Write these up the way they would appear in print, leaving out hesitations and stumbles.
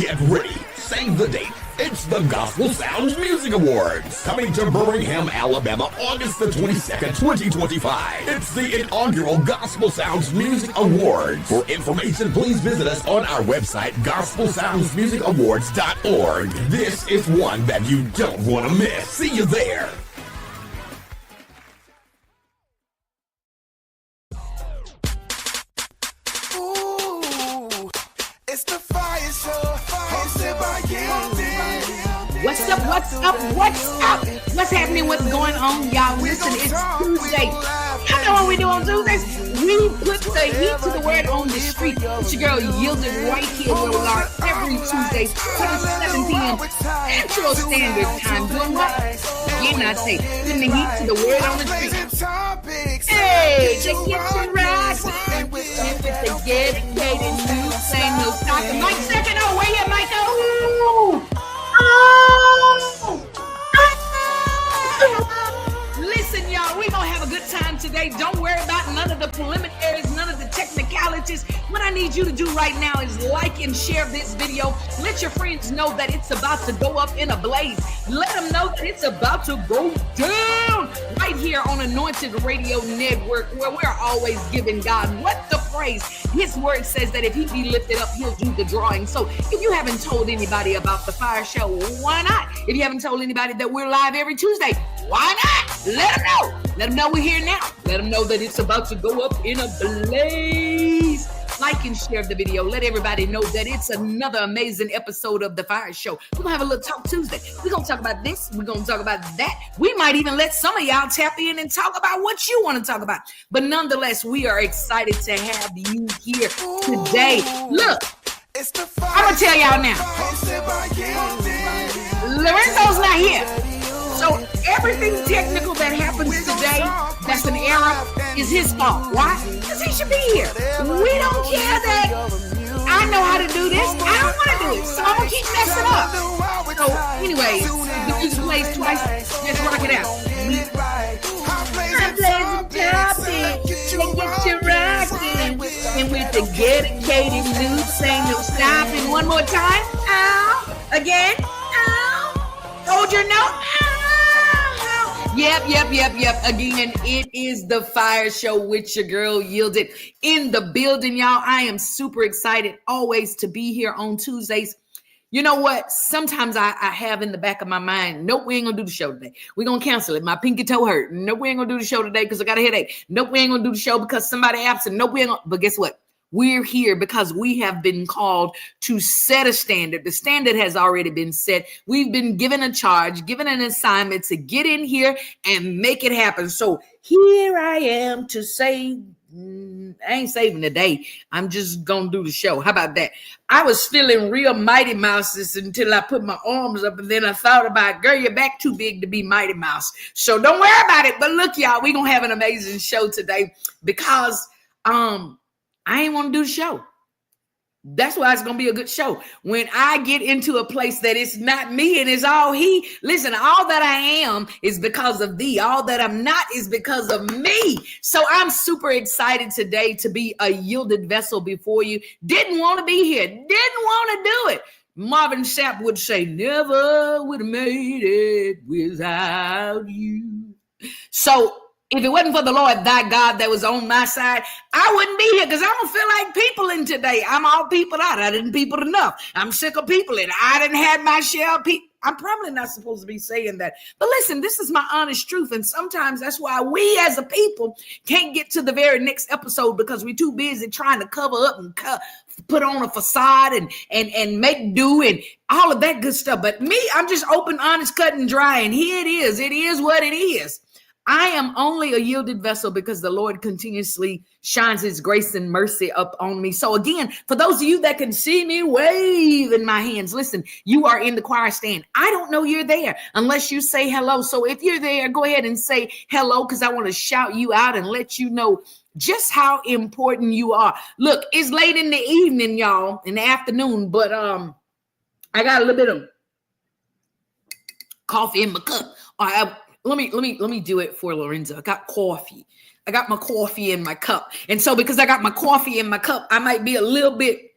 Get ready. Save the date. It's the Gospel Sounds Music Awards. Coming to Birmingham, Alabama, August the 22nd, 2025. It's the inaugural Gospel Sounds Music Awards. For information, please visit us on our website, gospelsoundsmusicawards.org. This is one that you don't want to miss. See you there. It's the Fire Show, hosted by Gildy. What's up? What's up? What's up? What's happening? What's going on, y'all? Listen, it's Tuesday. You know what we do on Tuesdays? We put the heat to the word on the street. It's your girl Yielded right here where we are every Tuesday, 7 p.m. Central Standard Time. Doing what? Again, I say, putting the heat to the word on the street. Hey, they get you right. With the dedicated news, saying no stocking. Mike second. Oh, where you, Mike? Listen, y'all, we're going to have a good time today. Don't worry about none of the preliminaries, none of the technicalities. What I need you to do right now is like and share this video. Let your friends know that it's about to go up in a blaze. Let them know that it's about to go down right here on Anointed Radio Network, where we're always giving God what the praise. His word says that if he be lifted up, he'll do the drawing. So if you haven't told anybody about the Fire Show, why not? If you haven't told anybody that we're live every Tuesday, why not? Let them know. Let them know we're here now. Let them know that it's about to go up in a blaze. Like and share the video. Let everybody know that it's another amazing episode of The Fire Show. We're going to have a little Talk Tuesday. We're going to talk about this. We're going to talk about that. We might even let some of y'all tap in and talk about what you want to talk about. But nonetheless, we are excited to have you here today. Look, I'm going to tell y'all now. Lorenzo's not here. So everything technical that happens today, that's an error, is his fault. Why? Because he should be here. We don't care that I know how to do this. I don't want to do it. So I'm going to keep messing up. So anyways, the music plays twice. Let's rock it out. I'm blazing topic. They get you rocking. And with the dedicated news, ain't no stopping. One more time. Ow. Again. Ow. Hold your note. Ow. Yep. Again, it is the Fire Show with your girl Yielded in the building, y'all. I am super excited always to be here on Tuesdays. You know what? Sometimes I have in the back of my mind, nope, we ain't gonna do the show today. We're gonna cancel it. My pinky toe hurt. Nope, we ain't gonna do the show today because I got a headache. Nope, we ain't gonna do the show because somebody absent. Nope, we ain't gonna. But guess what? We're here because we have been called to set a standard. The standard has already been set. We've been given a charge, given an assignment to get in here and make it happen. So here I am to say, I ain't saving the day. I'm just going to do the show. How about that? I was feeling real Mighty Mouses until I put my arms up, and then I thought about, girl, your back too big to be Mighty Mouse. So don't worry about it. But look, y'all, we're going to have an amazing show today because, I ain't want to do the show. That's why it's going to be a good show. When I get into a place that it's not me and it's all he, listen, all that I am is because of thee. All that I'm not is because of me. So I'm super excited today to be a yielded vessel before you. Didn't want to be here. Didn't want to do it. Marvin Sapp would say, never would have made it without you. So if it wasn't for the Lord, thy God, that was on my side, I wouldn't be here because I don't feel like peopling today. I'm all people out. I didn't people enough. I'm sick of peopling. I didn't have my share of people. I'm probably not supposed to be saying that. But listen, this is my honest truth. And sometimes that's why we as a people can't get to the very next episode because we're too busy trying to cover up and put on a facade and make do and all of that good stuff. But me, I'm just open, honest, cut and dry. And here it is. It is what it is. I am only a yielded vessel because the Lord continuously shines his grace and mercy up on me. So again, for those of you that can see me waving my hands, listen, you are in the choir stand. I don't know you're there unless you say hello. So if you're there, go ahead and say hello because I want to shout you out and let you know just how important you are. Look, it's late in the evening, y'all, in the afternoon, but I got a little bit of coffee in my cup. Let me do it for Lorenzo. I got coffee. I got my coffee in my cup. And so because I got my coffee in my cup, I might be a little bit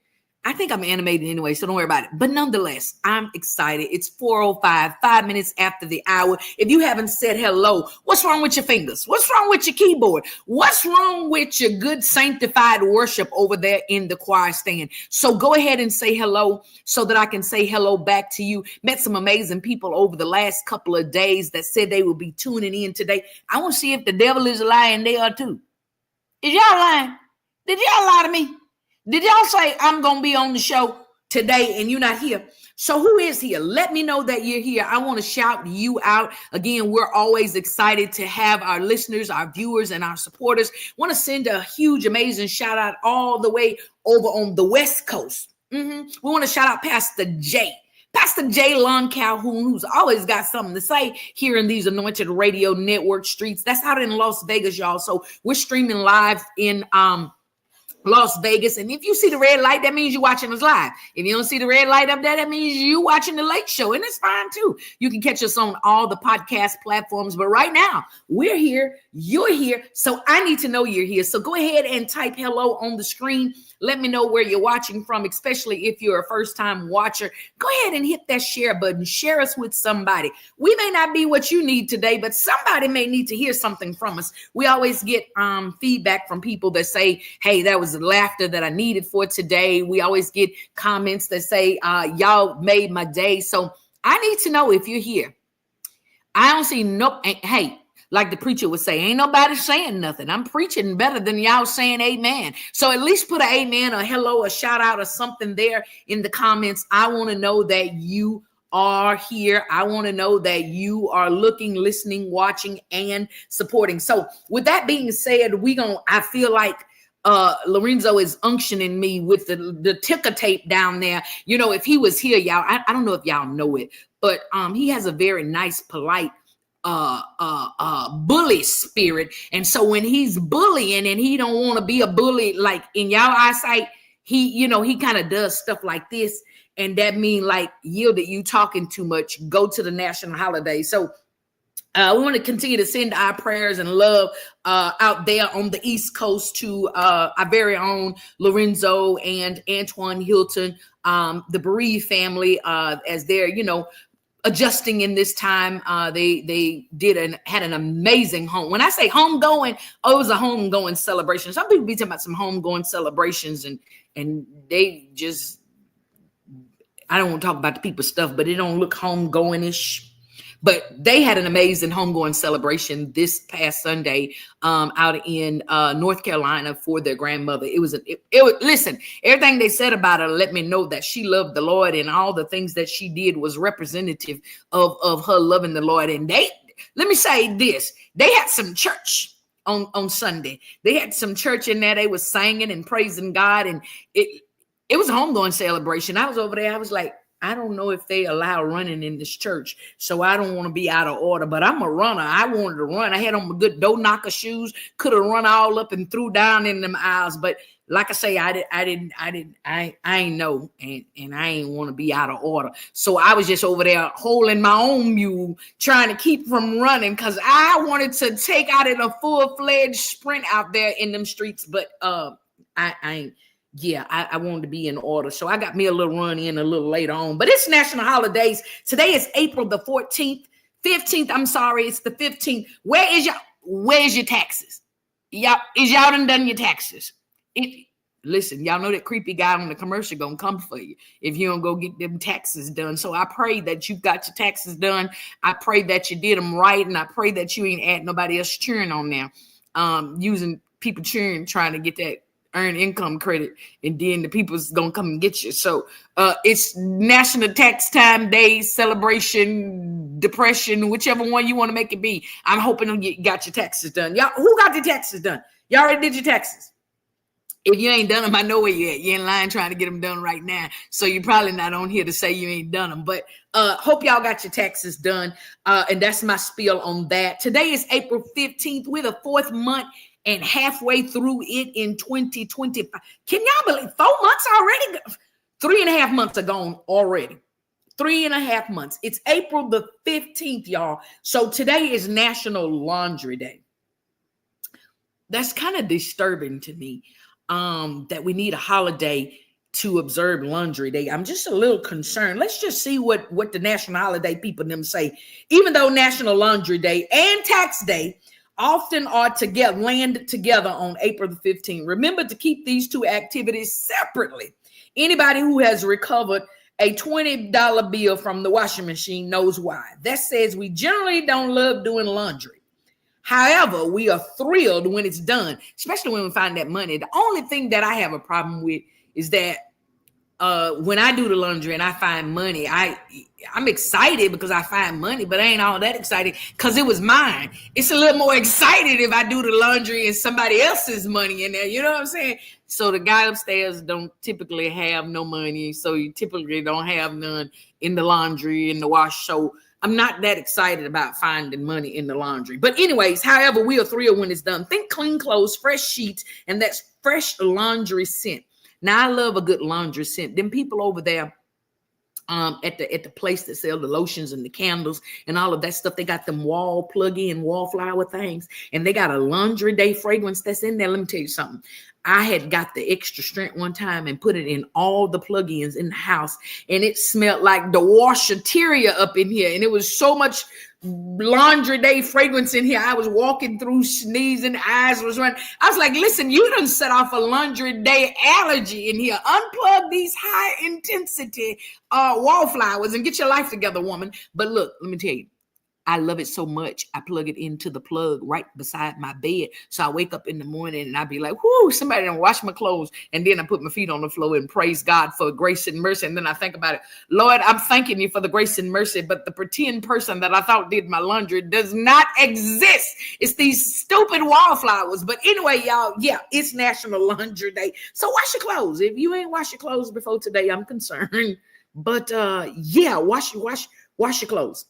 I think I'm animated anyway, so don't worry about it. But nonetheless, I'm excited. It's 4:05, 5 minutes after the hour. If you haven't said hello, what's wrong with your fingers? What's wrong with your keyboard? What's wrong with your good sanctified worship over there in the choir stand? So go ahead and say hello so that I can say hello back to you. Met some amazing people over the last couple of days that said they will be tuning in today. I want to see if the devil is lying. They are too. Is y'all lying? Did y'all lie to me? Did y'all say I'm going to be on the show today and you're not here? So who is here? Let me know that you're here. I want to shout you out. Again, we're always excited to have our listeners, our viewers, and our supporters. Want to send a huge, amazing shout out all the way over on the West Coast. We want to shout out Pastor J. Pastor J. Lon Calhoun, who's always got something to say here in these Anointed Radio Network streets. That's out in Las Vegas, y'all. So we're streaming live in Las Vegas. And if you see the red light, that means you're watching us live. If you don't see the red light up there, that means you watching the late show. And it's fine too. You can catch us on all the podcast platforms. But right now, we're here. You're here. So I need to know you're here. So go ahead and type hello on the screen. Let me know where you're watching from, especially if you're a first-time watcher. Go ahead and hit that share button. Share us with somebody. We may not be what you need today, but somebody may need to hear something from us. We always get feedback from people that say, hey, that was the laughter that I needed for today. We always get comments that say, y'all made my day. So I need to know if you're here. I don't see no, hey, like the preacher would say, ain't nobody saying nothing. I'm preaching better than y'all saying amen. So at least put an amen, a hello, a shout out or something there in the comments. I want to know that you are here. I want to know that you are looking, listening, watching, and supporting. So with that being said, I feel like Lorenzo is unctioning me with the ticker tape down there. You know, if he was here, y'all, I don't know if y'all know it, but he has a very nice, polite bully spirit. And so when he's bullying and he don't want to be a bully, like in y'all eyesight, he kind of does stuff like this. And that mean like, yielded, you talking too much, go to the national holiday. So we want to continue to send our prayers and love out there on the East Coast to our very own Lorenzo and Antoine Hilton, the bereaved family, as they're, adjusting in this time. They had an amazing home. When I say homegoing, it was a homegoing celebration. Some people be talking about some homegoing celebrations and they just, I don't want to talk about the people's stuff, but it don't look homegoing-ish. But they had an amazing homegoing celebration this past Sunday out in North Carolina for their grandmother. It was listen, everything they said about her let me know that she loved the Lord, and all the things that she did was representative of her loving the Lord. And let me say this, they had some church on Sunday. They had some church in there. They were singing and praising God, and it was a homegoing celebration. I was over there. I was like, I don't know if they allow running in this church, so I don't want to be out of order, but I'm a runner. I wanted to run. I had on my good door knocker shoes, could have run all up and threw down in them aisles. But like I say, I ain't know, and I ain't want to be out of order. So I was just over there holding my own mule, trying to keep from running, because I wanted to take out in a full-fledged sprint out there in them streets. But I ain't. Yeah, I wanted to be in order. So I got me a little run in a little later on. But it's national holidays. Today is April the 15th. I'm sorry, it's the 15th. Where's your taxes? Y'all done your taxes? Listen, y'all know that creepy guy on the commercial gonna come for you if you don't go get them taxes done. So I pray that you got your taxes done. I pray that you did them right. And I pray that you ain't add nobody else cheering on there. Using people cheering, trying to get that earned income credit, and then the people's gonna come and get you. So it's National Tax Time Day celebration, depression, whichever one you want to make it be. I'm hoping you got your taxes done. Y'all, who got your taxes done? Y'all already did your taxes? If you ain't done them, I know where you at. You're in line trying to get them done right now. So you're probably not on here to say you ain't done them. But hope y'all got your taxes done. And that's my spiel on that. Today is April 15th. We're the 4th month and halfway through it in 2025. Can y'all believe 4 months already? 3.5 months are gone already. 3.5 months. It's April the 15th, y'all. So today is National Laundry Day. That's kind of disturbing to me, that we need a holiday to observe Laundry Day. I'm just a little concerned. Let's just see what the national holiday people them say. Even though National Laundry Day and Tax Day often are together, land together on April the 15th. Remember to keep these two activities separately. Anybody who has recovered a $20 bill from the washing machine knows why. That says we generally don't love doing laundry. However, we are thrilled when it's done, especially when we find that money. The only thing that I have a problem with is that when I do the laundry and I find money, I'm excited because I find money, but I ain't all that excited because it was mine. It's a little more excited if I do the laundry and somebody else's money in there. You know what I'm saying? So the guy upstairs don't typically have no money, so you typically don't have none in the laundry, in the wash. So I'm not that excited about finding money in the laundry. But anyways, however, we are thrilled when it's done. Think clean clothes, fresh sheets, and that's fresh laundry scent. Now, I love a good laundry scent. Them people over there at the place that sell the lotions and the candles and all of that stuff, they got them wall plug-in wallflower things, and they got a Laundry Day fragrance that's in there. Let me tell you something. I had got the extra strength one time and put it in all the plug-ins in the house, and it smelled like the washateria up in here, and it was so much Laundry Day fragrance in here. I was walking through sneezing, eyes was running. I was like, listen, you done set off a Laundry Day allergy in here. Unplug these high intensity wallflowers and get your life together, woman. But look, let me tell you, I love it so much. I plug it into the plug right beside my bed. So I wake up in the morning and I be like, whoo, somebody done wash my clothes. And then I put my feet on the floor and praise God for grace and mercy. And then I think about it. Lord, I'm thanking you for the grace and mercy, but the pretend person that I thought did my laundry does not exist. It's these stupid wallflowers. But anyway, y'all, yeah, it's National Laundry Day. So wash your clothes. If you ain't washed your clothes before today, I'm concerned. But yeah, wash your clothes.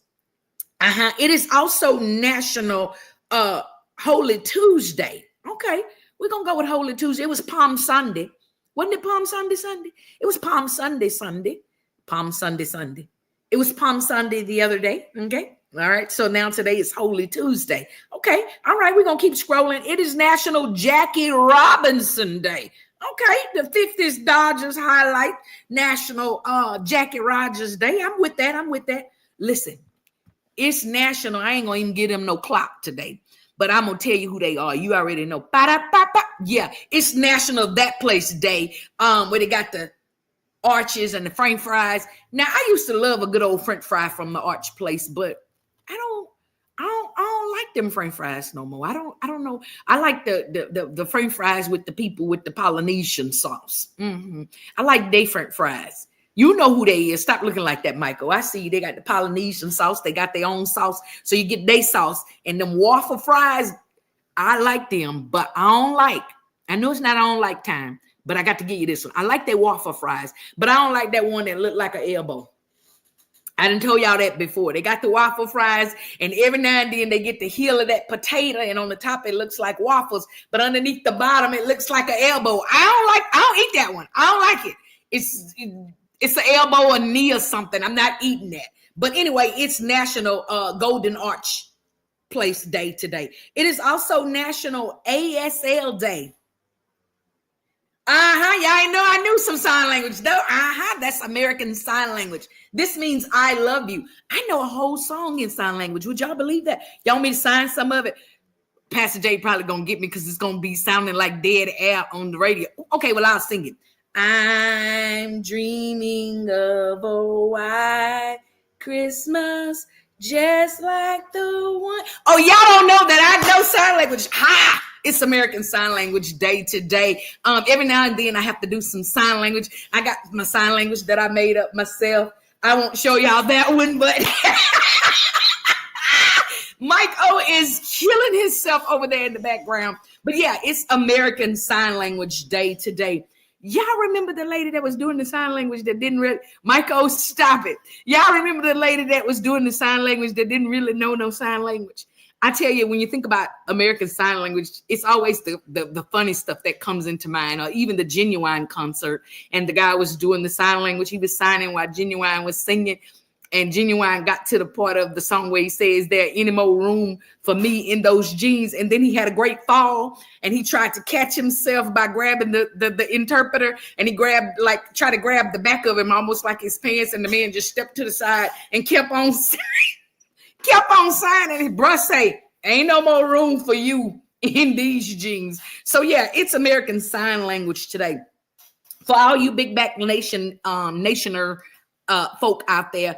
It is also National Holy Tuesday. Okay, we're gonna go with Holy Tuesday. It was Palm Sunday. Wasn't it Palm Sunday? It was Palm Sunday. Palm Sunday. It was Palm Sunday the other day. Okay. All right. So now today is Holy Tuesday. Okay. All right. We're gonna keep scrolling. It is National Jackie Robinson Day. Okay, the 50s Dodgers highlight National Jackie Rogers Day. I'm with that. Listen. It's national. I ain't gonna even give them no clock today, but I'm gonna tell you who they are. You already know. Ba-da-ba-ba. Yeah, it's National That Place Day, where they got the arches and the French fries. Now, I used to love a good old French fry from the Arch place, but I don't like them French fries no more. I don't know. I like the French fries with the people with the Polynesian sauce. I like they French fries. You know who they is. Stop looking like that, Michael. I see they got the Polynesian sauce. They got their own sauce. So you get their sauce. And them waffle fries, I like them, but I know it's not on like time, but I got to give you this one. I like their waffle fries, but I don't like that one that looked like an elbow. I done told y'all that before. They got the waffle fries, and every now and then they get the heel of that potato, and on the top it looks like waffles, but underneath the bottom it looks like an elbow. I don't eat that one. I don't like it. It's an elbow or knee or something. I'm not eating that. But anyway, it's National Golden Arch Place Day today. It is also National ASL Day. Y'all know I knew some sign language though. That's American Sign Language. This means I love you. I know a whole song in sign language. Would y'all believe that? Y'all want me to sign some of it? Pastor J probably gonna get me because it's gonna be sounding like dead air on the radio. Okay, well, I'll sing it. I'm dreaming of a white Christmas, just like the one. Oh, y'all don't know that I know sign language. It's American Sign Language Day today. Every now and then I have to do some sign language. I got my sign language that I made up myself. I won't show y'all that one, but Mike O is killing himself over there in the background. But yeah, it's American Sign Language Day today. Y'all remember the lady that was doing the sign language that didn't really, Michael, stop it. Y'all remember the lady that was doing the sign language that didn't really know no sign language? I tell you, when you think about American Sign Language, it's always the funny stuff that comes into mind, or even the Genuine concert. And the guy was doing the sign language. He was signing while Genuine was singing. And Genuine got to the part of the song where he says, "Is there any more room for me in those jeans?" And then he had a great fall, and he tried to catch himself by grabbing the interpreter, and he tried to grab the back of him, almost like his pants. And the man just stepped to the side and kept on signing. His bruh say, "Ain't no more room for you in these jeans." So yeah, it's American Sign Language today. For all you Big Back Nationer folk out there,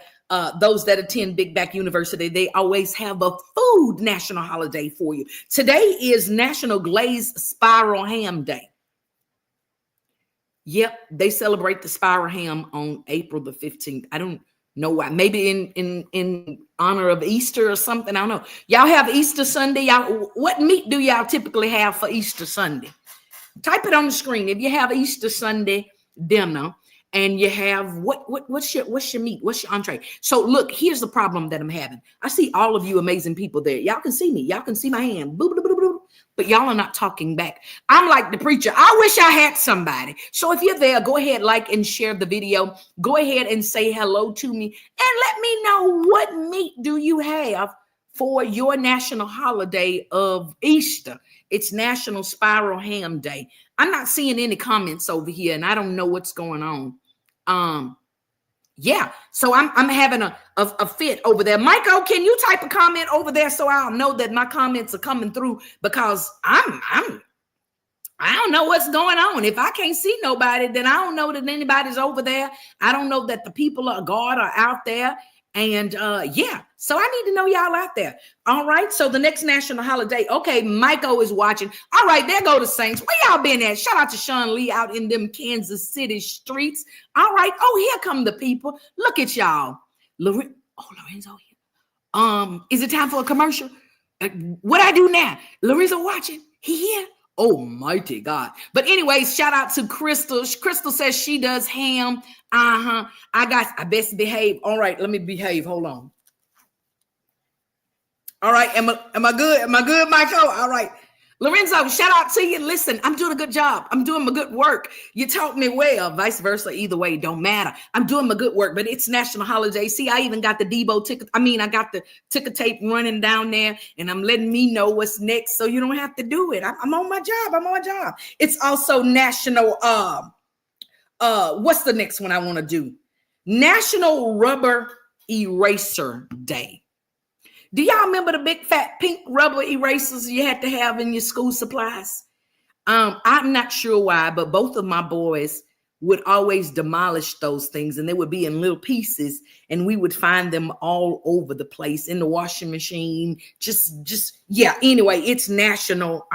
those that attend Big Back University, they always have a food national holiday for you. Today is National Glazed Spiral Ham Day. Yep, they celebrate the spiral ham on April the 15th. I don't know why. Maybe in honor of Easter or something. I don't know. Y'all have Easter Sunday. Y'all, what meat do y'all typically have for Easter Sunday? Type it on the screen. If you have Easter Sunday dinner, and you have what's your meat? What's your entree? So look, here's the problem that I'm having. I see all of you amazing people there. Y'all can see me. Y'all can see my hand. Boop, boop, boop, boop, but y'all are not talking back. I'm like the preacher. I wish I had somebody. So if you're there, go ahead, like and share the video. Go ahead and say hello to me. And let me know, what meat do you have for your national holiday of Easter? It's National Spiral Ham Day. I'm not seeing any comments over here, and I don't know what's going on. Yeah, so I'm having a fit over there. Michael, can you type a comment over there so I'll know that my comments are coming through? Because I don't know what's going on. If I can't see nobody, then I don't know that anybody's over there. I don't know that the people of God are out there. And yeah, so I need to know y'all out there. All right, so the next national holiday. Okay, Michael is watching. All right, there go the Saints. Where y'all been at? Shout out to Sean Lee out in them Kansas City streets. All right, oh, here come the people. Look at y'all. Lorenzo here. Is it time for a commercial? What I do now? Lorenzo watching. He here. Almighty God. But anyways, shout out to Crystal. Crystal says she does ham. I best behave. All right, let me behave. Hold on. All right, am I good? Am I good, Michael? All right. Lorenzo, shout out to you. Listen, I'm doing a good job. I'm doing my good work. You taught me well, vice versa. Either way, don't matter. I'm doing my good work, but it's national holiday. See, I even got the Debo ticket. I got the ticker tape running down there, and I'm letting me know what's next, so you don't have to do it. I'm on my job. I'm on my job. It's also national. What's the next one I want to do? National Rubber Eraser Day. Do y'all remember the big fat pink rubber erasers you had to have in your school supplies? I'm not sure why, but both of my boys would always demolish those things, and they would be in little pieces, and we would find them all over the place in the washing machine. Yeah. Anyway, it's National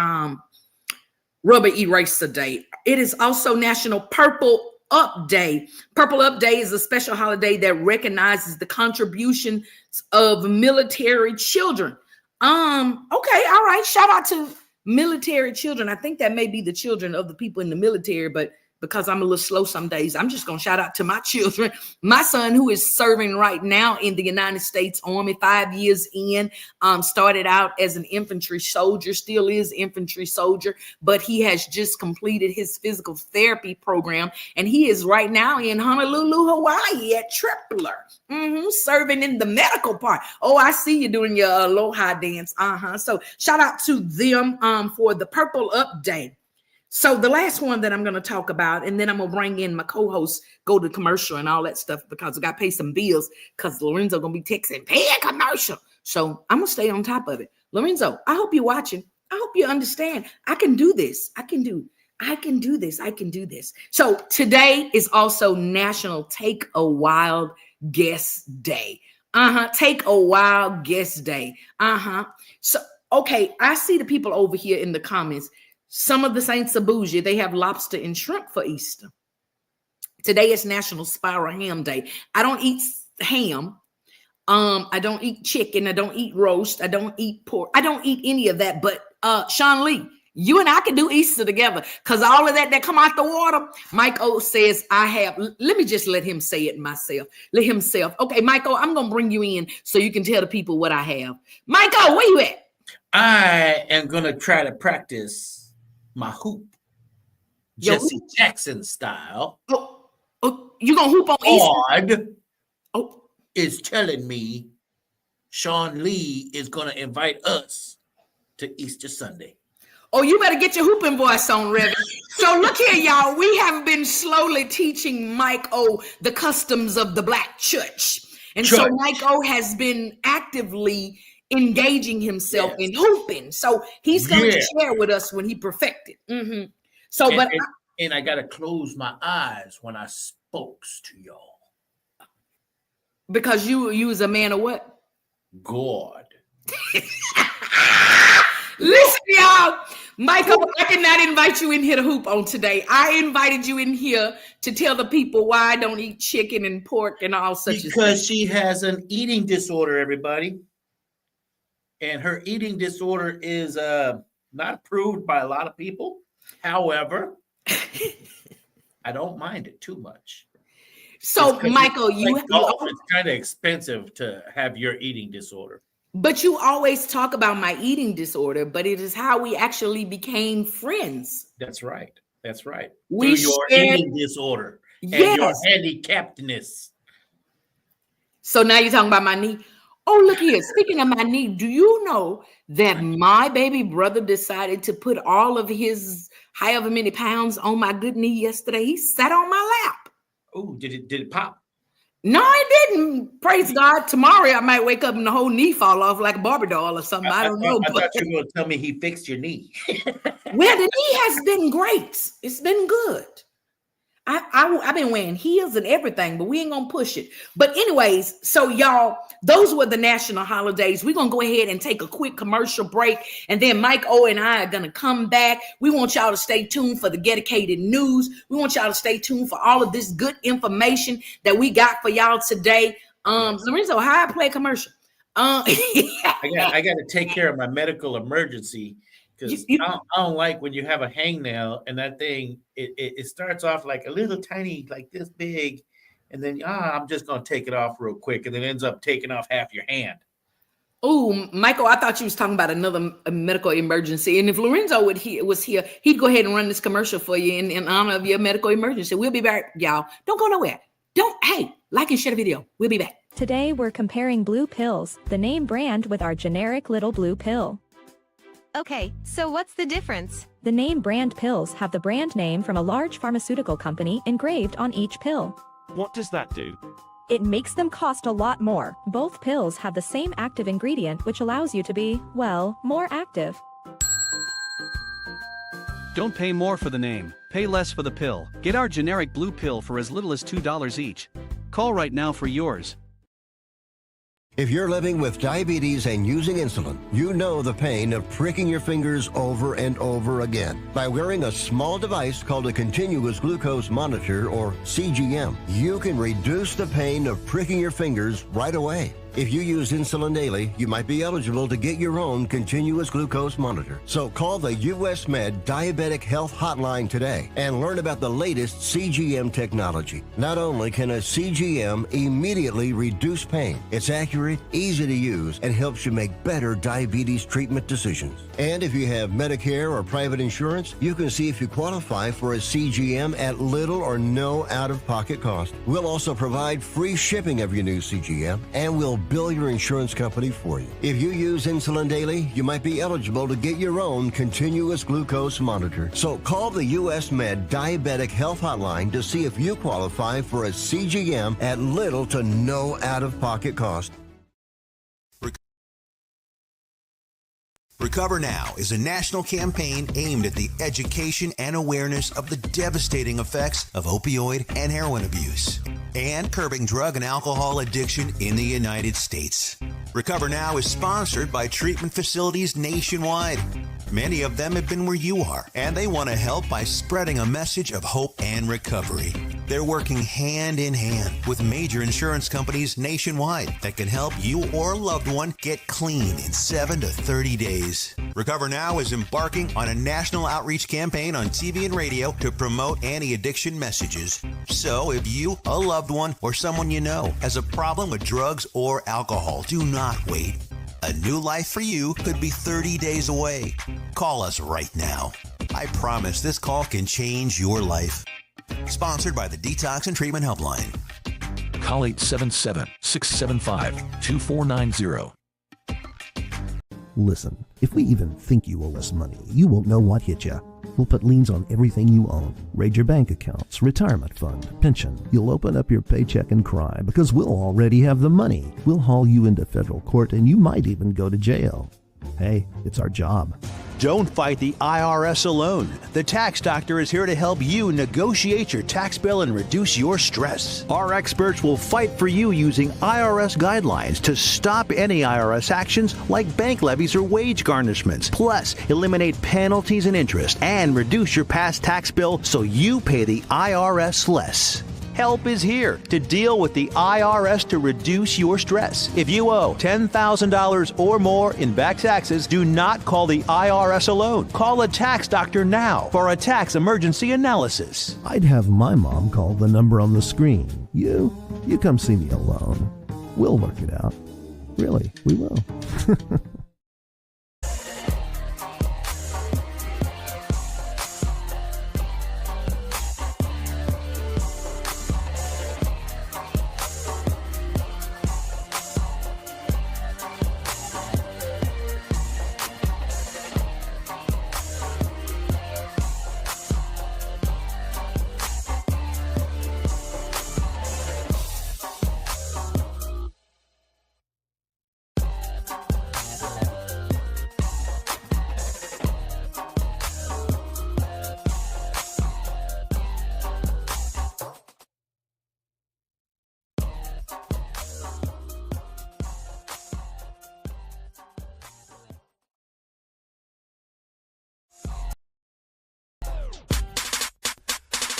Rubber Eraser Day. It is also National Purple Up Day. Purple Up Day is a special holiday that recognizes the contributions of military children. Okay, all right. Shout out to military children. I think that may be the children of the people in the military, but because I'm a little slow some days, I'm just going to shout out to my children. My son, who is serving right now in the United States Army, 5 years in, started out as an infantry soldier, still is infantry soldier, but he has just completed his physical therapy program, and he is right now in Honolulu, Hawaii at Tripler, serving in the medical part. Oh, I see you doing your aloha dance. So shout out to them for the Purple Up Day. So the last one that I'm going to talk about, and then I'm going to bring in my co-host, go to commercial and all that stuff, because I got to pay some bills, because Lorenzo going to be texting, pay a commercial. So I'm going to stay on top of it. Lorenzo, I hope you're watching. I hope you understand. I can do this. I can do this. So today is also National Take a Wild Guess Day. Take a Wild Guess Day. So, okay, I see the people over here in the comments. Some of the Saints are bougie. They have lobster and shrimp for Easter. Today is National Spiral Ham Day. I don't eat ham. I don't eat chicken. I don't eat roast. I don't eat pork. I don't eat any of that. But Sean Lee, you and I can do Easter together, because all of that come out the water. Michael says I have. Let me just let him say it myself. Let himself. Okay, Michael, I'm going to bring you in so you can tell the people what I have. Michael, where you at? I am going to try to practice my hoop, Jesse Jackson style. Oh, you gonna hoop on Easter? On is telling me Sean Lee is going to invite us to Easter Sunday. Oh, you better get your hooping voice on, Reverend. So look here, y'all. We have been slowly teaching Mike O the customs of the Black church. And so Mike O has been actively engaging himself in hooping. So he's going to share with us when he perfected. Mm-hmm. So, and I got to close my eyes when I spoke to y'all. Because you was a man of what? God. Listen, y'all. Michael, I cannot invite you in here to hoop on today. I invited you in here to tell the people why I don't eat chicken and pork and all such. Because she has an eating disorder, everybody. And her eating disorder is not approved by a lot of people. However, I don't mind it too much. So, Michael, it's kind of expensive to have your eating disorder. But you always talk about my eating disorder, but it is how we actually became friends. That's right. That's right. We Through your eating disorder and your handicappedness. So now you're talking about my knee. Oh, look here. Speaking of my knee, do you know that my baby brother decided to put all of his however many pounds on my good knee yesterday? He sat on my lap. Oh, did it pop? No, it didn't. Praise God. Tomorrow I might wake up and the whole knee fall off like a Barbie doll or something. I don't know. I thought you were going to tell me he fixed your knee. Well, the knee has been great. It's been good. I've been wearing heels and everything, but we ain't gonna push it. But anyways, so y'all, those were the national holidays. We're gonna go ahead and take a quick commercial break, and then Mike O and I are gonna come back. We want y'all to stay tuned for the dedicated news. We want y'all to stay tuned for all of this good information that we got for y'all today. Lorenzo, how I play a commercial? I got to take care of my medical emergency. Because I don't like when you have a hangnail and that thing, it starts off like a little tiny, like this big, and then I'm just going to take it off real quick, and then ends up taking off half your hand. Oh, Michael, I thought you was talking about another medical emergency. And if Lorenzo was here, he'd go ahead and run this commercial for you in honor of your medical emergency. We'll be back, y'all. Don't go nowhere. Hey, like and share the video. We'll be back. Today we're comparing blue pills, the name brand, with our generic little blue pill. Okay, so what's the difference? The name brand pills have the brand name from a large pharmaceutical company engraved on each pill. What does that do? It makes them cost a lot more. Both pills have the same active ingredient, which allows you to be, well, more active. Don't pay more for the name, pay less for the pill. Get our generic blue pill for as little as $2 each. Call right now for yours. If you're living with diabetes and using insulin, you know the pain of pricking your fingers over and over again. By wearing a small device called a continuous glucose monitor, or CGM, you can reduce the pain of pricking your fingers right away. If you use insulin daily, you might be eligible to get your own continuous glucose monitor. So call the US Med Diabetic Health Hotline today and learn about the latest CGM technology. Not only can a CGM immediately reduce pain, it's accurate, easy to use, and helps you make better diabetes treatment decisions. And if you have Medicare or private insurance, you can see if you qualify for a CGM at little or no out-of-pocket cost. We'll also provide free shipping of your new CGM, and we'll bill your insurance company for you. If you use insulin daily, you might be eligible to get your own continuous glucose monitor. So call the US Med Diabetic Health Hotline to see if you qualify for a CGM at little to no out-of-pocket cost. Recover Now is a national campaign aimed at the education and awareness of the devastating effects of opioid and heroin abuse and curbing drug and alcohol addiction in the United States. Recover Now is sponsored by treatment facilities nationwide. Many of them have been where you are, and they want to help by spreading a message of hope and recovery. They're working hand in hand with major insurance companies nationwide that can help you or a loved one get clean in 7 to 30 days. Recover Now is embarking on a national outreach campaign on TV and radio to promote anti-addiction messages. So if you, a loved one, or someone you know has a problem with drugs or alcohol, do not wait. A new life for you could be 30 days away. Call us right now. I promise this call can change your life. Sponsored by the Detox and Treatment Helpline. Call 877-675-2490. Listen, if we even think you owe us money, you won't know what hit you. We'll put liens on everything you own. Raid your bank accounts, retirement fund, pension. You'll open up your paycheck and cry because we'll already have the money. We'll haul you into federal court and you might even go to jail. Hey, it's our job. Don't fight the IRS alone. The Tax Doctor is here to help you negotiate your tax bill and reduce your stress. Our experts will fight for you using IRS guidelines to stop any IRS actions like bank levies or wage garnishments. Plus, eliminate penalties and interest and reduce your past tax bill so you pay the IRS less. Help is here to deal with the IRS to reduce your stress. If you owe $10,000 or more in back taxes, do not call the IRS alone. Call a tax doctor now for a tax emergency analysis. I'd have my mom call the number on the screen. You come see me alone. We'll work it out. Really, we will.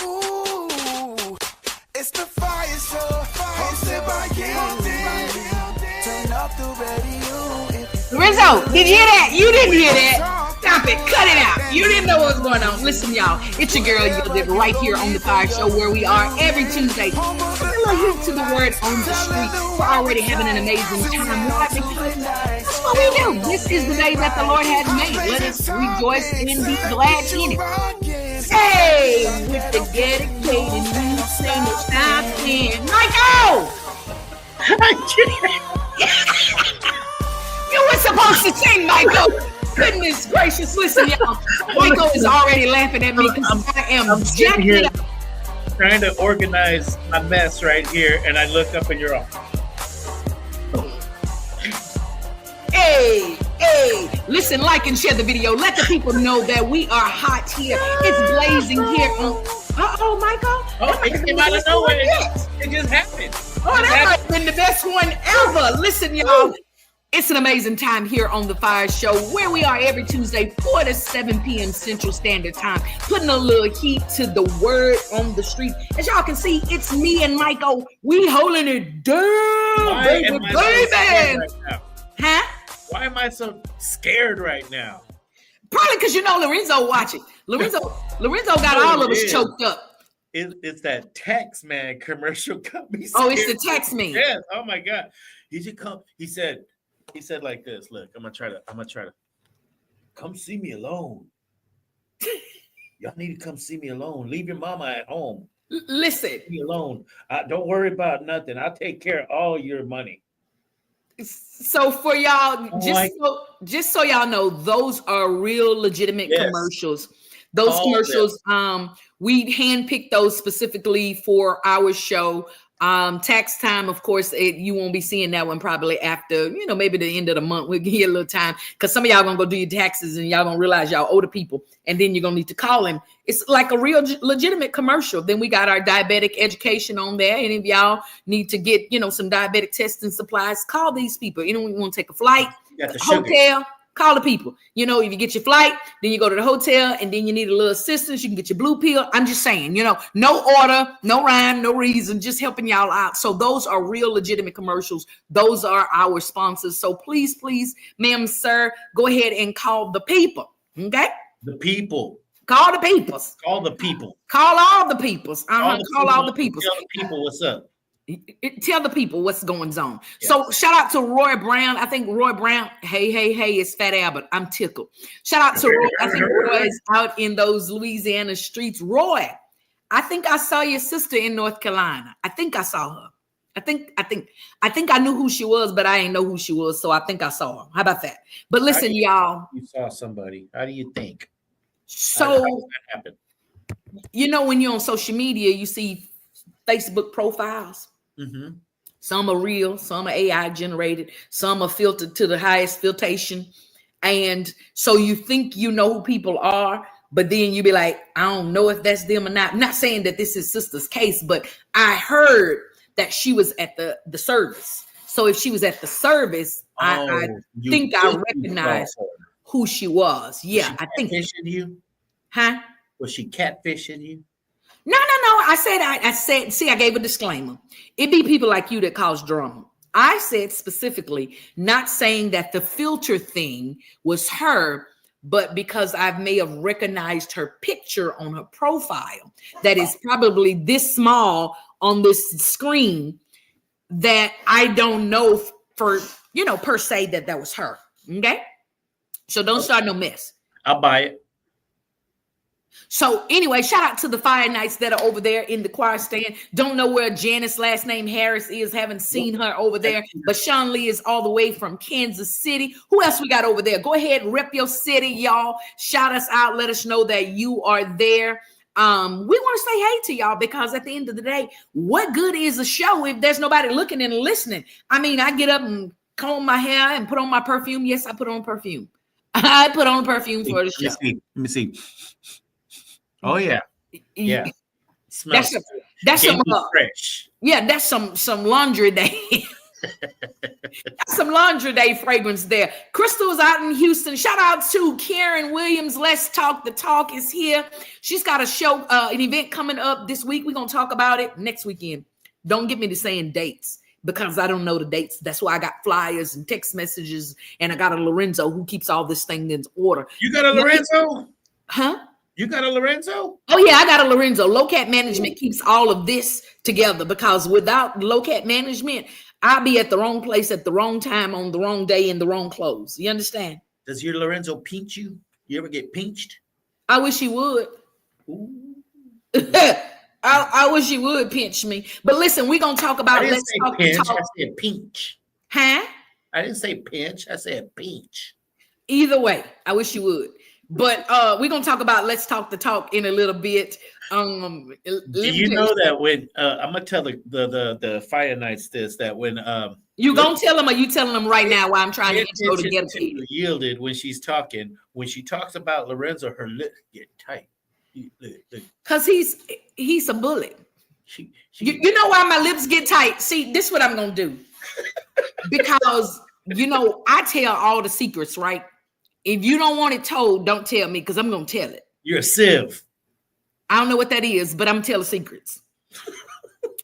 Ooh, it's the Fire Show, hosted by Gildy. Turn up the radio. Rizzo, did you hear that? You didn't hear that. Stop it. Cut it out. You didn't know what was going on. Listen, y'all. It's your girl, Gildy, right here on the Fire Show where we are every Tuesday. To the word on the street. We're already having an amazing time. Why? Because that's what we do. This is the day that the Lord has made. Let us rejoice and be glad in it. Hey, with the dedicated new single stopping. Michael! You were supposed to sing, Michael. Goodness gracious. Listen, y'all. Michael is already laughing at me because I am jacked here up. Trying to organize my mess right here, and I look up and you're off. Hey, listen, like and share the video. Let the people know that we are hot here. It's blazing here on. Uh-oh, Michael. Oh, it came out of nowhere. It just happened. Oh, that might have been the best one ever. Listen, y'all. It's an amazing time here on the Fire Show where we are every Tuesday, 4 to 7 p.m. Central Standard Time, putting a little heat to the word on the street. As y'all can see, it's me and Michael. We holding it down, baby. Huh? Why am I so scared right now? Probably because you know Lorenzo watching. Lorenzo got all of us choked up. It's that Tex Man commercial company. Oh, it's the Tex Man. Yes. Oh my God. He should come. He said like this. Look, I'm gonna try to come see me alone. Y'all need to come see me alone. Leave your mama at home. Listen. Leave me alone. Don't worry about nothing. I'll take care of all your money. So for y'all, just so y'all know, those are real legitimate commercials. Those commercials, we handpicked those specifically for our show. Tax time, of course, you won't be seeing that one probably after, maybe the end of the month. We'll give you a little time because some of y'all gonna go do your taxes and y'all gonna realize y'all owe the people, and then you're gonna need to call him. It's like a real legitimate commercial. Then we got our diabetic education on there. And if y'all need to get, some diabetic testing supplies, call these people. We want to take a flight, hotel. Call the people. If you get your flight, then you go to the hotel, and then you need a little assistance. You can get your blue pill. I'm just saying, no order, no rhyme, no reason, just helping y'all out. So those are real legitimate commercials. Those are our sponsors. So please, ma'am, sir, go ahead and call the people. Okay? The people. Call the peoples. Call the people. Call all the peoples. Call all the peoples. Tell the people what's up. Tell the people what's going on. Yes. So shout out to Roy Brown. I think Roy Brown. Hey, it's Fat Albert. I'm tickled. Shout out to Roy. I think Roy is out in those Louisiana streets. Roy, I think I saw your sister in North Carolina. I think I saw her. I think I knew who she was, but I didn't know who she was. So I think I saw her. How about that? But listen, y'all. You saw somebody. How do you think? So, how does that happen? You know, when you're on social media, you see Facebook profiles. Mm-hmm. Some are real, some are AI generated, some are filtered to the highest filtration. And so you think you know who people are, but then you be like, I don't know if that's them or not. I'm not saying that this is sister's case, but I heard that she was at the service. So if she was at the service, I think I recognize who she was. Yeah, I think. Catfishing you? Huh? Was she catfishing you? No. I said, see, I gave a disclaimer. It be people like you that cause drama. I said specifically, not saying that the filter thing was her, but because I may have recognized her picture on her profile that is probably this small on this screen, that I don't know for, per se that was her. Okay. So don't start no mess. I'll buy it. So anyway, shout out to the Fire Knights that are over there in the choir stand. Don't know where Janice, last name Harris, is. Haven't seen her over there. But Sean Lee is all the way from Kansas City. Who else we got over there? Go ahead, rep your city, y'all. Shout us out. Let us know that you are there. We want to say hey to y'all, because at the end of the day, what good is a show if there's nobody looking and listening? I mean, I get up and comb my hair and put on my perfume. Yes, I put on perfume. I put on perfume for the show. Let me see. Oh yeah. That's some fresh. Yeah, that's some laundry day. That's some laundry day fragrance there. Crystal's out in Houston. Shout out to Karen Williams. Let's Talk the Talk is here. She's got a show, an event coming up this week. We're gonna talk about it next weekend. Don't get me to saying dates, because I don't know the dates. That's why I got flyers and text messages, and I got a Lorenzo who keeps all this thing in order. You got a Lorenzo? Huh? You got a Lorenzo? Oh, yeah, I got a Lorenzo. Low-Cat Management keeps all of this together, because without Low-Cat Management, I'll be at the wrong place at the wrong time on the wrong day in the wrong clothes. You understand? Does your Lorenzo pinch you? You ever get pinched? I wish he would. I wish he would pinch me. But listen, we're going to talk about Let's Talk the Talk. I said pinch. Huh? I didn't say pinch. I said pinch. Either way, I wish you would. But we're gonna talk about Let's Talk the Talk in a little bit. Do you know that when I'm gonna tell the Fire Knights this, that when you gonna tell them, or you telling them right now why I'm trying to intro to get yielded when she's talking, when she talks about Lorenzo, her lips get tight. Because he's a bullet. You know why my lips get tight? See, this is what I'm gonna do. Because I tell all the secrets, right? If you don't want it told, don't tell me, because I'm going to tell it. You're a sieve. I don't know what that is, but I'm telling secrets.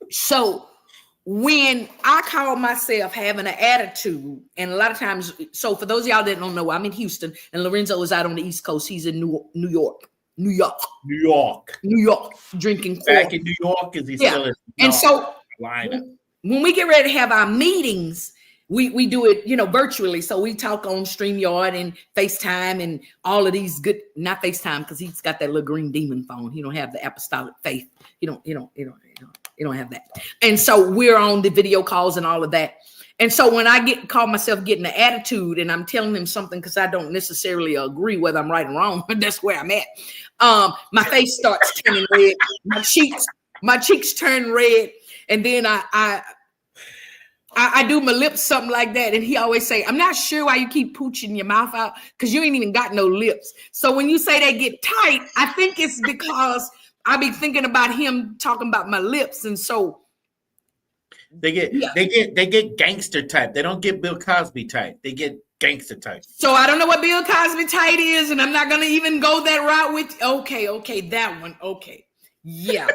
So when I call myself having an attitude, and a lot of times, so for those of y'all that don't know, I'm in Houston, and Lorenzo is out on the East Coast. He's in New York, drinking coffee. Back in New York, is he still in? And so when we get ready to have our meetings, we do it, virtually. So we talk on StreamYard and FaceTime and all of these good, not FaceTime, because he's got that little green demon phone. He don't have the apostolic faith. You don't have that. And so we're on the video calls and all of that. And so when I call myself getting an attitude and I'm telling him something because I don't necessarily agree whether I'm right or wrong, that's where I'm at. My face starts turning red. My cheeks turn red. And then I do my lips, something like that. And he always say, I'm not sure why you keep pooching your mouth out, because you ain't even got no lips. So when you say they get tight, I think it's because I be thinking about him talking about my lips. And so they get gangster type. They don't get Bill Cosby type. They get gangster type. So I don't know what Bill Cosby type is, and I'm not going to even go that route with. Okay, that one. Okay. Yeah.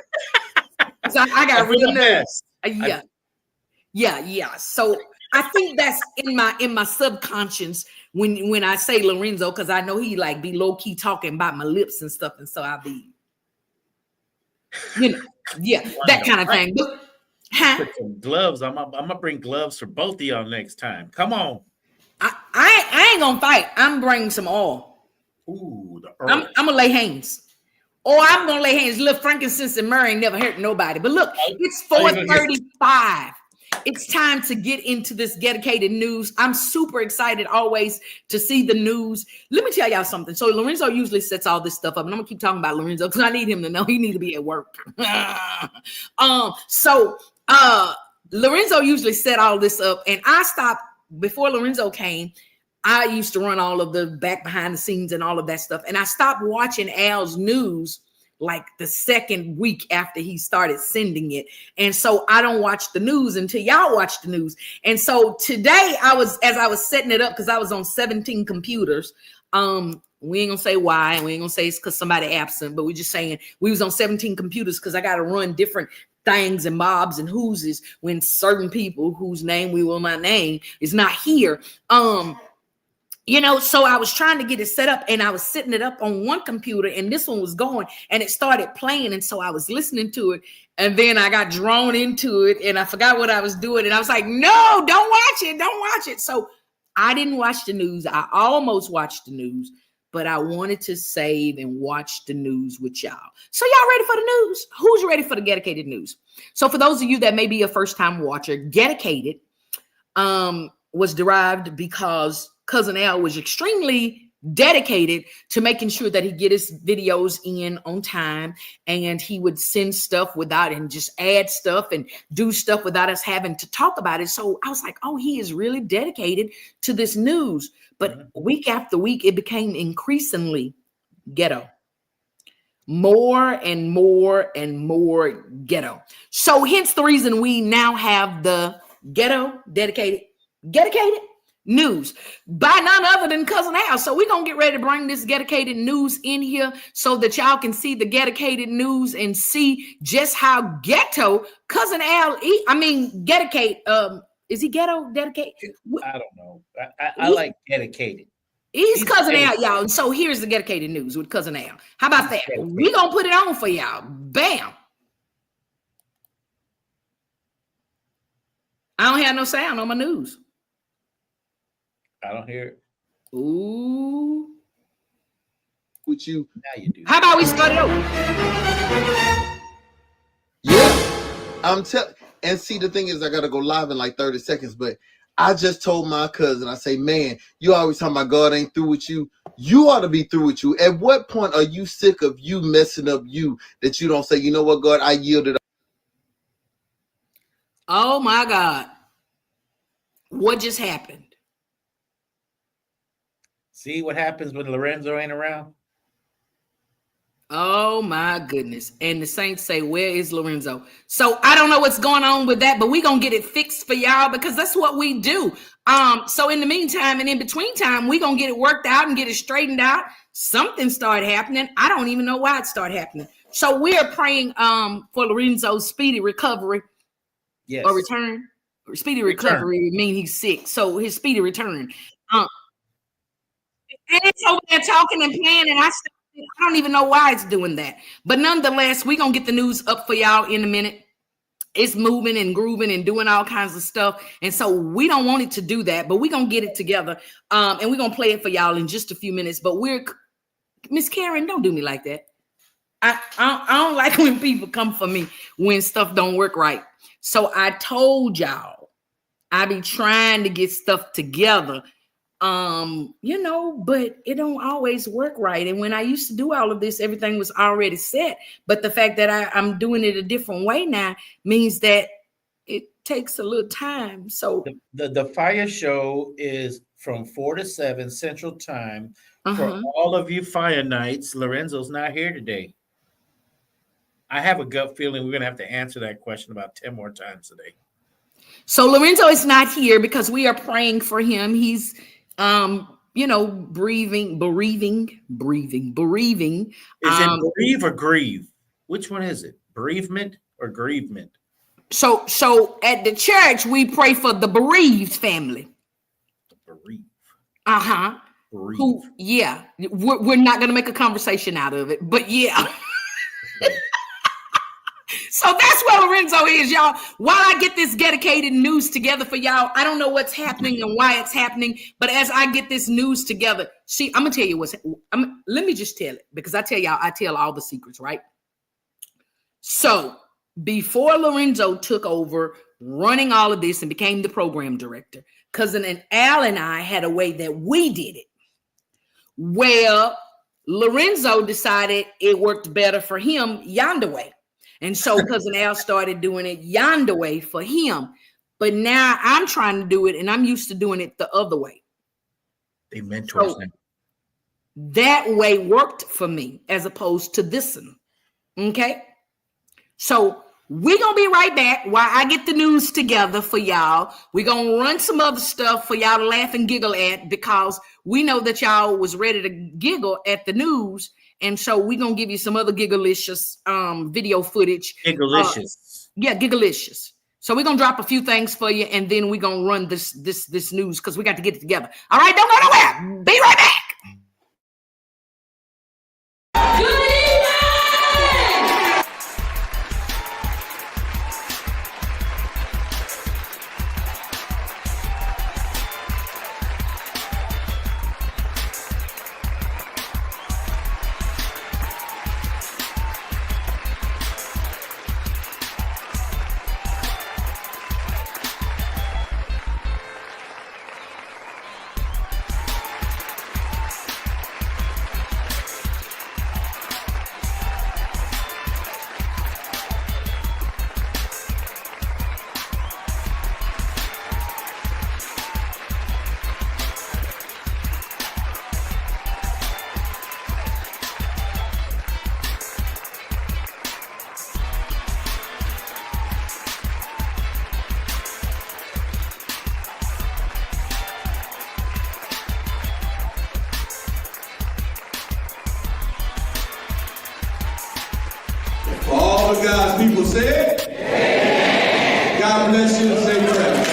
So I got real nervous. Yeah. So I think that's in my subconscious when I say Lorenzo, because I know he be low key talking about my lips and stuff, and so I'll be, that kind of thing. But, put some gloves. I'm gonna bring gloves for both of y'all next time. Come on. I ain't gonna fight. I'm bringing some oil. Ooh, I'm gonna lay hands. Or I'm gonna lay hands. Look, frankincense and myrrh ain't never hurt nobody. But look, it's 4:35. it's time to get into this dedicated news. I'm super excited always to see the news. Let me tell y'all something. So Lorenzo usually sets all this stuff up, and I'm gonna keep talking about Lorenzo because I need him to know he need to be at work. Lorenzo usually set all this up, and I stopped before Lorenzo came. I used to run all of the back behind the scenes and all of that stuff, and I stopped watching Al's news like the second week after he started sending it. And so I don't watch the news until y'all watch the news. And so today as I was setting it up, because I was on 17 computers. We ain't gonna say why, and we ain't gonna say it's because somebody absent, but we're just saying we was on 17 computers because I got to run different things and mobs and whooses when certain people whose name we will not name is not here. So I was trying to get it set up, and I was setting it up on one computer, and this one was going, and it started playing. And so I was listening to it, and then I got drawn into it, and I forgot what I was doing. And I was like, no, don't watch it. So I didn't watch the news. I almost watched the news, but I wanted to save and watch the news with y'all. So y'all ready for the news? Who's ready for the dedicated news? So for those of you that may be a first-time watcher, dedicated was derived because Cousin Al was extremely dedicated to making sure that he get his videos in on time, and he would send stuff without and just add stuff and do stuff without us having to talk about it. So I was like, oh, he is really dedicated to this news. But week after week, it became increasingly ghetto. More and more and more ghetto. So hence the reason we now have the ghetto dedicated news by none other than Cousin Al. So we're gonna get ready to bring this dedicated news in here so that y'all can see the dedicated news and see just how ghetto Cousin Al dedicate. Is he ghetto dedicated? I don't know. I like dedicated. He's Cousin Al, y'all. And so here's the dedicated news with Cousin Al. How about that? We're gonna put it on for y'all. Bam. I don't have no sound on my news. I don't hear it. Ooh. With you. Now you do. How about we start it over? Yeah. And see, the thing is, I got to go live in like 30 seconds, but I just told my cousin, I say, man, you always talking about God ain't through with you. You ought to be through with you. At what point are you sick of you messing up you that you don't say, you know what, God, I yielded. Oh my God. What just happened? See what happens when Lorenzo ain't around? Oh my goodness. And the Saints say, where is Lorenzo? So I don't know what's going on with that, but we're going to get it fixed for y'all because that's what we do. So in the meantime and in between time, we're going to get it worked out and get it straightened out. Something started happening. I don't even know why it started happening. So we are praying for Lorenzo's speedy recovery. Yes. Or return. Or speedy recovery would mean he's sick. So his speedy return. And it's over there talking and playing, and I don't even know why it's doing that. But nonetheless, we're going to get the news up for y'all in a minute. It's moving and grooving and doing all kinds of stuff. And so we don't want it to do that, but we're going to get it together. And we're going to play it for y'all in just a few minutes. But Miss Karen, don't do me like that. I don't like when people come for me when stuff don't work right. So I told y'all, I be trying to get stuff together. But it don't always work right. And when I used to do all of this, everything was already set. But the fact that I'm doing it a different way now means that it takes a little time. So the FIYAH show is from 4 to 7 Central Time. For all of you FIYAH nights, Lorenzo's not here today. I have a gut feeling we're going to have to answer that question about 10 more times today. So Lorenzo is not here because we are praying for him. He's bereaving. Is it bereave or grieve? Which one is it? Bereavement or grievement? So at the church, we pray for the bereaved family. Bereave. Bereave. We're not going to make a conversation out of it, but yeah. So that's where Lorenzo is, y'all. While I get this dedicated news together for y'all, I don't know what's happening and why it's happening, but as I get this news together, see, I'm gonna tell you let me just tell it because I tell all the secrets, right? So before Lorenzo took over running all of this and became the program director, Cousin and Al and I had a way that we did it. Well, Lorenzo decided it worked better for him yonder way. And so Cousin Al started doing it yonder way for him. But now I'm trying to do it, and I'm used to doing it the other way. They mentors So them. that way worked for me as opposed to this one. Okay? So we're going to be right back while I get the news together for y'all. We're going to run some other stuff for y'all to laugh and giggle at, because we know that y'all was ready to giggle at the news. And so we're going to give you some other gigglicious video footage. Gigglicious. Yeah, gigglicious. So we're going to drop a few things for you, and then we're going to run this news because we got to get it together. All right, don't go nowhere. Be right back. All the God's people say, amen. God bless you and safe travels.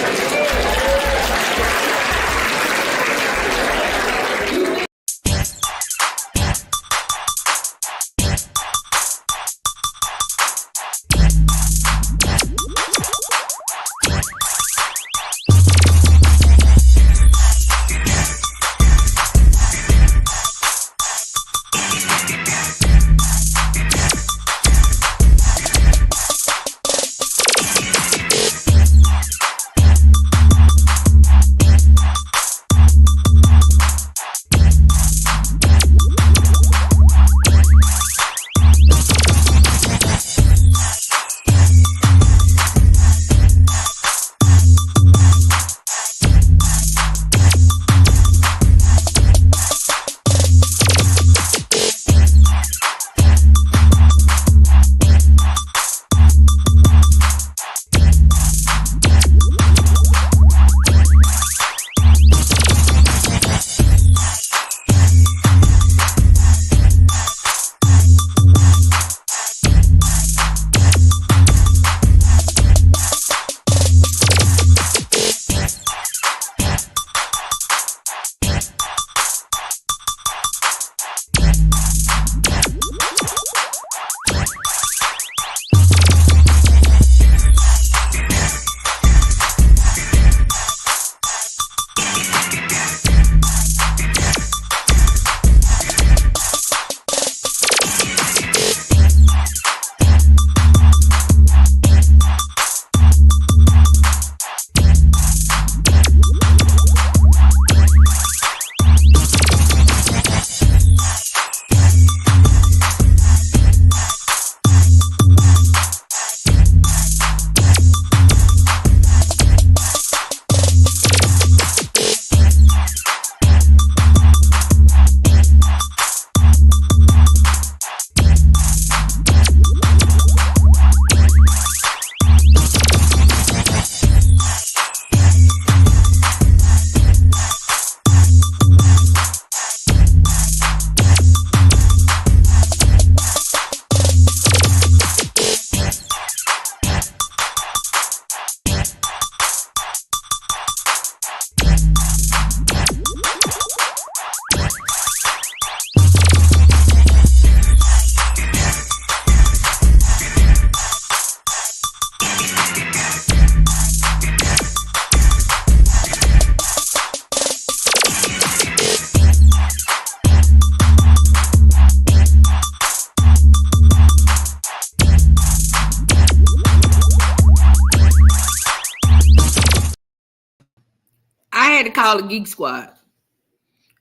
had to call the Geek Squad.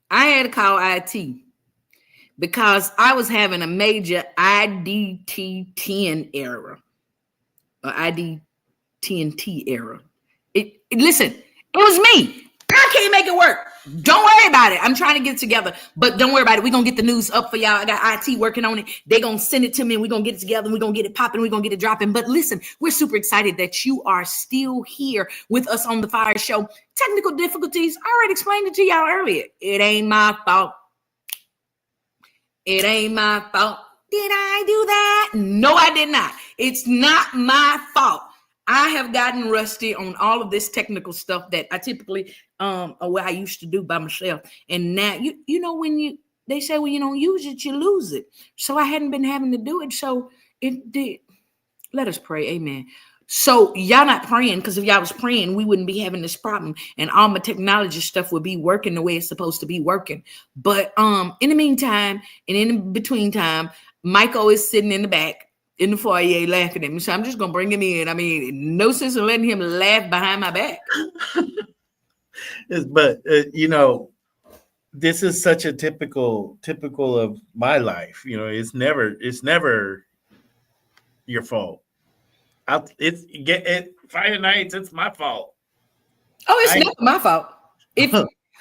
I had to call IT because I was having a major IDT10 error or IDTNT error. Listen, it was me. I can't make it work. Don't worry about it. I'm trying to get it together, but don't worry about it. We're going to get the news up for y'all. I got IT working on it. They're going to send it to me and we're going to get it together and we're going to get it popping. We're going to get it dropping. But listen, we're super excited that you are still here with us on the Fire Show. Technical difficulties. I already explained it to y'all earlier. It ain't my fault. It ain't my fault. Did I do that? No, I did not. It's not my fault. I have gotten rusty on all of this technical stuff that I typically or what I used to do by myself. And now you know when they say when you don't use it, you lose it. So I hadn't been having to do it. So it did. Let us pray. Amen. So y'all not praying, because if y'all was praying, we wouldn't be having this problem and all my technology stuff would be working the way it's supposed to be working. But in the meantime and in between time, Michael is sitting in the back in the foyer laughing at me. So I'm just gonna bring him in. I mean, no sense in letting him laugh behind my back. But you know, this is such a typical of my life. You know, it's never your fault. Friday nights, it's my fault. Oh, it's never my fault. If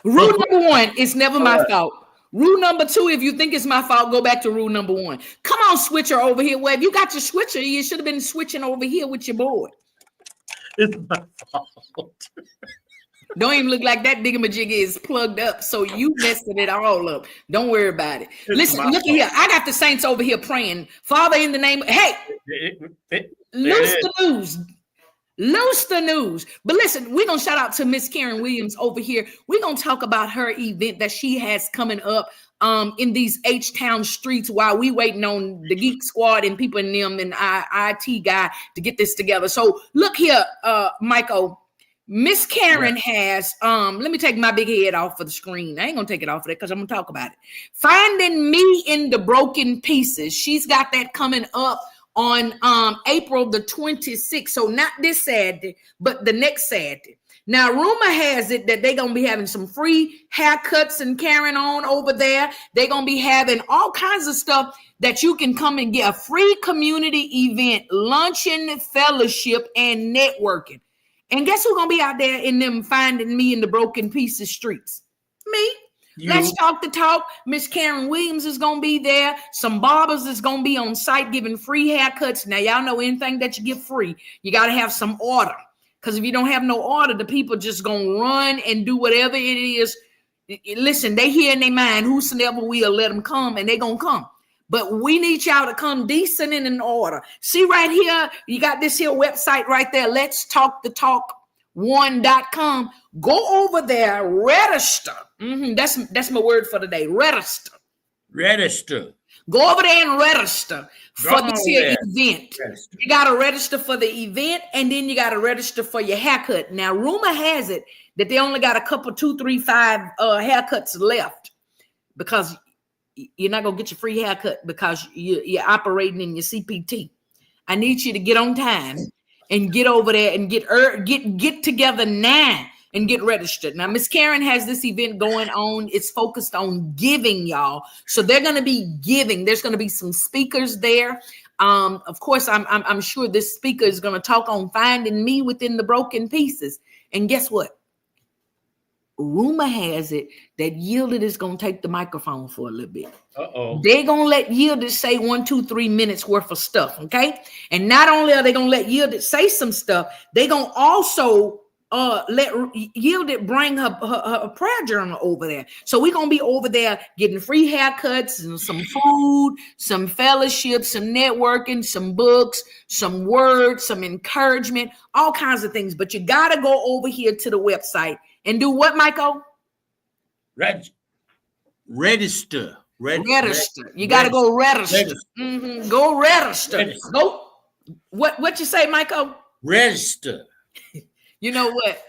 rule number one, it's never my fault. Rule number two, if you think it's my fault, go back to rule number one. Come on, switcher over here. Well, if you got your switcher, you should have been switching over here with your board. It's my fault. Don't even look like that diggamajigga is plugged up. So you messed it all up. Don't worry about it. Listen, look here. I got the saints over here praying. Father, in the name of, hey, loose the news. Loose the news. But listen, we're going to shout out to Miss Karen Williams over here. We're going to talk about her event that she has coming up in these H-Town streets while we waiting on the Geek Squad and people in them and our IT guy to get this together. So look here, Michael. Miss Karen has, let me take my big head off of the screen. I ain't going to take it off of it because I'm going to talk about it. Finding Me in the Broken Pieces. She's got that coming up on April the 26th. So not this Saturday, but the next Saturday. Now, rumor has it that they're going to be having some free haircuts and carrying on over there. They're going to be having all kinds of stuff that you can come and get. A free community event, luncheon, fellowship, and networking. And guess who's going to be out there in them Finding Me in the Broken Pieces streets? Me. Let's talk the talk. Miss Karen Williams is going to be there. Some barbers is going to be on site giving free haircuts. Now, y'all know anything that you get free, you got to have some order. Because if you don't have no order, the people just going to run and do whatever it is. Listen, they hear in their mind, whosoever will, let them come, and they going to come. But we need y'all to come decent and in order. See right here, you got this here website right there. Let's talk the talk1.com. Go over there, register. That's my word for today. Register. Go over there and register for this here event. You got to register for the event, and then you got to register for your haircut. Now, rumor has it that they only got a couple, 2, 3, 5 haircuts left because you're not going to get your free haircut because you're operating in your CPT. I need you to get on time and get over there and get together now and get registered. Now, Miss Karen has this event going on. It's focused on giving, y'all. So they're going to be giving. There's going to be some speakers there. Of course, I'm sure this speaker is going to talk on finding me within the broken pieces. And guess what? Rumor has it that Yielded is going to take the microphone for a little bit. They're going to let Yielded say 1, 2, 3 minutes worth of stuff, okay? And not only are they going to let Yielded say some stuff, they're going to also let Yielded bring her prayer journal over there. So we're going to be over there getting free haircuts and some food, some fellowship, some networking, some books, some words, some encouragement, all kinds of things. But you got to go over here to the website and do what, Michael? Register. You got to go register. Go register. Go. What you say, Michael? Register. You know what?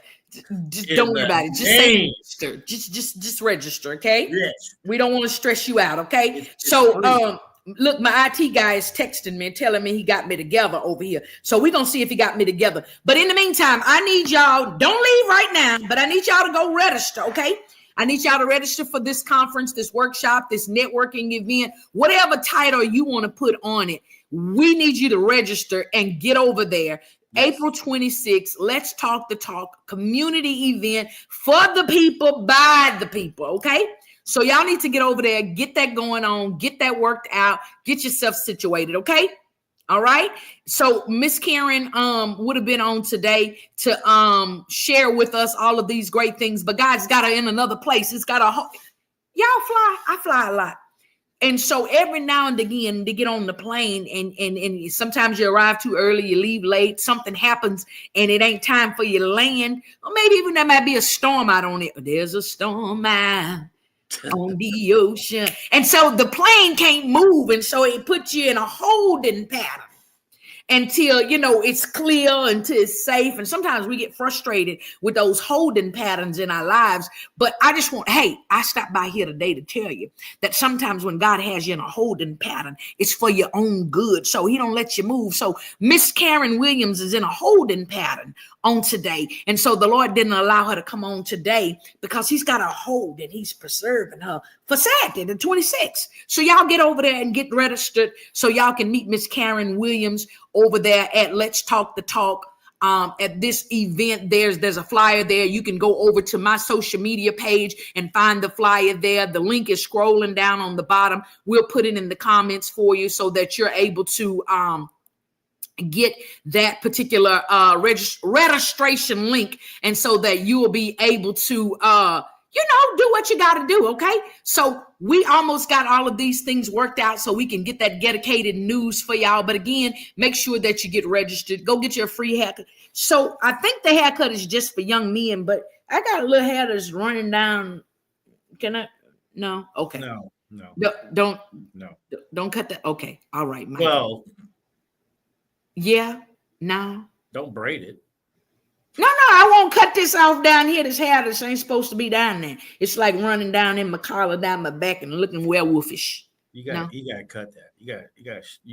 Just don't worry about it. Just say register. Just register, okay? Yes. We don't want to stress you out, okay? So Look, my IT guy is texting me and telling me he got me together over here. So we're going to see if he got me together. But in the meantime, I need y'all, don't leave right now, but I need y'all to go register, okay? I need y'all to register for this conference, this workshop, this networking event, whatever title you want to put on it. We need you to register and get over there. Yes. April 26th, Let's Talk the Talk community event for the people, by the people, okay? So y'all need to get over there, get that going on, get that worked out, get yourself situated, okay? All right. So Miss Karen would have been on today to share with us all of these great things, but God's got her in another place. It's got a y'all fly. I fly a lot. And so every now and again to get on the plane and sometimes you arrive too early, you leave late, something happens and it ain't time for you to land. Or maybe even there might be a storm out on it. There's a storm out on the ocean. And so the plane can't move. And so it puts you in a holding pattern until, you know, it's clear, until it's safe. And sometimes we get frustrated with those holding patterns in our lives. But I just want, hey, I stopped by here today to tell you that sometimes when God has you in a holding pattern, it's for your own good. So he don't let you move. So Miss Karen Williams is in a holding pattern on today. And so the Lord didn't allow her to come on today because he's got a hold and he's preserving her for Saturday, the 26th. So y'all get over there and get registered so y'all can meet Miss Karen Williams over there at Let's Talk the Talk. At this event, there's a flyer there. You can go over to my social media page and find the flyer there. The link is scrolling down on the bottom. We'll put it in the comments for you so that you're able to get that particular registration link, and so that you will be able to do what you got to do. Okay, so we almost got all of these things worked out so we can get that dedicated news for y'all. But again, make sure that you get registered. Go get your free haircut. So I think the haircut is just for young men, but I got a little hair that's running down. Can I? No. Okay. No. Don't cut that. Okay. All right, Mike. Well, yeah. No. Don't braid it. No, I won't cut this off down here. This hair this ain't supposed to be down there. It's like running down in my collar, down my back, and looking werewolfish. You gotta cut that. You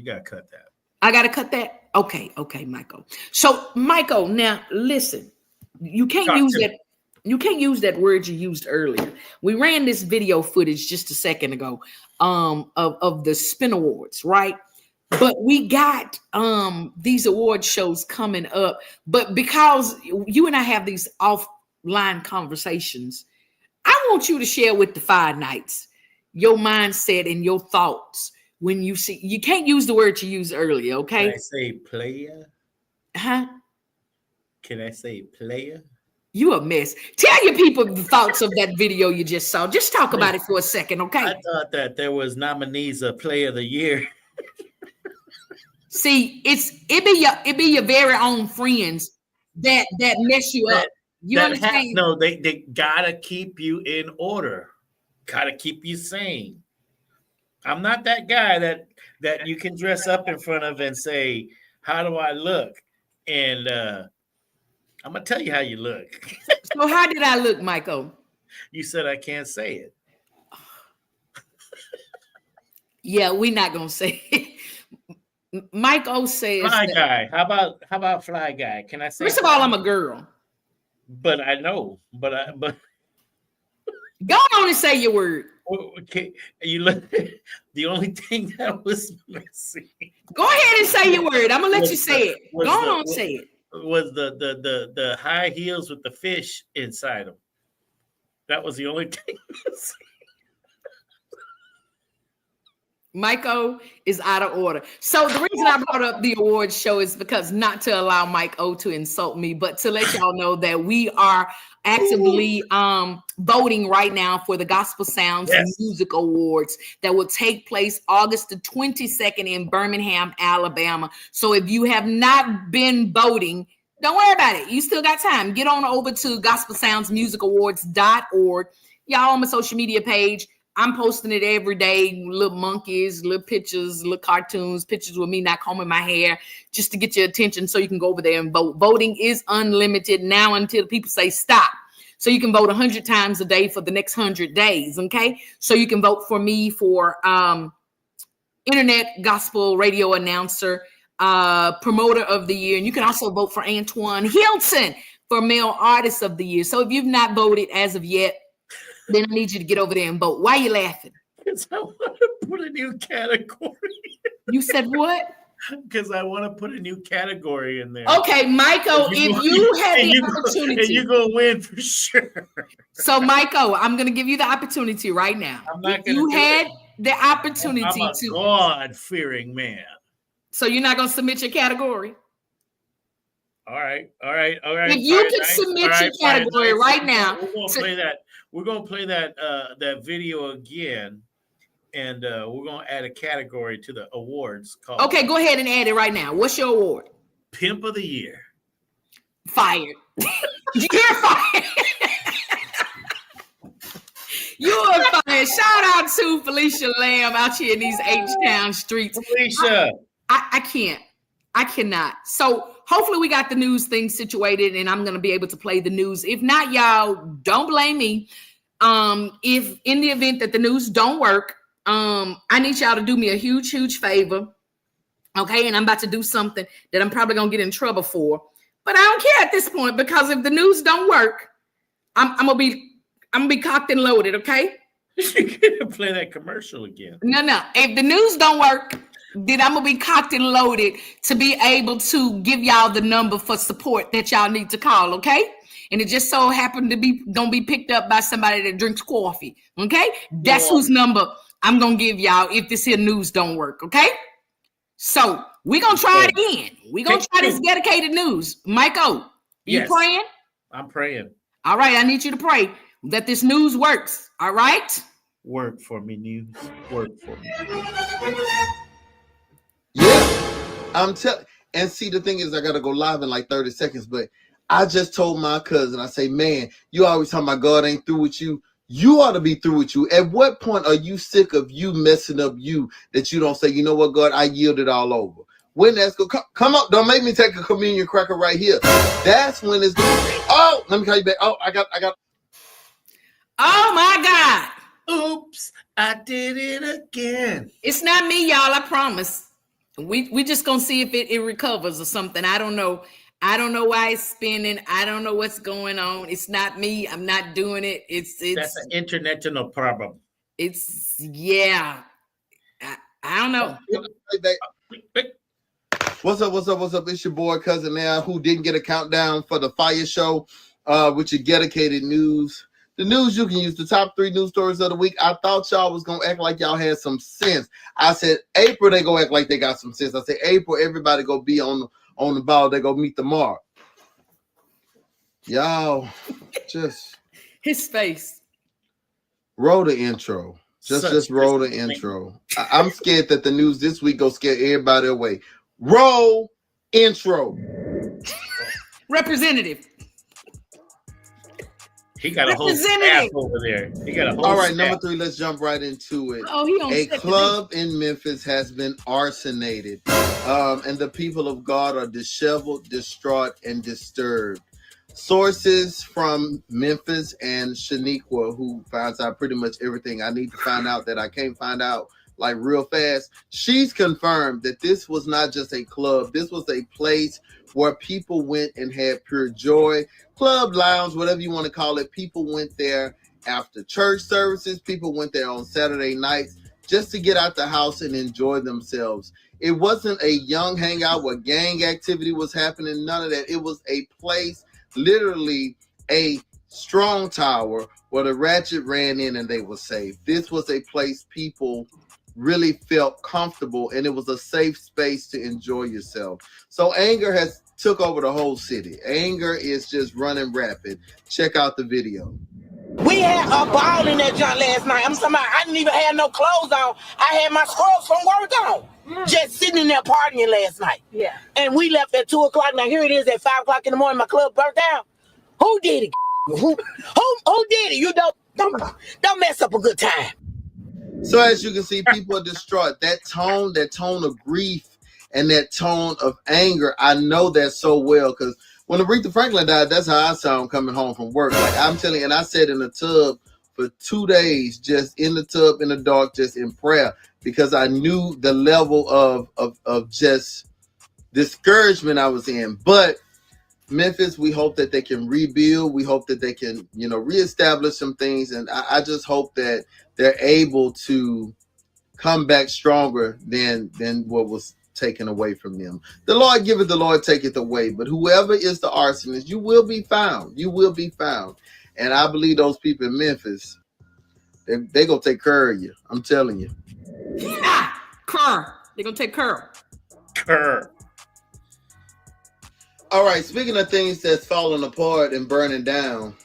gotta cut that. I gotta cut that. Okay, Michael. So, Michael, now listen. You can't use that word you used earlier. We ran this video footage just a second ago of the Spin Awards, right? But we got these award shows coming up. But because you and I have these offline conversations, I want you to share with the Fire Nights your mindset and your thoughts when you see. You can't use the word you used earlier, okay? Can I say player? Huh? Can I say player? You a mess. Tell your people the thoughts of that video you just saw. Just talk about it for a second, okay? I thought that there was nominees of Player of the Year. See, it be your very own friends that mess you up. You understand? No, they gotta keep you in order. Gotta keep you sane. I'm not that guy that you can dress up in front of and say, "How do I look?" And I'm gonna tell you how you look. So how did I look, Michael? You said I can't say it. Yeah, we're not gonna say it. Michael says Fly Guy. How about Fly Guy? Can I say? First of all, I'm a girl. But I know. But go on and say your word. Okay, you look. The only thing that was missing. Go ahead and say your word. I'm gonna let you say it. Go on and say it. Was the high heels with the fish inside them? That was the only thing missing. Mike-O is out of order. So the reason I brought up the awards show is because not to allow Mike-O to insult me, but to let y'all know that we are actively voting right now for the Gospel Sounds Music Awards that will take place August the 22nd in Birmingham, Alabama. So if you have not been voting, don't worry about it. You still got time. Get on over to gospelsoundsmusicawards.org. Y'all on my social media page. I'm posting it every day, little monkeys, little pictures, little cartoons, pictures with me not combing my hair, just to get your attention so you can go over there and vote. Voting is unlimited now until people say stop. So you can vote 100 times a day for the next 100 days, okay? So you can vote for me for internet gospel radio announcer, promoter of the year. And you can also vote for Antoine Hilton for male artist of the year. So if you've not voted as of yet, then I need you to get over there and vote. Why are you laughing? Because I want to put a new category. You said what? Because I want to put a new category in there. Okay, Michael, if you had the opportunity. And you're going to win for sure. So, Michael, I'm going to give you the opportunity right now. I'm not if you had the opportunity I'm a to. God-fearing man. So you're not going to submit your category? All right. If you can submit your category right now. We're going to play that. We're going to play that video again. And we're going to add a category to the awards called. Okay, go ahead and add it right now. What's your award? Pimp of the Year. Fired. You're fired. You're fired. Shout out to Felicia Lamb out here in these H-Town streets. Felicia. I can't. I cannot. So hopefully we got the news thing situated and I'm going to be able to play the news. If not, y'all, don't blame me. If in the event that the news don't work, I need y'all to do me a huge favor. Okay. And I'm about to do something that I'm probably going to get in trouble for, but I don't care at this point because if the news don't work, I'm going to be cocked and loaded. Okay. You're going to play that commercial again. No. If the news don't work, then I'm going to be cocked and loaded to be able to give y'all the number for support that y'all need to call. Okay. And it just so happened to be going to be picked up by somebody that drinks coffee. Okay. That's whose number I'm going to give y'all if this here news don't work, okay? So we're going to try it again. We're going to try this dedicated news. Michael, you praying? I'm praying. All right, I need you to pray that this news works, all right? Work for me, news. Work for me. Yeah, I'm telling. And see, the thing is, I got to go live in like 30 seconds, but I just told my cousin, I say, man, you always talking about God ain't through with you. You ought to be through with you. At what point are you sick of you messing up you that you don't say, you know what, God, I yielded all over? When that's going to come up, don't make me take a communion cracker right here. That's when it's going to, oh, let me call you back. Oh, I got. Oh my God. Oops, I did it again. It's not me, y'all, I promise. We just going to see if it recovers or something. I don't know. I don't know why it's spinning. I don't know what's going on. It's not me. I'm not doing it. It's that's an international problem. It's I don't know. What's up? It's your boy cousin now who didn't get a countdown for the FIYAH show with your dedicated news. The news you can use, the top 3 news stories of the week. I thought y'all was gonna act like y'all had some sense. I said April, they gonna act like they got some sense. I said April, everybody go be on the ball, they go meet the mark. Y'all just his face. Roll the intro. Just roll the intro. I'm scared that the news this week go scare everybody away. Roll intro. Representative. He got a whole staff over there. He got a whole All right, staff. number 3, let's jump right into it. Oh, he on a club in Memphis has been arsonated. And the people of God are disheveled, distraught, and disturbed. Sources from Memphis and Shaniqua, who finds out pretty much everything I need to find out that I can't find out like real fast. She's confirmed that this was not just a club. This was a place where people went and had pure joy. Club, lounge, whatever you want to call it. People went there after church services. People went there on Saturday nights just to get out the house and enjoy themselves. It wasn't a young hangout where gang activity was happening. None of that. It was a place, literally a strong tower where the ratchet ran in and they were safe. This was a place people really felt comfortable, and it was a safe space to enjoy yourself. So anger has took over the whole city. Anger is just running rapid. Check out the video. We had a ball in that joint last night. I'm talking about, I didn't even have no clothes on. I had my scrubs from work on. Just sitting in there partying last night. Yeah. And we left at 2 o'clock. Now here it is at 5 o'clock in the morning. My club burnt down. Who did it? Who did it? You don't mess up a good time. So as you can see, people are distraught. That tone of grief and that tone of anger, I know that so well, because when Aretha Franklin died, that's how I sound coming home from work. Like I'm telling you, and I sat in the tub for 2 days, just in the tub in the dark, just in prayer. because I knew the level of just discouragement I was in. But Memphis, we hope that they can rebuild. We hope that they can, reestablish some things. And I just hope that they're able to come back stronger than what was taken away from them. The Lord giveth, the Lord taketh away. But whoever is the arsonist, you will be found. You will be found. And I believe those people in Memphis, they going to take care of you. I'm telling you. Kerr. They're going to take care. Kerr. All right, speaking of things that's falling apart and burning down,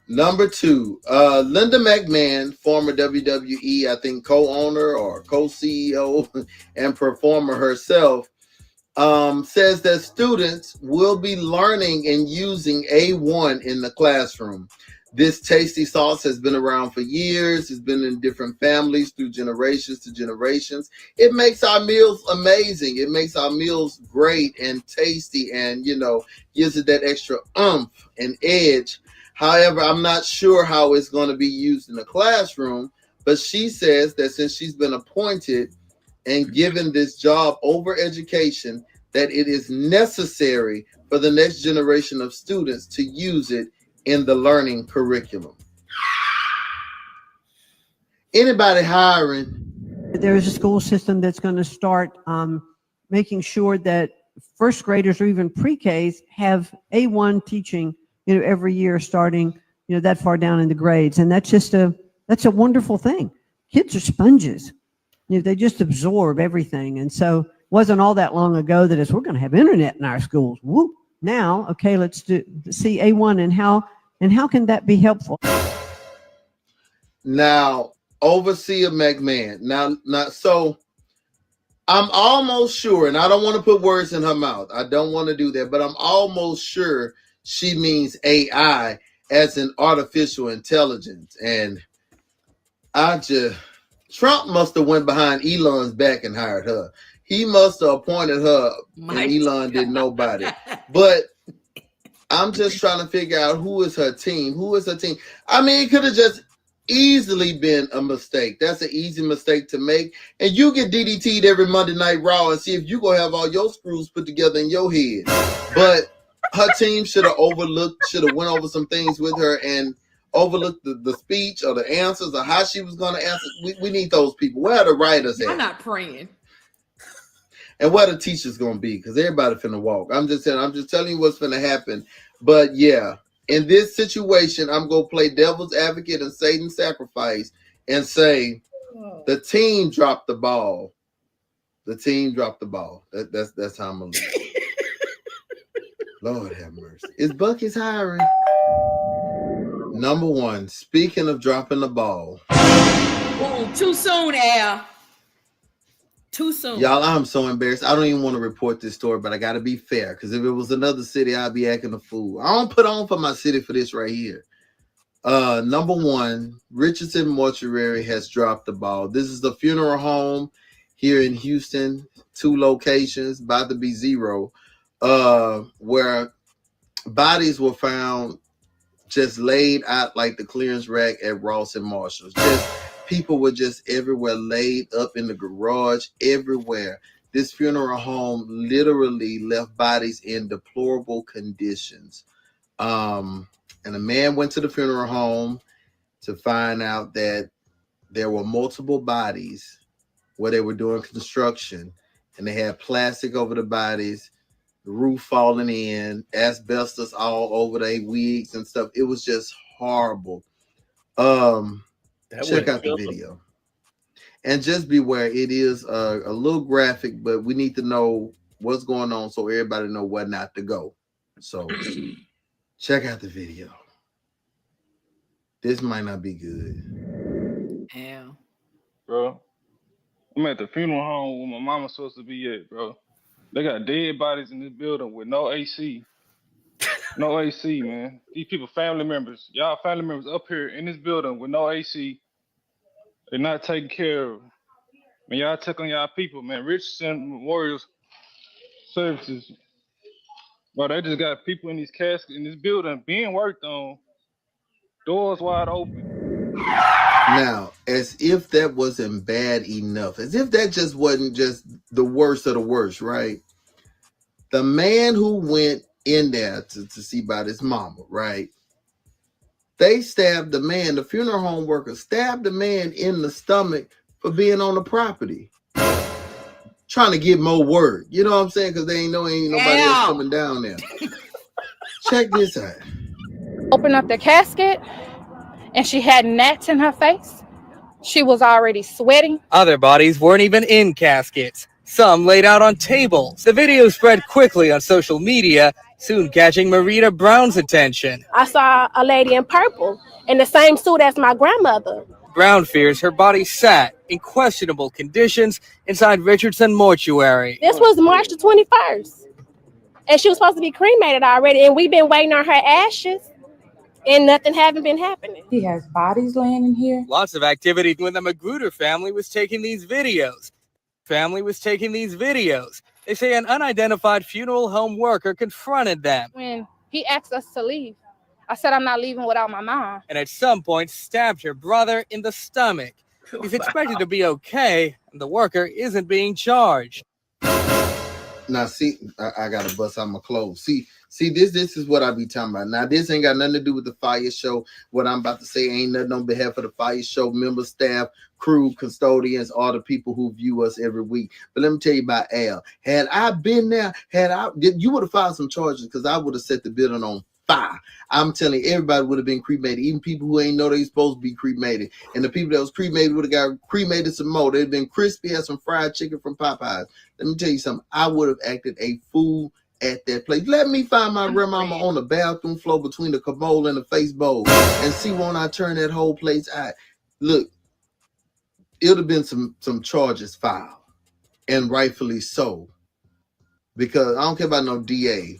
number 2, Linda McMahon, former WWE, I think co-owner or co-CEO and performer herself, says that students will be learning and using A1 in the classroom. This tasty sauce has been around for years. It's been in different families through generations to generations. It makes our meals amazing. It makes our meals great and tasty and, gives it that extra oomph and edge. However, I'm not sure how it's going to be used in the classroom, but she says that since she's been appointed and given this job over education, that it is necessary for the next generation of students to use it in the learning curriculum. Anybody hiring? There's a school system that's going to start making sure that first graders or even pre-Ks have A1 teaching, every year starting, that far down in the grades. And that's a wonderful thing. Kids are sponges. They just absorb everything. And so it wasn't all that long ago that we're going to have internet in our schools. Whoop. Now, okay, let's see A1 and how can that be helpful? Now, Overseer McMahon. Now, so I'm almost sure, and I don't want to put words in her mouth. I don't want to do that, but I'm almost sure she means AI as in artificial intelligence. And Trump must have went behind Elon's back and hired her. He must have appointed her, and Elon didn't know about it. But I'm just trying to figure out who is her team. Who is her team? I mean, it could have just easily been a mistake. That's an easy mistake to make. And you get DDT'd every Monday Night Raw and see if you gonna have all your screws put together in your head. But her team should have went over some things with her and overlooked the speech or the answers or how she was gonna answer. We need those people. Where are the writers at? I'm not praying. And where the teacher's gonna be, because everybody finna walk. I'm just telling you what's finna happen. But yeah, in this situation, I'm gonna play devil's advocate and Satan's sacrifice and say the team dropped the ball. The team dropped the ball. That's how I'm gonna leave. Lord have mercy. Is Bucky's hiring? Number 1, speaking of dropping the ball. Oh, too soon, Al. Too soon. Y'all, I'm so embarrassed. I don't even want to report this story, but I got to be fair, because if it was another city, I'd be acting a fool. I don't put on for my city for this right here. Number 1, Richardson Mortuary has dropped the ball. This is the funeral home here in Houston, 2 locations, about to be 0, where bodies were found just laid out like the clearance rack at Ross and Marshall's. Just people were just everywhere, laid up in the garage, everywhere. This funeral home literally left bodies in deplorable conditions. And a man went to the funeral home to find out that there were multiple bodies where they were doing construction, and they had plastic over the bodies, the roof falling in, asbestos all over their wigs and stuff. It was just horrible. Check out the video. And just beware, it is a little graphic, but we need to know what's going on so everybody know where not to go. So check out the video. This might not be good. Yeah. Bro, I'm at the funeral home where my mama's supposed to be at, bro. They got dead bodies in this building with no AC. No AC, man. These people, family members. Y'all family members up here in this building with no AC. They're not taking care of. Man, y'all took on y'all people, man. Richardson Warriors Services. Bro, they just got people in these caskets in this building being worked on. Doors wide open. Now, as if that wasn't bad enough, as if that just wasn't just the worst of the worst, right? The man who went in there to see about his mama, right? They stabbed the man, the funeral home worker stabbed the man in the stomach for being on the property. Trying to get more word. You know what I'm saying? Because they ain't nobody else coming down there. Check this out. Open up the casket, and she had gnats in her face. She was already sweating. Other bodies weren't even in caskets. Some laid out on tables. The video spread quickly on social media, soon catching Marita Brown's attention. I saw a lady in purple in the same suit as my grandmother. Brown fears her body sat in questionable conditions inside Richardson Mortuary. This was March the 21st. And she was supposed to be cremated already. And we've been waiting on her ashes. And nothing haven't been happening. He has bodies laying in here. Lots of activity when the Magruder family was taking these videos. They say an unidentified funeral home worker confronted them. When he asked us to leave, I said, I'm not leaving without my mom. And at some point stabbed her brother in the stomach. He's expected to be okay, and the worker isn't being charged. Now, see, I gotta bust out my clothes. See, this is what I be talking about. Now, this ain't got nothing to do with the FIYAH show. What I'm about to say ain't nothing on behalf of the FIYAH show members, staff, crew, custodians, all the people who view us every week. But let me tell you about Al. Had I been there, you would have filed some charges because I would have set the building on fire. I'm telling you, everybody would have been cremated, even people who ain't know they supposed to be cremated. And the people that was cremated would have got cremated some more. They'd been crispy as some fried chicken from Popeyes. Let me tell you something. I would have acted a fool at that place. Let me find my grandmama on the bathroom floor between the commode and the face bowl and see when I turn that whole place out. Look, it would have been some charges filed, and rightfully so. Because I don't care about no DA.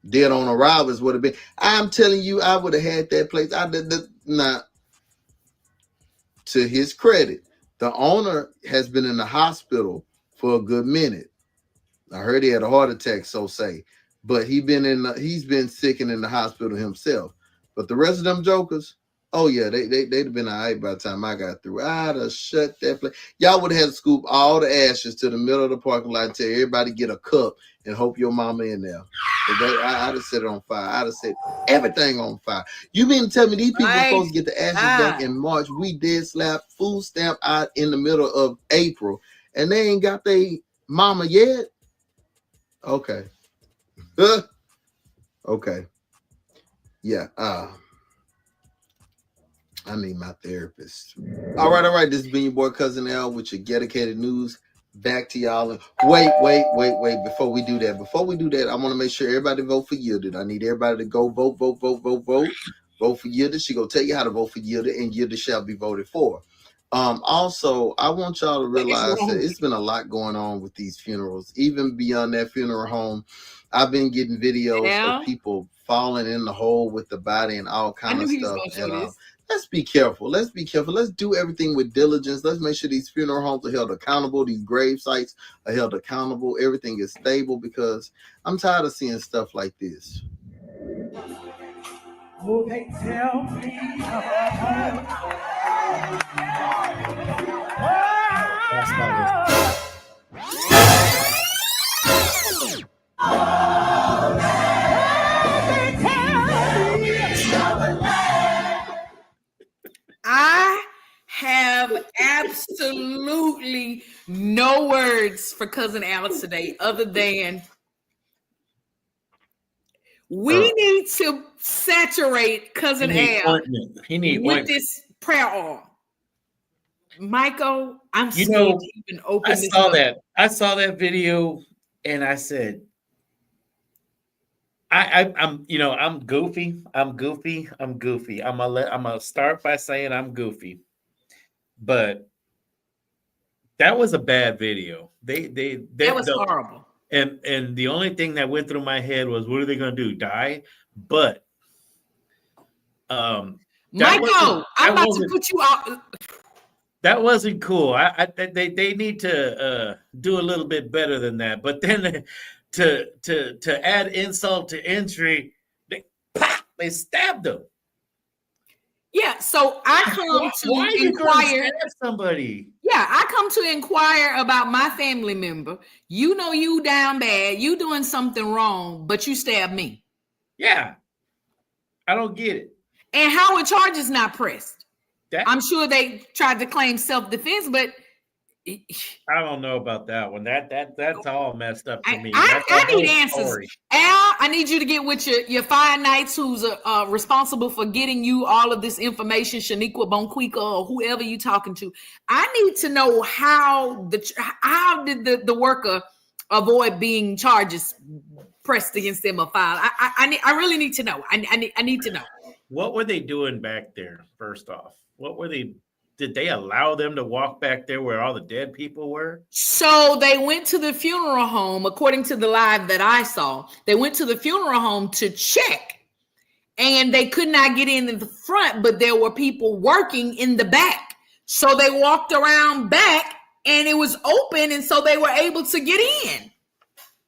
Dead on arrivals would have been. I'm telling you, I would have had that place. Now, to his credit, the owner has been in the hospital for a good minute. I heard he had a heart attack, so say, but he's been sick and in the hospital himself. But the rest of them jokers, oh yeah, they'd have been all right by the time I got through. I'd have shut that place. Y'all would have had to scoop all the ashes to the middle of the parking lot and tell everybody get a cup and hope your mama in there. I'd have set it on fire. I'd have set everything on fire. You mean to tell me these people are supposed to get the ashes back in March? We dead slap food stamp out in the middle of April, and they ain't got their mama yet? Okay. Okay. Yeah. I need my therapist. All right. This has been your boy Cousin Al with your dedicated news. Back to y'all. And wait. Before we do that, I want to make sure everybody vote for Yielded. I need everybody to go vote. Vote for Yielded. She gonna tell you how to vote for Yielded, and Yielded shall be voted for. Also, I want y'all to realize that it's been a lot going on with these funerals. Even beyond that funeral home, I've been getting videos of people falling in the hole with the body and all kind of stuff. And let's be careful. Let's do everything with diligence. Let's make sure these funeral homes are held accountable. These grave sites are held accountable. Everything is stable, because I'm tired of seeing stuff like this. Oh, they tell me I have absolutely no words for Cousin Al today other than we need to saturate Cousin Al with this prayer oil. Michael, I'm scared to even open this up. I saw that video and I said, I'm goofy. I'm gonna start by saying I'm goofy. But that was a bad video. That was horrible. And the only thing that went through my head was, what are they gonna do? Die? But Michael, I'm about to put you out. That wasn't cool. They need to do a little bit better than that. But then to add insult to injury, they stabbed him. Yeah, so I come Why to you gonna inquire. stab somebody? Yeah, I come to inquire about my family member. You know you down bad. You doing something wrong, but you stab me. Yeah, I don't get it. And how are charges not pressed? That I'm sure they tried to claim self-defense, but I don't know about that one. That's all messed up to me. I That's a need whole answers. story. Al, I need you to get with your fire knights who's responsible for getting you all of this information, Shaniqua Bonquica or whoever you talking to. I need to know how did the worker avoid being charges pressed against them or filed. I really need to know. I need to know. What were they doing back there? First off, what were they? Did they allow them to walk back there where all the dead people were? So they went to the funeral home, according to the live that I saw. They went to the funeral home to check, and they could not get in the front, but there were people working in the back. So they walked around back, and it was open, and so they were able to get in.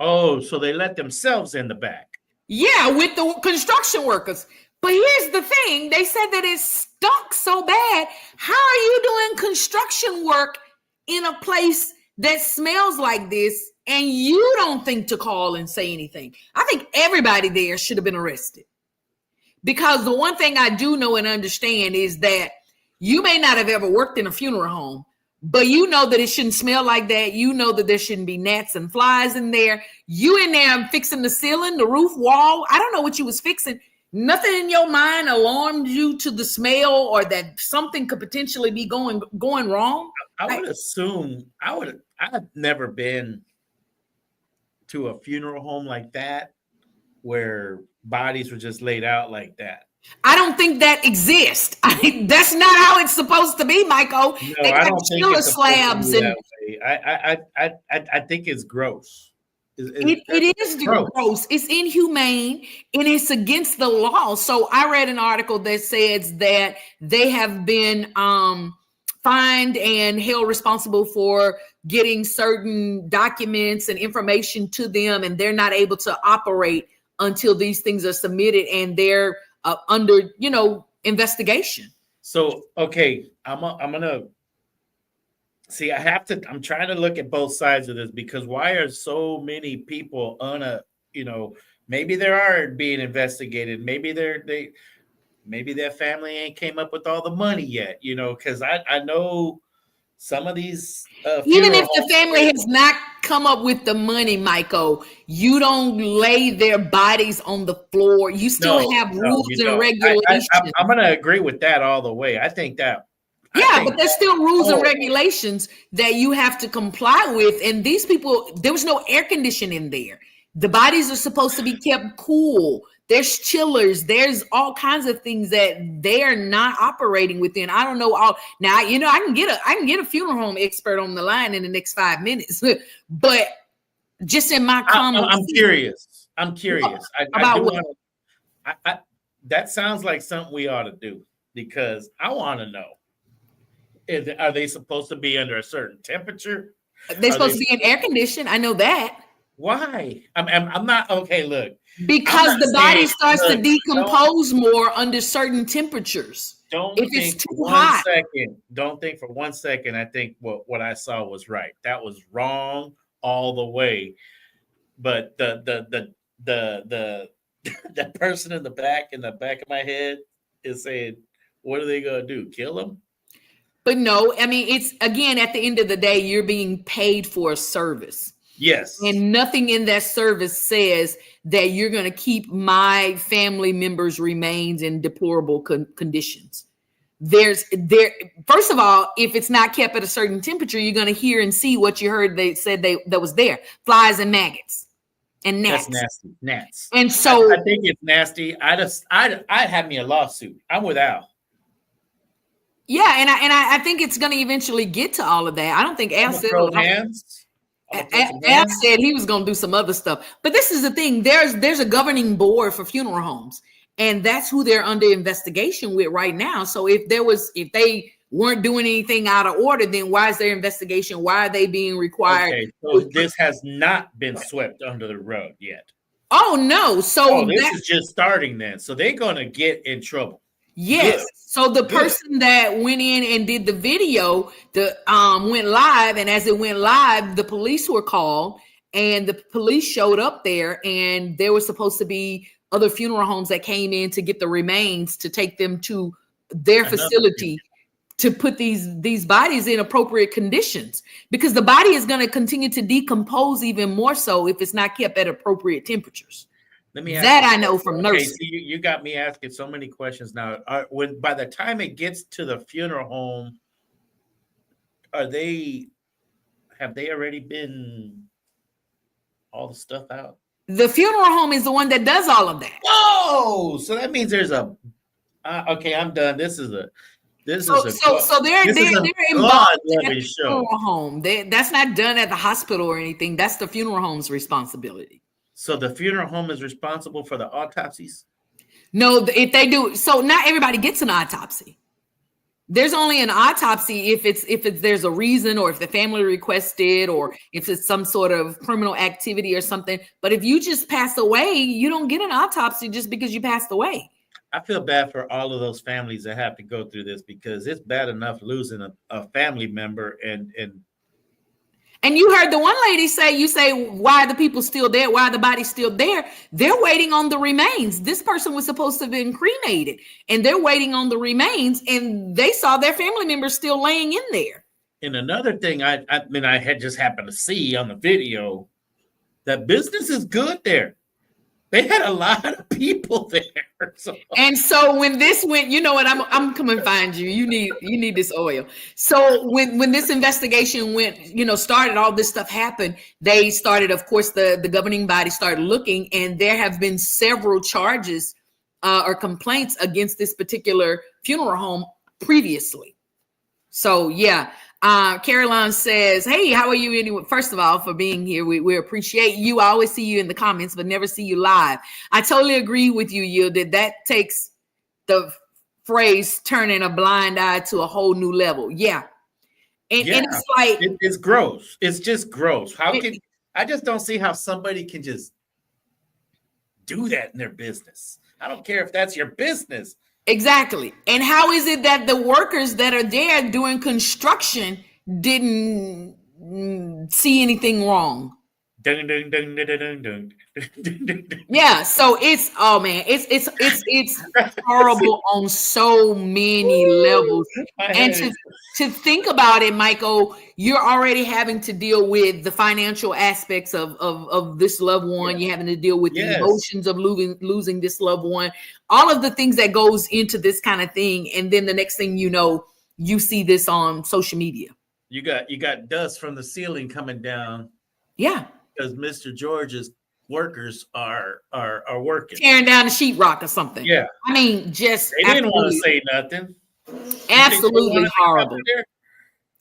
Oh, so they let themselves in the back. Yeah, with the construction workers. But here's the thing. They said that it stunk so bad. How are you doing construction work in a place that smells like this and you don't think to call and say anything? I think everybody there should have been arrested. Because the one thing I do know and understand is that you may not have ever worked in a funeral home, but you know that it shouldn't smell like that. You know that there shouldn't be gnats and flies in there. You in there fixing the ceiling, the roof, wall. I don't know what you was fixing. Nothing in your mind alarmed you to the smell or that something could potentially be going wrong? I would assume I've never been to a funeral home like that where bodies were just laid out like that. I don't think that exists. That's not how it's supposed to be, Michael. No, they I got don't think chiller it's slabs slabs and I think it's gross. It is gross. It's inhumane and it's against the law. So I read an article that says that they have been fined and held responsible for getting certain documents and information to them, and they're not able to operate until these things are submitted and they're under, investigation. So, okay, I'm gonna see. I'm trying to look at both sides of this because why are so many people maybe they are being investigated. Maybe maybe their family ain't came up with all the money yet, because I know some of these even if the family has not come up with the money, Michael, you don't lay their bodies on the floor. You still have rules and regulations. I'm going to agree with that all the way. I think that. But there's still rules and regulations that you have to comply with. And these people, there was no air conditioning there. The bodies are supposed to be kept cool. There's chillers. There's all kinds of things that they're not operating within. I don't know all now. I can get a funeral home expert on the line in the next 5 minutes, but just in my comments, I'm curious. I'm curious. About what? That sounds like something we ought to do because I want to know: are they supposed to be under a certain temperature? They're supposed to be in air conditioned. I know that. Why? I'm not okay. Look, because the body starts to decompose more under certain temperatures. Don't if think it's too for hot. 1 second. Don't think for 1 second. I think what I saw was right. That was wrong all the way. But the person in the back of my head is saying, "What are they gonna do? Kill him?" But no, I mean it's again at the end of the day, you're being paid for a service. Yes. And nothing in that service says that you're going to keep my family members' remains in deplorable conditions. First of all, if it's not kept at a certain temperature, you're going to hear and see what you heard they said that was there. Flies and maggots and gnats. That's nasty. Gnats. And so I think it's nasty. I'd have me a lawsuit. I'm with Al. Yeah, and I think it's going to eventually get to all of that. I don't think Al said Al said he was going to do some other stuff. But this is the thing. There's a governing board for funeral homes, and that's who they're under investigation with right now. So if they weren't doing anything out of order, then why is their investigation? Why are they being required? Okay, so this has not been swept under the rug yet. Oh, no. So this is just starting then. So they're going to get in trouble. Yes. Good. So the Good. person that went in and did the video, went live, and as it went live, the police were called, and the police showed up there, and there was supposed to be other funeral homes that came in to get the remains to take them to their facility to put these bodies in appropriate conditions, because the body is going to continue to decompose even more so if it's not kept at appropriate temperatures. Let me that ask I know from nursing. See, you got me asking so many questions now. When by the time it gets to the funeral home, have they already been all the stuff out? The funeral home is the one that does all of that. Oh, so that means there's a. Okay, I'm done. This is a. They're involved at the funeral home. That's not done at the hospital or anything. That's the funeral home's responsibility. So the funeral home is responsible for the autopsies? No, if they do, so not everybody gets an autopsy. There's only an autopsy if there's a reason, or if the family requested, or if it's some sort of criminal activity or something. But if you just pass away, you don't get an autopsy just because you passed away. I feel bad for all of those families that have to go through this, because it's bad enough losing a family member And you heard the one lady say, you say, why are the people still there? Why are the bodies still there? They're waiting on the remains. This person was supposed to have been cremated, and they're waiting on the remains, and they saw their family members still laying in there. And another thing I had just happened to see on the video, that business is good there. They had a lot of people there. And so when this went, you know what, I'm coming to find you. You need this oil. So when this investigation went, started, all this stuff happened, they started, of course, the governing body started looking, and there have been several charges or complaints against this particular funeral home previously. So yeah. Caroline says, hey, how are you anyway? First of all, for being here, we appreciate you. I always see you in the comments, but never see you live. I totally agree with you, that takes the phrase turning a blind eye to a whole new level. Yeah. And it's like, it's gross. It's just gross. I just don't see how somebody can just do that in their business. I don't care if that's your business. Exactly. And how is it that the workers that are there doing construction didn't see anything wrong? Dun, dun, dun, dun, dun, dun, dun. Yeah, so it's it's horrible on so many levels. And to think about it, Michael, you're already having to deal with the financial aspects of this loved one. You're having to deal with the emotions of losing this loved one, all of the things that goes into this kind of thing. And then the next thing you know, you see this on social media. You got dust from the ceiling coming down. Yeah. Because Mr. George's workers are working, tearing down the sheetrock or something. Yeah, I mean, just they didn't want to say nothing. Absolutely horrible,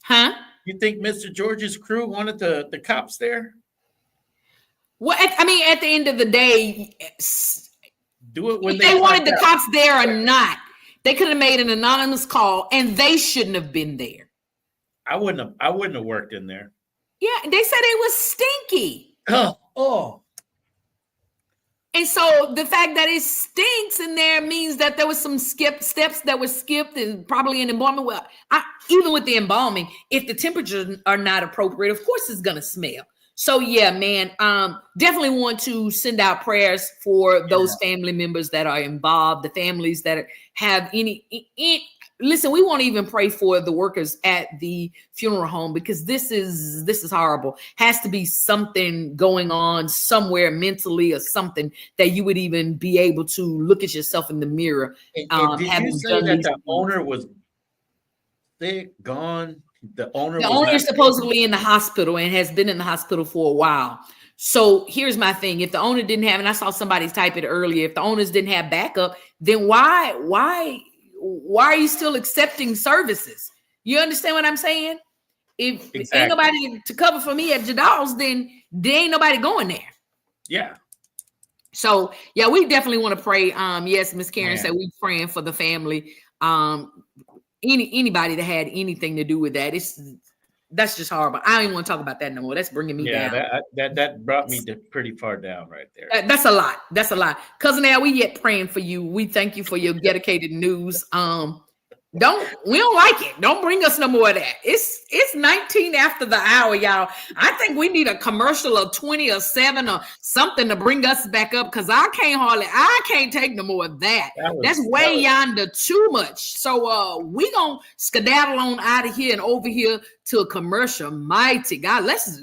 huh? You think Mr. George's crew wanted the cops there? Well, I mean, at the end of the day, do it when if they wanted the cops there or not. They could have made an anonymous call, and they shouldn't have been there. I wouldn't have worked in there. Yeah, they said it was stinky. Oh. And so the fact that it stinks in there means that there was some steps that were skipped, and probably an embalming. Well, even with the embalming, if the temperatures are not appropriate, of course it's gonna smell. So yeah, man, definitely want to send out prayers for those family members that are involved, the families that have listen, we won't even pray for the workers at the funeral home, because this is horrible. Has to be something going on somewhere mentally or something that you would even be able to look at yourself in the mirror. Did you say that the owner was sick, gone? The owner is supposedly in the hospital and has been in the hospital for a while. So here's my thing. If the owner didn't have, and I saw somebody type it earlier, if the owners didn't have backup, then why are you still accepting services? You understand what I'm saying? If ain't nobody to cover for me at Jadal's, then there ain't nobody going there. Yeah. So yeah, we definitely want to pray. Yes, Miss Karen said we praying for the family. Anybody that had anything to do with that. That's just horrible. I don't even want to talk about that no more. That's bringing me down. That brought me pretty far down right there. That's a lot. That's a lot. Cousin Al, we yet praying for you. We thank you for your dedicated news. We don't like it. Don't bring us no more of that. It's 19 after the hour, y'all. I think we need a commercial of 20 or 7 or something to bring us back up, because I can't take no more of that. That's way yonder too much. So we gonna skedaddle on out of here and over here to a commercial. Mighty God, let's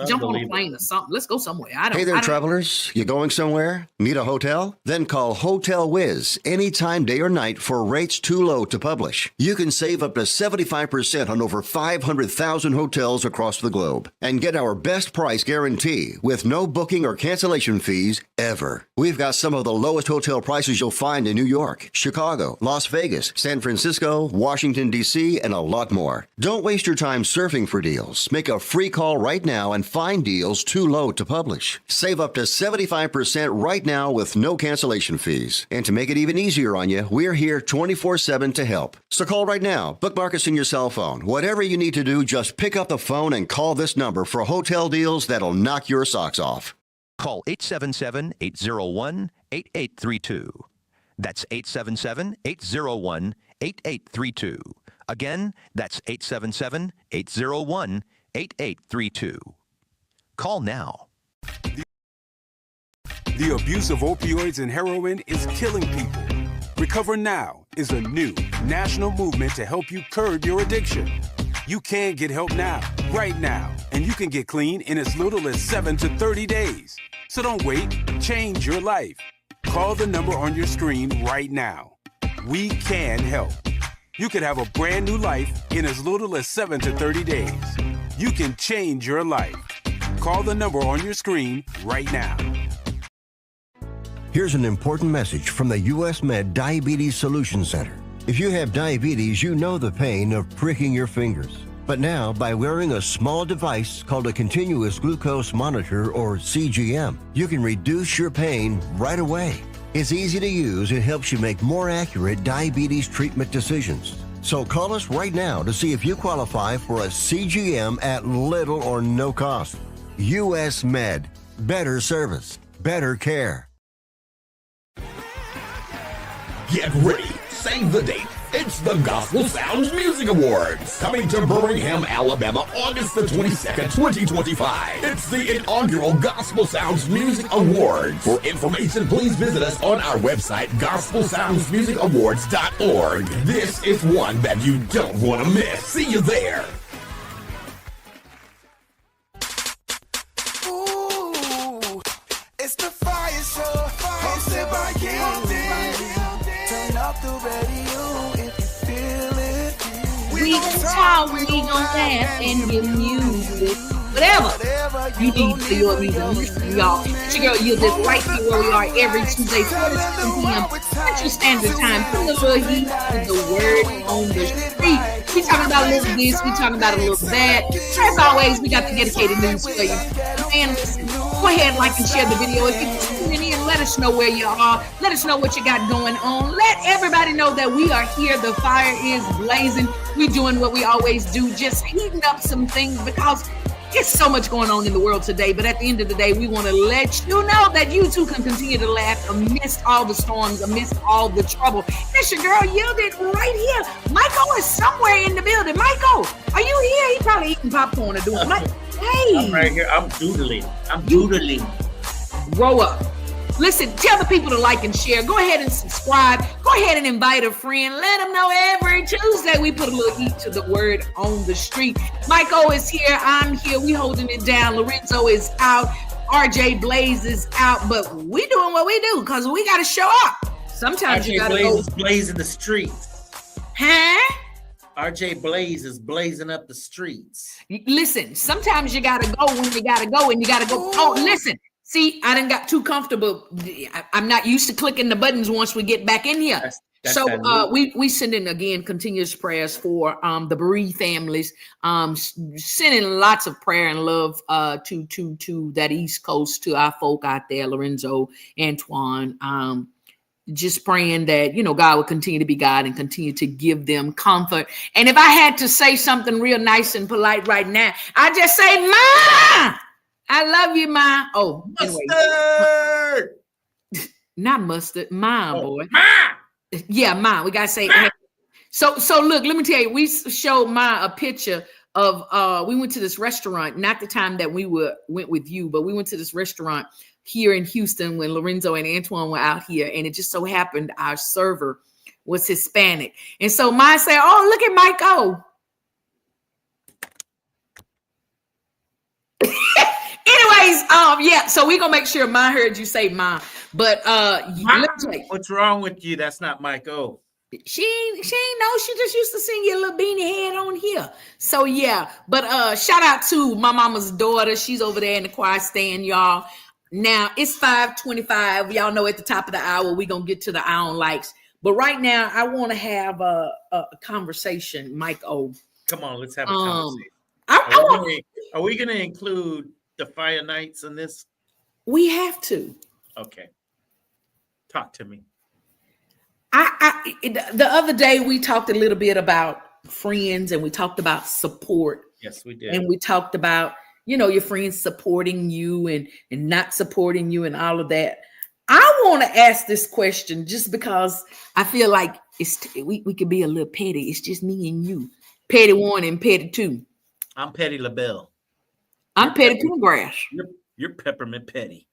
jump on a plane or something. Let's go somewhere. Hey there, travelers. You going somewhere? Need a hotel? Then call Hotel Wiz anytime, day or night, for rates too low to publish. You can save up to 75% on over 500,000 hotels across the globe and get our best price guarantee with no booking or cancellation fees ever. We've got some of the lowest hotel prices you'll find in New York, Chicago, Las Vegas, San Francisco, Washington, D.C., and a lot more. Don't waste your time surfing for deals. Make a free call right now and find deals too low to publish. Save up to 75% right now with no cancellation fees. And to make it even easier on you, we're here 24/7 to help. So call right now. Bookmark us in your cell phone. Whatever you need to do, just pick up the phone and call this number for hotel deals that'll knock your socks off. Call 877-801-8832. That's 877-801-8832. Again, that's 877-801-8832. Call now. The abuse of opioids and heroin is killing people. Recover Now is a new national movement to help you curb your addiction. You can get help now, right now, and you can get clean in as little as 7 to 30 days. So don't wait. Change your life. Call the number on your screen right now. We can help. You could have a brand new life in as little as 7 to 30 days. You can change your life. Call the number on your screen right now. Here's an important message from the U.S. Med Diabetes Solution Center. If you have diabetes, you know the pain of pricking your fingers. But now, by wearing a small device called a continuous glucose monitor, or CGM, you can reduce your pain right away. It's easy to use and helps you make more accurate diabetes treatment decisions. So call us right now to see if you qualify for a CGM at little or no cost. U.S. Med. Better service. Better care. Get ready. Save the date. It's the Gospel Sounds Music Awards, coming to Birmingham, Alabama, August the 22nd, 2025. It's the inaugural Gospel Sounds Music Awards. For information, please visit us on our website, gospelsoundsmusicawards.org. This is one that you don't want to miss. See you there. Ooh, it's the Fire Show, hosted by Gildy. Turn up the radio if you feel it. We gon' talk, we gon' dance, and get music. Whatever you need for your music, y'all. It's your girl, you just right here where we are every Tuesday, 4 to 7 p.m. Central Standard Time. Put a little heat with the word on the street. We talking about a little this, we talking about a little that. As always, we got the dedicated news for you. And listen, go ahead, like and share the video. If you're tuning in, let us know where you are. Let us know what you got going on. Let everybody know that we are here. The fire is blazing. We doing what we always do, just heating up some things because it's so much going on in the world today. But at the end of the day, we want to let you know that you too can continue to laugh amidst all the storms, amidst all the trouble. That's your girl Yielded right here. Michael is somewhere in the building. Michael, are you here? He probably eating popcorn or doing what? Hey. I'm right here. I'm doodling. doodling. Grow up. Listen, tell the people to like and share. Go ahead and subscribe. Go ahead and invite a friend. Let them know every Tuesday we put a little heat to the word on the street. Michael is here. I'm here. We holding it down. Lorenzo is out. RJ Blaze is out. But we doing what we do because we got to show up. Sometimes you got to go. RJ Blaze is blazing the streets. Huh? RJ Blaze is blazing up the streets. Listen, sometimes you got to go when you got to go and you got to go. Oh, listen. See, I done got too comfortable. I'm not used to clicking the buttons once we get back in here. So we send in again continuous prayers for the bereaved families. Sending lots of prayer and love to that East Coast, to our folk out there, Lorenzo, Antoine, just praying that, God will continue to be God and continue to give them comfort. And if I had to say something real nice and polite right now, I just say, Ma, I love you, Ma. Oh, Mustard. Anyway. Not mustard, Ma, boy. Ma. Yeah, Ma. We got to say, hey. So look, let me tell you, we showed Ma a picture of, we went to this restaurant, not the time that we went with you, but we went to this restaurant here in Houston when Lorenzo and Antoine were out here. And it just so happened our server was Hispanic. And so Ma said, oh, look at Mike O. Anyways, yeah, so we're gonna make sure Ma heard you say Ma. But what's wrong with you? That's not Mike O. She ain't know. She just used to sing your little beanie head on here. So yeah, but shout out to my mama's daughter. She's over there in the choir stand, y'all. Now it's 5:25. Y'all know at the top of the hour we're gonna get to the Eye on Likes. But right now I want to have a conversation, Mike O. Come on, let's have a conversation. Are we gonna include the FIYAH nights in this? We have to. Okay. Talk to me. The other day we talked a little bit about friends and we talked about support. Yes, we did. And we talked about, your friends supporting you and not supporting you and all of that. I want to ask this question just because I feel like we could be a little petty. It's just me and you. Petty one and petty two. I'm Petty LaBelle. I'm Petty Pendergrass. You're Peppermint Petty.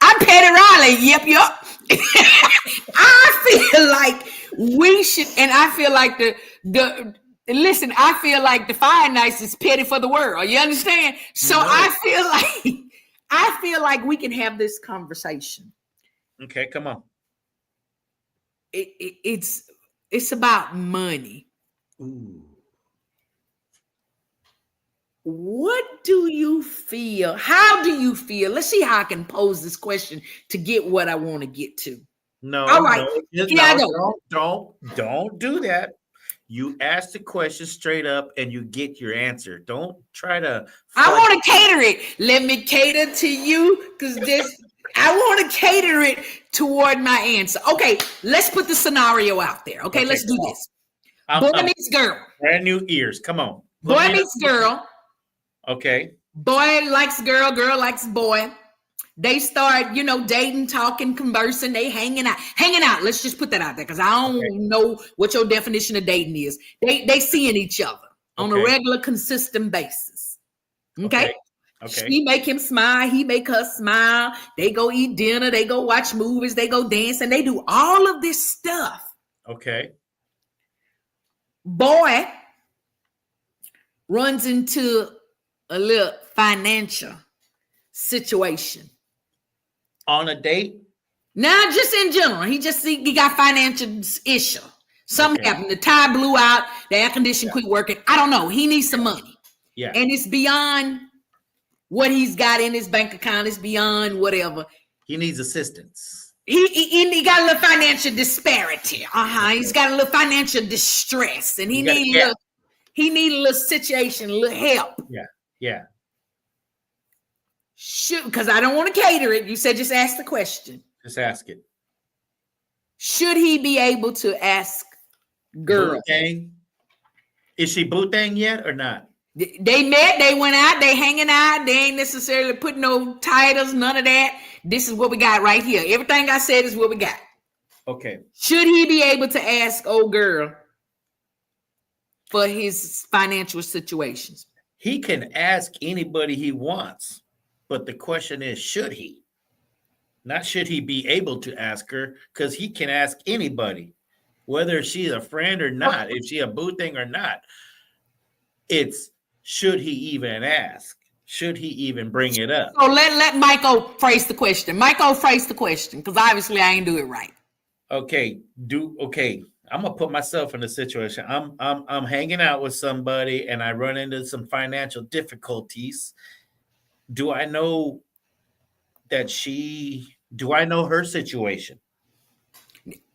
I'm Petty Riley. Yep. I feel like we should, and I feel like listen, I feel like the FIYAH nights is petty for the world. You understand? So I feel like we can have this conversation. Okay, come on. It's about money. Ooh. What do you feel? How do you feel? Let's see how I can pose this question to get what I want to get to. No, all right. Don't do that. You ask the question straight up and you get your answer. Don't try to. I want to cater it. Let me cater to you because I want to cater it toward my answer. Okay, let's put the scenario out there. Okay, let's do this. Boy meets girl. Brand new ears. Come on. Boy meets girl. Okay. Boy likes girl. Girl likes boy. They start, dating, talking, conversing. They hanging out. Let's just put that out there because I don't know what your definition of dating is. They seeing each other on a regular, consistent basis. Okay. She make him smile. He make her smile. They go eat dinner. They go watch movies. They go dance, and they do all of this stuff. Okay. Boy runs into a little financial situation. On a date? Nah, just in general. He got financial issue. Something happened. The tire blew out. The air conditioner quit working. I don't know. He needs some money. Yeah. And it's beyond what he's got in his bank account. It's beyond whatever. He needs assistance. He got a little financial disparity. He's got a little financial distress. And he need a little situation, a little help. Yeah. Should, because I don't want to cater it. You said just ask the question. Just ask it. Should he be able to ask girl? Bootang? Is she bootang yet or not? They met, they went out, they hanging out. They ain't necessarily put no titles, none of that. This is what we got right here. Everything I said is what we got. Okay. Should he be able to ask old girl for his financial situations? He can ask anybody he wants. But the question is, should he? Not should he be able to ask her, because he can ask anybody, whether she's a friend or not, if she a boo thing or not. It's should he even ask? Should he even bring it up? So let Michael phrase the question. Michael phrase the question, because obviously I ain't do it right. Okay, I'm gonna put myself in a situation. I'm hanging out with somebody and I run into some financial difficulties. Do I know her situation?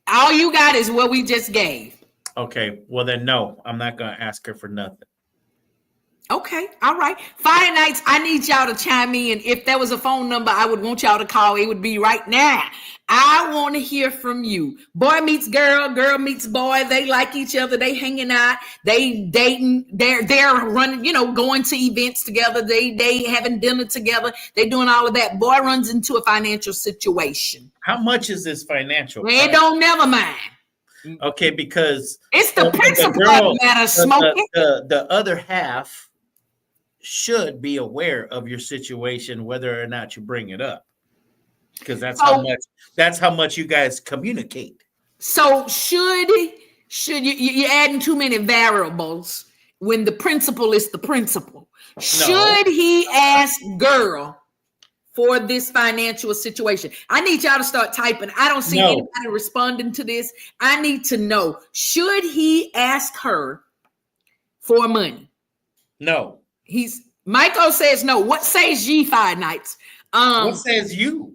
All you got is what we just gave. Okay, well then no, I'm not gonna ask her for nothing. Okay, all right. Friday nights, I need y'all to chime in. If there was a phone number I would want y'all to call, it would be right now. I want to hear from you. Boy meets girl, girl meets boy. They like each other. They hanging out. They dating. They're running. Going to events together. They having dinner together. They doing all of that. Boy runs into a financial situation. How much is this financial? It don't never mind. Okay, because it's the principle that matters. Smoking. The other half should be aware of your situation, whether or not you bring it up, because that's how much you guys communicate. So should you're adding too many variables when the principle is the principle? No. Should he ask girl for this financial situation? I need y'all to start typing. I don't see anybody responding to this. I need to know, should he ask her for money? No. Michael says no. What says ye, Five Nights? What says you?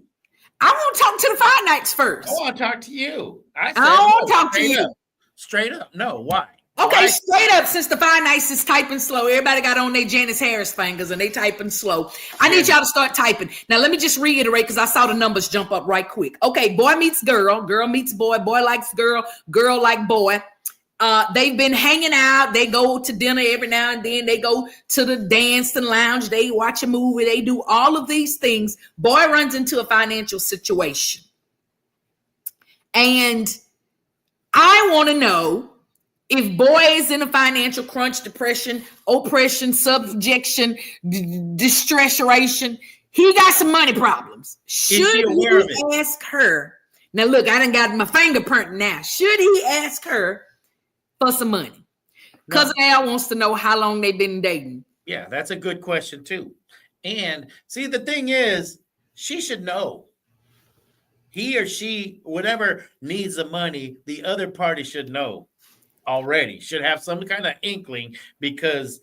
I want to talk to the Five Nights first. I want to talk to you. I don't want to talk to you. Straight up. No. Why? Okay, straight up, since the Five Nights is typing slow, everybody got on their Janice Harris fingers and they typing slow. I need y'all to start typing. Now, let me just reiterate because I saw the numbers jump up right quick. Okay, boy meets girl, girl meets boy, boy likes girl, girl like boy. They've been hanging out. They go to dinner every now and then. They go to the dance and lounge. They watch a movie. They do all of these things. Boy runs into a financial situation. And I want to know if boy is in a financial crunch, depression, oppression, subjection, distression, he got some money problems. Should he ask her? Now, look, I done got my fingerprint now. Should he ask her for some money? Cousin Al wants to know how long they've been dating. Yeah, that's a good question too. And see, the thing is, she should know. He or she, whatever needs the money, the other party should know already. Should have some kind of inkling, because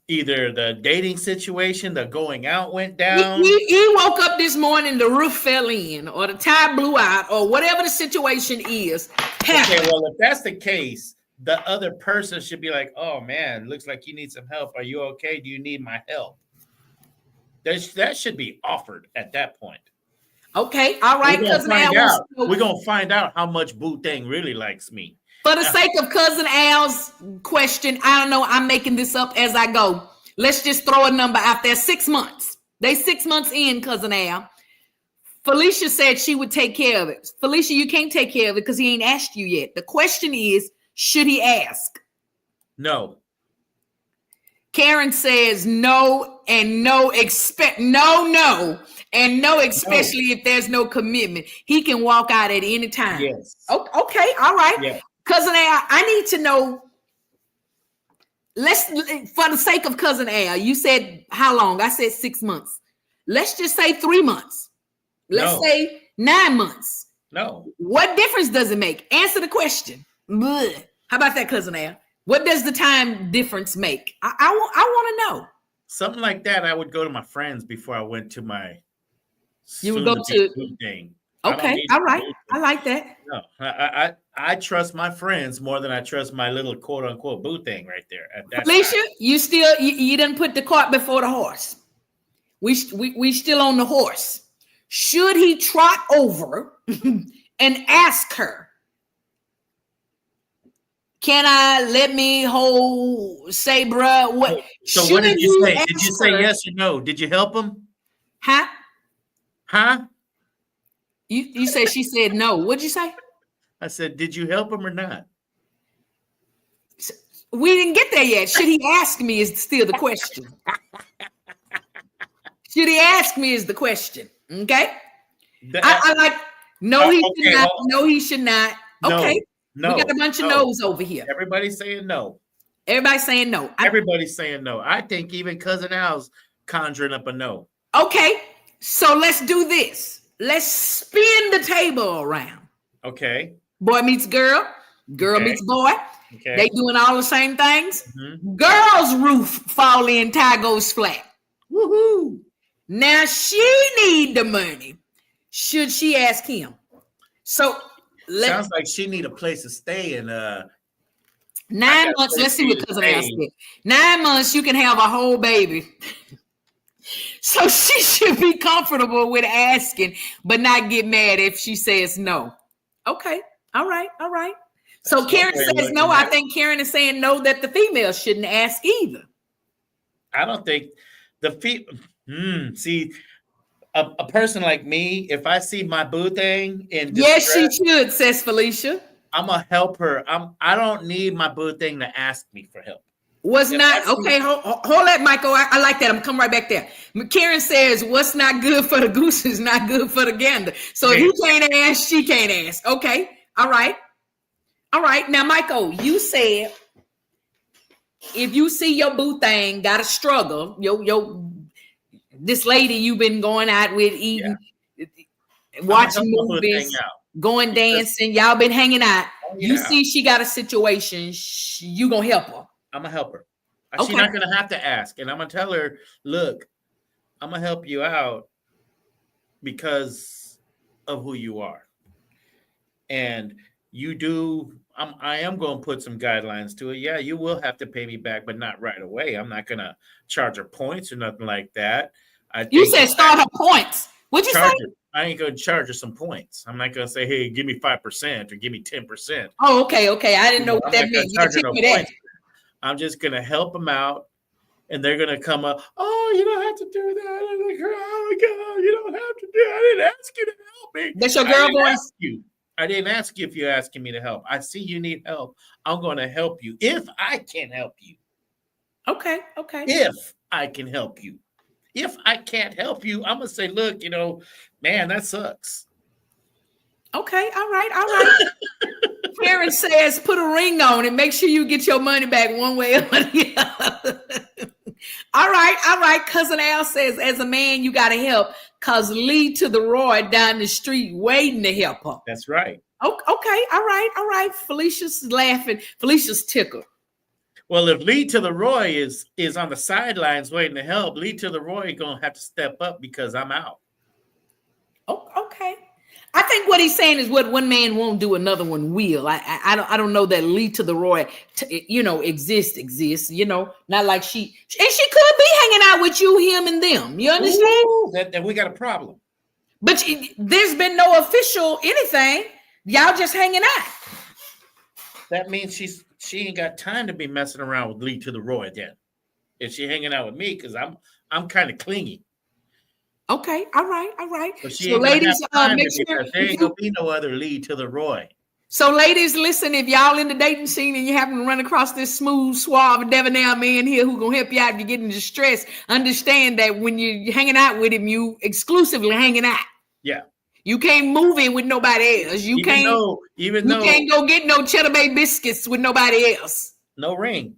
either the dating situation, the going out went down. He woke up this morning, the roof fell in, or the tire blew out, or whatever the situation is. Okay, well, if that's the case, the other person should be like, oh man, looks like you need some help. Are you okay? Do you need my help? That should be offered at that point. Okay, all right. We're going to find out how much Boo Thing really likes me. For the sake of Cousin Al's question, I don't know, I'm making this up as I go. Let's just throw a number out there. 6 months. They 6 months in, Cousin Al. Felicia said she would take care of it. Felicia, you can't take care of it because he ain't asked you yet. The question is, should he ask? No. Karen says no and no, especially if there's no commitment. He can walk out at any time. Yes. Okay, all right. Yeah. Cousin Al, I need to know. For the sake of Cousin Al, you said how long? I said 6 months. Let's just say 3 months. Let's say 9 months. No. What difference does it make? Answer the question. Blech. How about that, Cousin Al? What does the time difference make? I want to know. Something like that. I would go to my friends before I went to my. You would go to thing. Okay, all right. I like that. No, I trust my friends more than I trust my little quote unquote boo thing right there. Felicia, you didn't put the cart before the horse. We still on the horse. Should he trot over and ask her? Let me say, bruh, what? So what did you say? Did you say yes or no? Did you help him? Huh? Huh? You said she said no. What'd you say? I said, did you help him or not? We didn't get there yet. Should he ask me is still the question. Should he ask me is the question. Okay? I like, no, he should not. No, he should not. Okay. No, we got a bunch of no's over here. Everybody's saying no. Everybody's saying no. Everybody's saying no. I think even Cousin Al's conjuring up a no. Okay. So let's do this. Let's spin the table around. Okay. Boy meets girl. Girl meets boy. Okay. They doing all the same things. Mm-hmm. Girl's roof fall in, tie goes flat. Woohoo! Now she need the money. Should she ask him? So sounds like she need a place to stay, and 9 months. Let's see what cousin Al said. 9 months, you can have a whole baby. So she should be comfortable with asking, but not get mad if she says no. Okay. All right. So Karen says no. I think Karen is saying no, that the female shouldn't ask either. I don't think see, a person like me, if I see my boo thing in distress, yes, she should, says Felicia. I'm gonna help her. I don't need my boo thing to ask me for help. Hold that, Michael. I like that. I'm coming right back there. Karen says, what's not good for the goose is not good for the gander. So if you can't ask, she can't ask. Okay. All right. Now, Michael, you said if you see your boo thing got a struggle, this lady you've been going out with, eating, watching movies, going dancing, y'all been hanging out. You see she got a situation, you gonna help her. I'm gonna help her. Okay. She's not gonna have to ask, and I'm gonna tell her, look, I'm gonna help you out because of who you are, and you do. I am gonna put some guidelines to it. Yeah, you will have to pay me back, but not right away. I'm not gonna charge her points or nothing like that. You said start her points. What'd you say? I ain't gonna charge her some points. I'm not gonna say, hey, give me 5% or give me 10%. Oh, okay. I didn't know what that meant. I'm just gonna help them out, and they're gonna come up. Oh, you don't have to do that. I'm like, oh my God, you don't have to do it. I didn't ask you to help me. That's your girl voice. I didn't ask you if you're asking me to help. I see you need help. I'm gonna help you if I can help you. Okay. If I can help you. If I can't help you, I'm gonna say, look, man, that sucks. Okay, all right. Karen says, put a ring on and make sure you get your money back one way or the other. All right. Cousin Al says, as a man, you got to help because Lee to the Roy down the street waiting to help her. That's right. Okay, all right. Felicia's laughing. Felicia's tickled. Well, if Lee to the Roy is on the sidelines waiting to help, Lee to the Roy going to have to step up because I'm out. Oh, okay. I think what he's saying is what one man won't do, another one will. I don't know that Lee to the Roy, exists. Not like she could be hanging out with you, him, and them. You understand? Ooh, that we got a problem. But there's been no official anything. Y'all just hanging out. That means she ain't got time to be messing around with Lee to the Roy then. If she hanging out with me, because I'm kind of clingy. Okay, all right. So ladies, make sure there ain't gonna be no other Lee to the Roy. So ladies, listen, if y'all in the dating scene and you happen to run across this smooth, suave, debonair man here who gonna help you out if you get in distress, understand that when you're hanging out with him, you exclusively hanging out. Yeah. You can't move in with nobody else. You can't go get no Cheddar Bay biscuits with nobody else. No ring.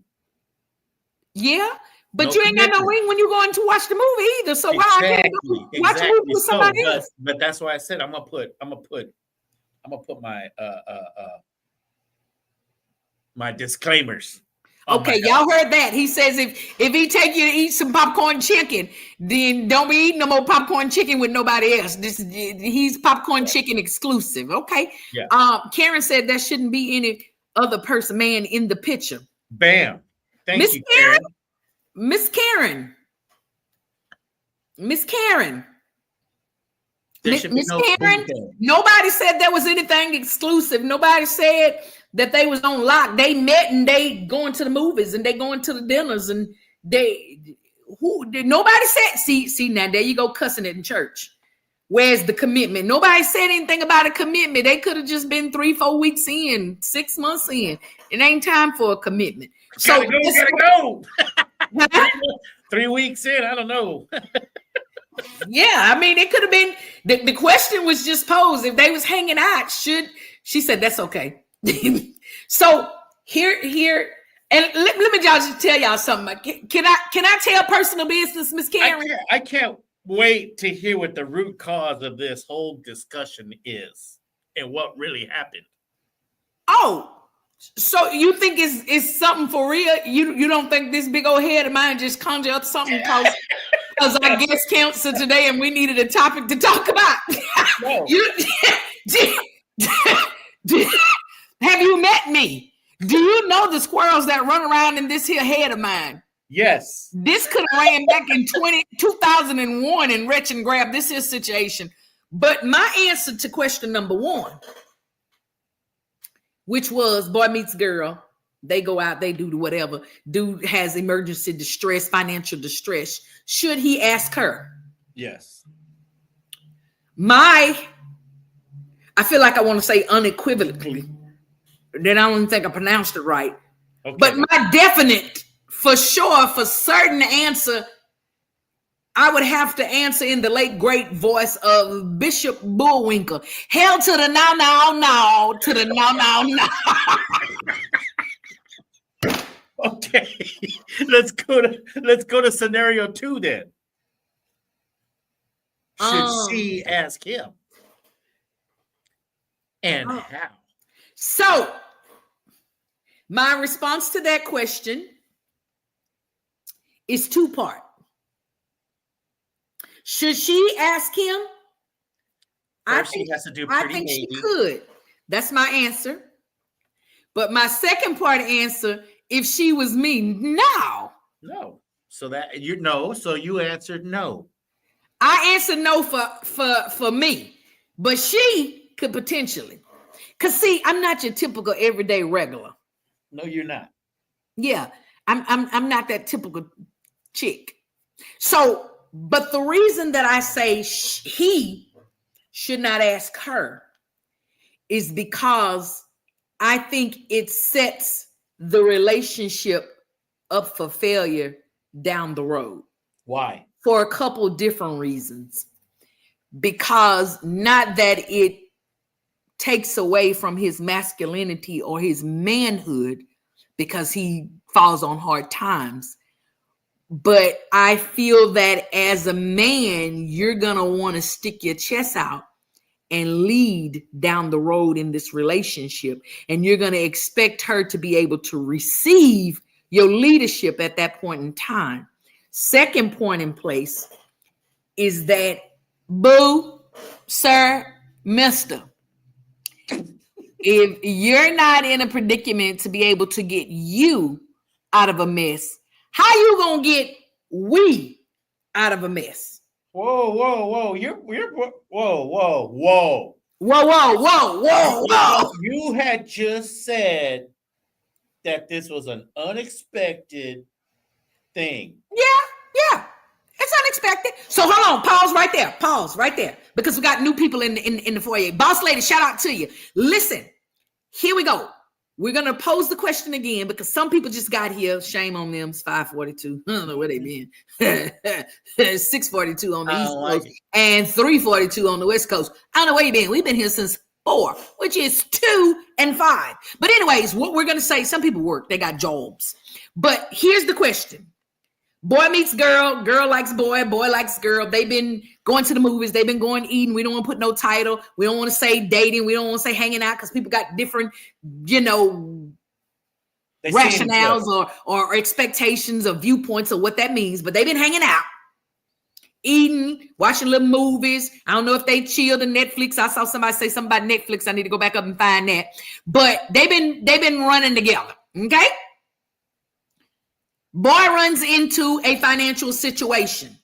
Yeah. But you ain't got no ring when you going to watch the movie either. So why I can't watch a movie with somebody else? But that's why I said I'm gonna put my my disclaimers. Okay, y'all heard that. He says if he take you to eat some popcorn chicken, then don't be eating no more popcorn chicken with nobody else. He's popcorn chicken exclusive. Okay. Yeah. Karen said there shouldn't be any other man in the picture. Bam. Thank you, Karen. Miss Karen. Nobody said there was anything exclusive. Nobody said that they was on lock. They met and they going to the movies and they going to the dinners and nobody said, see now there you go cussing it in church. Where's the commitment? Nobody said anything about a commitment. They could have just been 3-4 weeks in, 6 months in. It ain't time for a commitment. Gotta go. 3 weeks in, I don't know. Yeah, I mean, it could have been the question was just posed. If they was hanging out, she said that's okay. So here, and let me just tell y'all something. Can I tell personal business, Miss Karen? I can't wait to hear what the root cause of this whole discussion is and what really happened. Oh. So you think it's something for real? You don't think this big old head of mine just conjure up something because our guest counselor today and we needed a topic to talk about? No. Have you met me? Do you know the squirrels that run around in this here head of mine? Yes. This could have ran back in 2001 and Retch and grabbed this here situation. But my answer to question number 1, which was boy meets girl, they go out, they do whatever. Dude has emergency distress, financial distress. Should he ask her? Yes. I feel like I want to say unequivocally. Then I don't think I pronounced it right. Okay. But my definite, for sure, for certain answer, I would have to answer in the late great voice of Bishop Bullwinkle. Hell to the now, to the now. Okay. Let's go to scenario 2 then. Should she ask him? And how? So, my response to that question is 2-part. Should she ask him? First, she has to do I pretty think baby. she could. That's my answer. But my second part answer, if she was me, no. No. So that you know, so you answered no. I answered no for me, but she could potentially. Cause see, I'm not your typical everyday regular. No, you're not. Yeah, I'm not that typical chick. So, but the reason that I say he should not ask her is because I think it sets the relationship up for failure down the road. Why? For a couple different reasons. Because not that it takes away from his masculinity or his manhood because he falls on hard times. But I feel that as a man, you're going to want to stick your chest out and lead down the road in this relationship. And you're going to expect her to be able to receive your leadership at that point in time. Second point in place is that, boo, sir, mister, if you're not in a predicament to be able to get you out of a mess, how you gonna get we out of a mess? Whoa. Whoa. You had just said that this was an unexpected thing. Yeah. It's unexpected. So hold on, pause right there, because we got new people in the foyer. Boss lady, shout out to you. Listen, here we go. We're gonna pose the question again because some people just got here. Shame on them. It's 5:42. I don't know where they been. 6:42 on the East Coast and 3:42 on the West Coast. I don't know where you been. We've been here since 4, which is 2 and 5. But anyways, what we're gonna say, some people work, they got jobs. But here's the question. Boy meets girl, girl likes boy, boy likes girl. They've been going to the movies, they've been going eating. We don't want to put no title. We don't want to say dating. We don't want to say hanging out because people got different, rationales or expectations or viewpoints of what that means. But they've been hanging out, eating, watching little movies. I don't know if they chilled in Netflix. I saw somebody say something about Netflix. I need to go back up and find that. But they've been running together. Okay. Boy runs into a financial situation.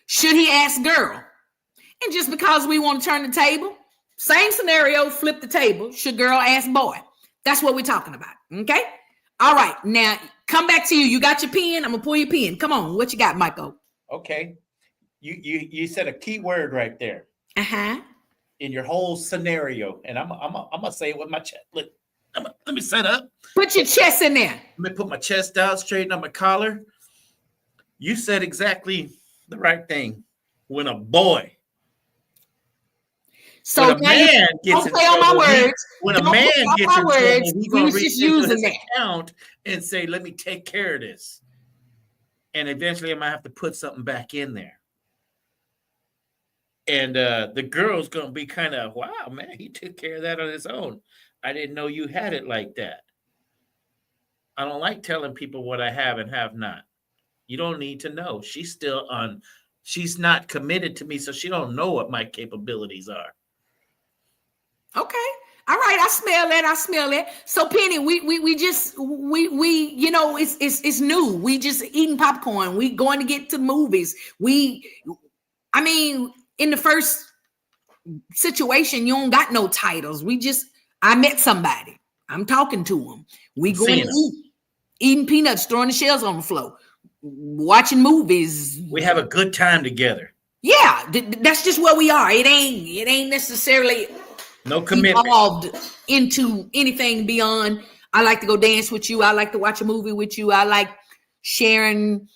Should he ask girl? And just because we want to turn the table, same scenario, flip the table. Should girl ask boy? That's what we're talking about. Okay. All right. Now come back to you. You got your pen? I'm gonna pull your pen. Come on. What you got, Michael? Okay. You said a key word right there. Uh-huh. In your whole scenario, and I'm gonna say it with my chest. Look, let me set up. Put your chest in there. Let me put my chest out, straighten up my collar. You said exactly the right thing. When a boy. So when a man gets in trouble, when a man gets in trouble, he's gonna reach into his account and say, "Let me take care of this." And eventually, I might have to put something back in there. And the girl's gonna be kind of, "Wow, man, he took care of that on his own. I didn't know you had it like that." I don't like telling people what I have and have not. You don't need to know. She's not committed to me, so she don't know what my capabilities are. Okay. All right, I smell it. So Penny, we you know, it's new. We just eating popcorn. We going to get to movies. I mean, in the first situation, you don't got no titles. I met somebody. I'm talking to them. We going to eating peanuts, throwing the shells on the floor, watching movies. We have a good time together. Yeah, that's just where we are. It ain't necessarily no commitment evolved into anything beyond. I like to go dance with you. I like to watch a movie with you. I like sharing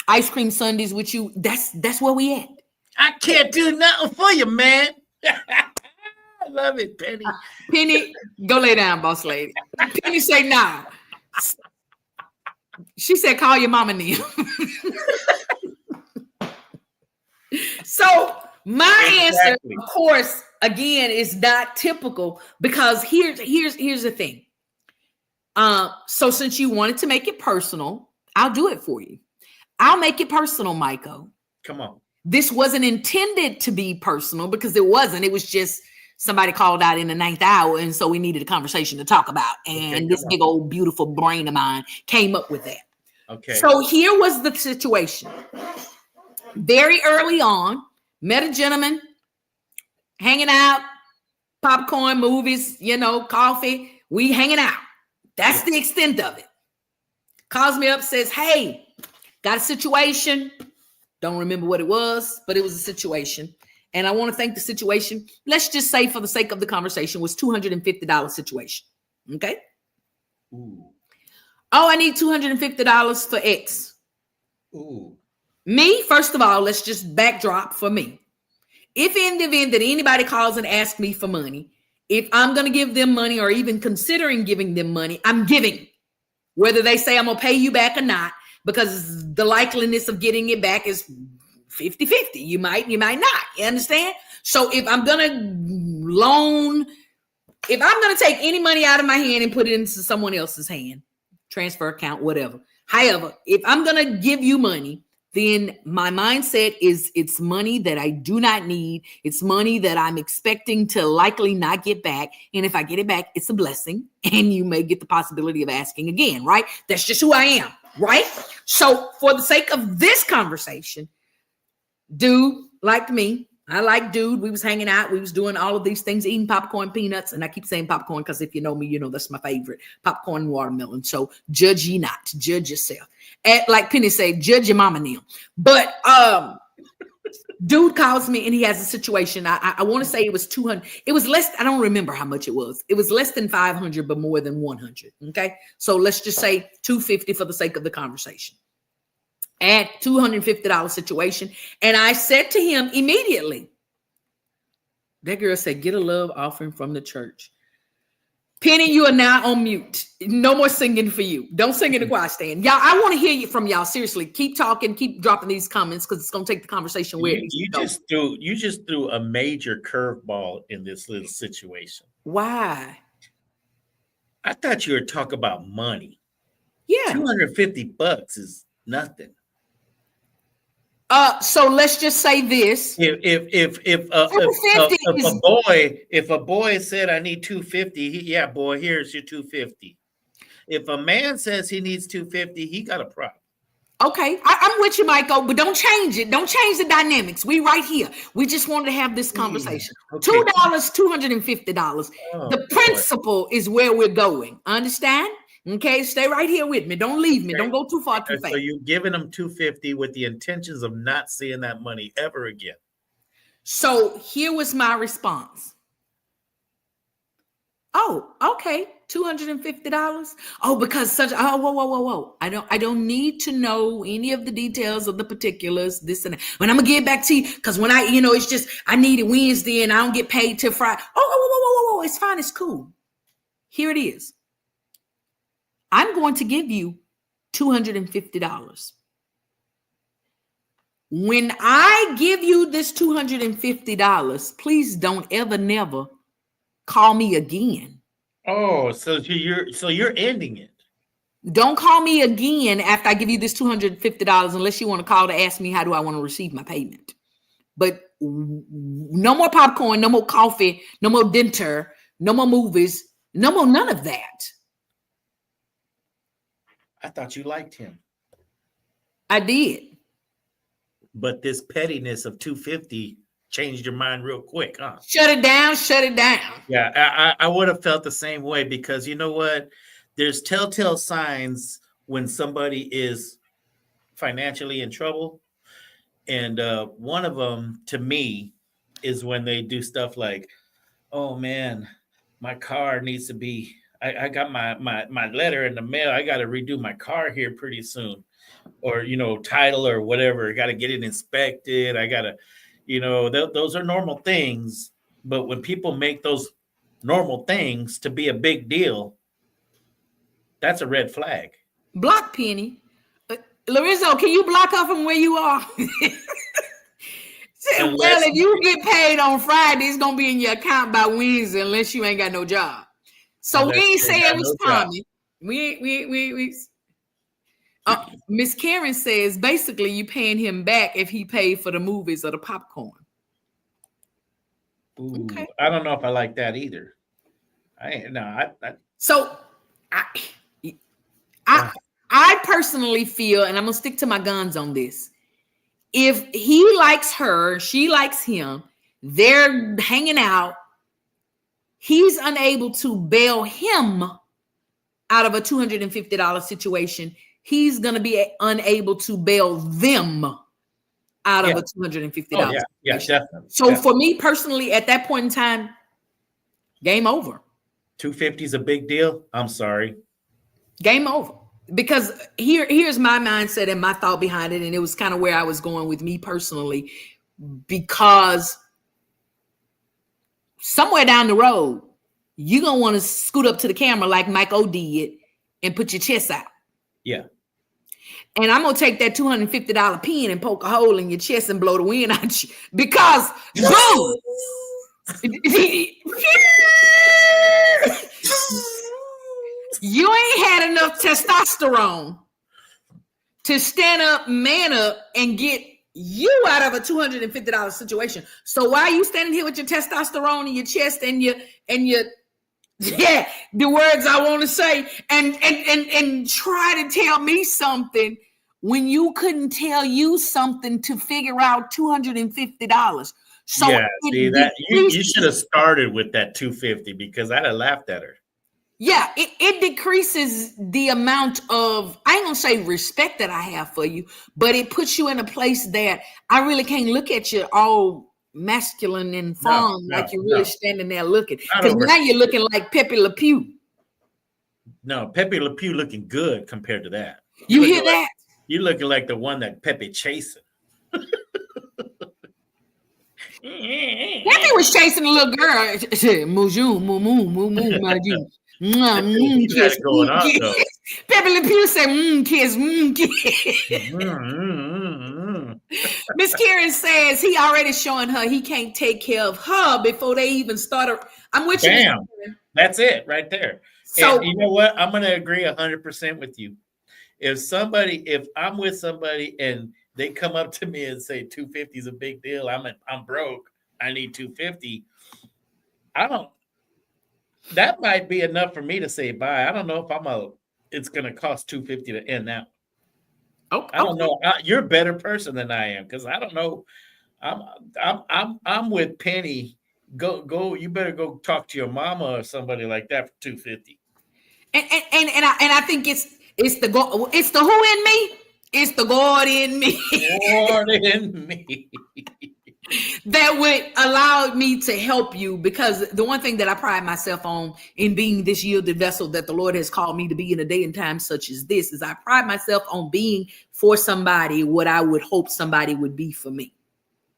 ice cream sundaes with you. That's where we at. I can't do nothing for you, man. I love it, Penny. Penny, go lay down, boss lady. Penny say nah. She said, call your mama Neil. So my answer, of course, again, is not typical because here's the thing. So since you wanted to make it personal, I'll do it for you. I'll make it personal, Michael. Come on. This wasn't intended to be personal because it wasn't. It was just somebody called out in the 9th hour, and so we needed a conversation to talk about. And this big old beautiful brain of mine came up with that. Okay. So here was the situation. Very early on, met a gentleman, hanging out, popcorn, movies, you know, coffee. We hanging out. That's the extent of it. Calls me up, says, hey, got a situation. Don't remember what it was, but it was a situation. And I want to thank the situation. Let's just say for the sake of the conversation was $250 situation. Okay. Ooh. Oh, I need $250 for X. Ooh. Me, first of all, let's just backdrop for me. If in the event that anybody calls and asks me for money, if I'm going to give them money or even considering giving them money, I'm giving. Whether they say I'm going to pay you back or not, because the likeliness of getting it back is 50-50. You might not. You understand? So if I'm going to loan, if I'm going to take any money out of my hand and put it into someone else's hand, transfer account, whatever. However, if I'm going to give you money, then my mindset is it's money that I do not need. It's money that I'm expecting to likely not get back. And if I get it back, it's a blessing. And you may get the possibility of asking again, right? That's just who I am, right? So for the sake of this conversation, dude liked me. I like dude. We was hanging out. We was doing all of these things, eating popcorn, peanuts. And I keep saying popcorn because if you know me, you know that's my favorite. Popcorn and watermelon. So judge ye not. Judge yourself. And like Penny said, judge your mama Neil. But dude calls me and he has a situation. I want to say it was 200. It was less. I don't remember how much it was. It was less than 500, but more than 100. Okay. So let's just say 250 for the sake of the conversation. At $250 situation. And I said to him immediately, that girl said, get a love offering from the church. Penny, you are now on mute. No more singing for you. Don't sing in the choir stand. Y'all, I want to hear you from y'all. Seriously, keep talking, keep dropping these comments because it's going to take the conversation where you just threw a major curveball in this little situation. Why? I thought you were talking about money. Yeah. $250 is nothing. So let's just say this. If a boy said I need 250, yeah, boy, here's your 250. If a man says he needs 250, he got a problem. Okay, I'm with you, Michael, but don't change it. Don't change the dynamics. We right here. We just wanted to have this conversation. Okay. $2, $250. The principle is where we're going. Understand? Okay, stay right here with me. Don't leave me. Don't go too far too fast. So you're giving them $250 with the intentions of not seeing that money ever again. So here was my response. Oh, okay, $250. Oh, because whoa. I don't need to know any of the details of the particulars, this and that. When I'm gonna get back to you, because when it's just I need it Wednesday and I don't get paid till Friday. Whoa, it's fine, it's cool. Here it is. I'm going to give you $250. When I give you this $250, please don't ever, never call me again. Oh, so you're ending it. Don't call me again after I give you this $250 unless you want to call to ask me how do I want to receive my payment. But no more popcorn, no more coffee, no more dinner No more movies. No more none of that. I thought you liked him. I did. But this pettiness of 250 changed your mind real quick, huh? Shut it down. Shut it down. Yeah, I would have felt the same way, because you know what? There's telltale signs when somebody is financially in trouble. And one of them, to me, is when they do stuff like, oh man, my car needs to be, I got my letter in the mail. I got to redo my car here pretty soon. Or, title or whatever. I got to get it inspected. I got to, those are normal things. But when people make those normal things to be a big deal, that's a red flag. Block Penny. Lorenzo, can you block her from where you are? Well, if you get paid on Friday, it's gonna be in your account by Wednesday, unless you ain't got no job. So we ain't say it was coming. We. Miss Karen says basically you paying him back if he paid for the movies or the popcorn. Ooh, okay. I don't know if I like that either. I personally feel, and I'm gonna stick to my guns on this. If he likes her, she likes him, they're hanging out, he's unable to bail him out of a $250 situation, he's going to be unable to bail them out of a $250. Yeah, definitely. So for me personally, at that point in time, game over. 250 is a big deal. I'm sorry. Game over. Because here's my mindset and my thought behind it, and it was kind of where I was going with me personally, because somewhere down the road, you're going to want to scoot up to the camera like Mike O did and put your chest out. Yeah. And I'm going to take that $250 pen and poke a hole in your chest and blow the wind out you. Because, boom! You ain't had enough testosterone to stand up, man up, and get you out of a $250 situation. So why are you standing here with your testosterone in your chest and your the words I want to say and try to tell me something when you couldn't tell you something to figure out $250? So yeah, see that you should have started with that 250 because I'd have laughed at her. Yeah, it decreases the amount of, I ain't gonna say respect that I have for you, but it puts you in a place that I really can't look at you all masculine and fun like you're really standing there looking. Because now you're looking like Pepe Le Pew. No, Pepe Le Pew looking good compared to that. You hear that? You're looking like the one that Pepe chasing. Pepe was chasing a little girl. Moo moo moo moo moo my you. Kiss, going on, though. Pepe Le Pew said, kiss, kiss. Miss Karen says he already showing her he can't take care of her before they even start. I'm with you. Bam. That's it right there. So and you know what? I'm going to agree 100% with you. If I'm with somebody and they come up to me and say 250 is a big deal, I'm broke, I need 250. That might be enough for me to say bye. I don't know if it's going to cost 250 to end that. Oh, I don't know. You're a better person than I am because I don't know. I'm with Penny. Go. You better go talk to your mama or somebody like that for 250. And I think it's the God. It's the who in me. It's the God in me. God in me. That would allow me to help you, because the one thing that I pride myself on in being this yielded vessel that the Lord has called me to be in a day and time such as this is I pride myself on being for somebody what I would hope somebody would be for me.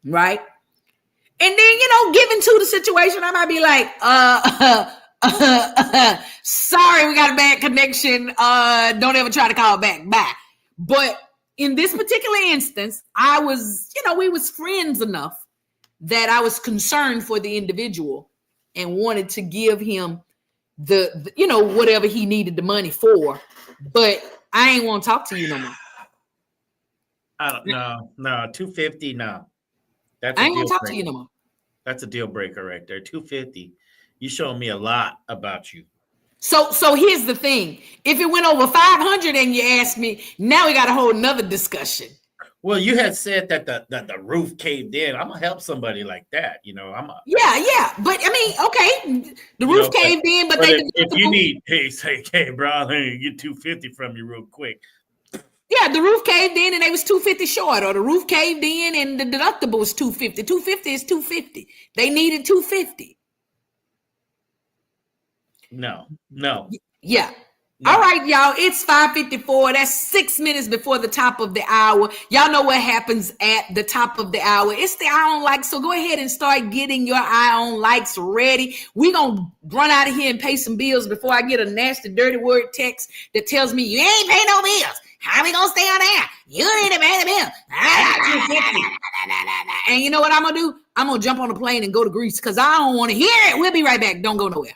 Right. And then, given to the situation, I might be like, sorry, we got a bad connection. Don't ever try to call back. Bye. But in this particular instance, I was, we was friends enough that I was concerned for the individual and wanted to give him the whatever he needed the money for. But I ain't want to talk to you no more. I don't know. No, 250. No, I ain't want to talk to you no more. That's a deal breaker right there. 250. You showing me a lot about you. So here's the thing. If it went over 500 and you asked me, now we got a whole nother discussion. Well, you had said that the roof caved in. I'm gonna help somebody like that. Yeah. But I mean, okay, the roof caved in, but if you need, hey, bro, let me get $250 from you real quick. Yeah, the roof caved in and they was $250 short, or the roof caved in and the deductible was $250. $250 is $250. They needed $250. No. Yeah. No. All right, y'all. It's 5:54. That's 6 minutes before the top of the hour. Y'all know what happens at the top of the hour. It's the eye on likes. So go ahead and start getting your eye on likes ready. We're going to run out of here and pay some bills before I get a nasty, dirty word text that tells me you ain't paying no bills. How we going to stay on air? You need to pay the bill. And you know what I'm going to do? I'm going to jump on a plane and go to Greece because I don't want to hear it. We'll be right back. Don't go nowhere.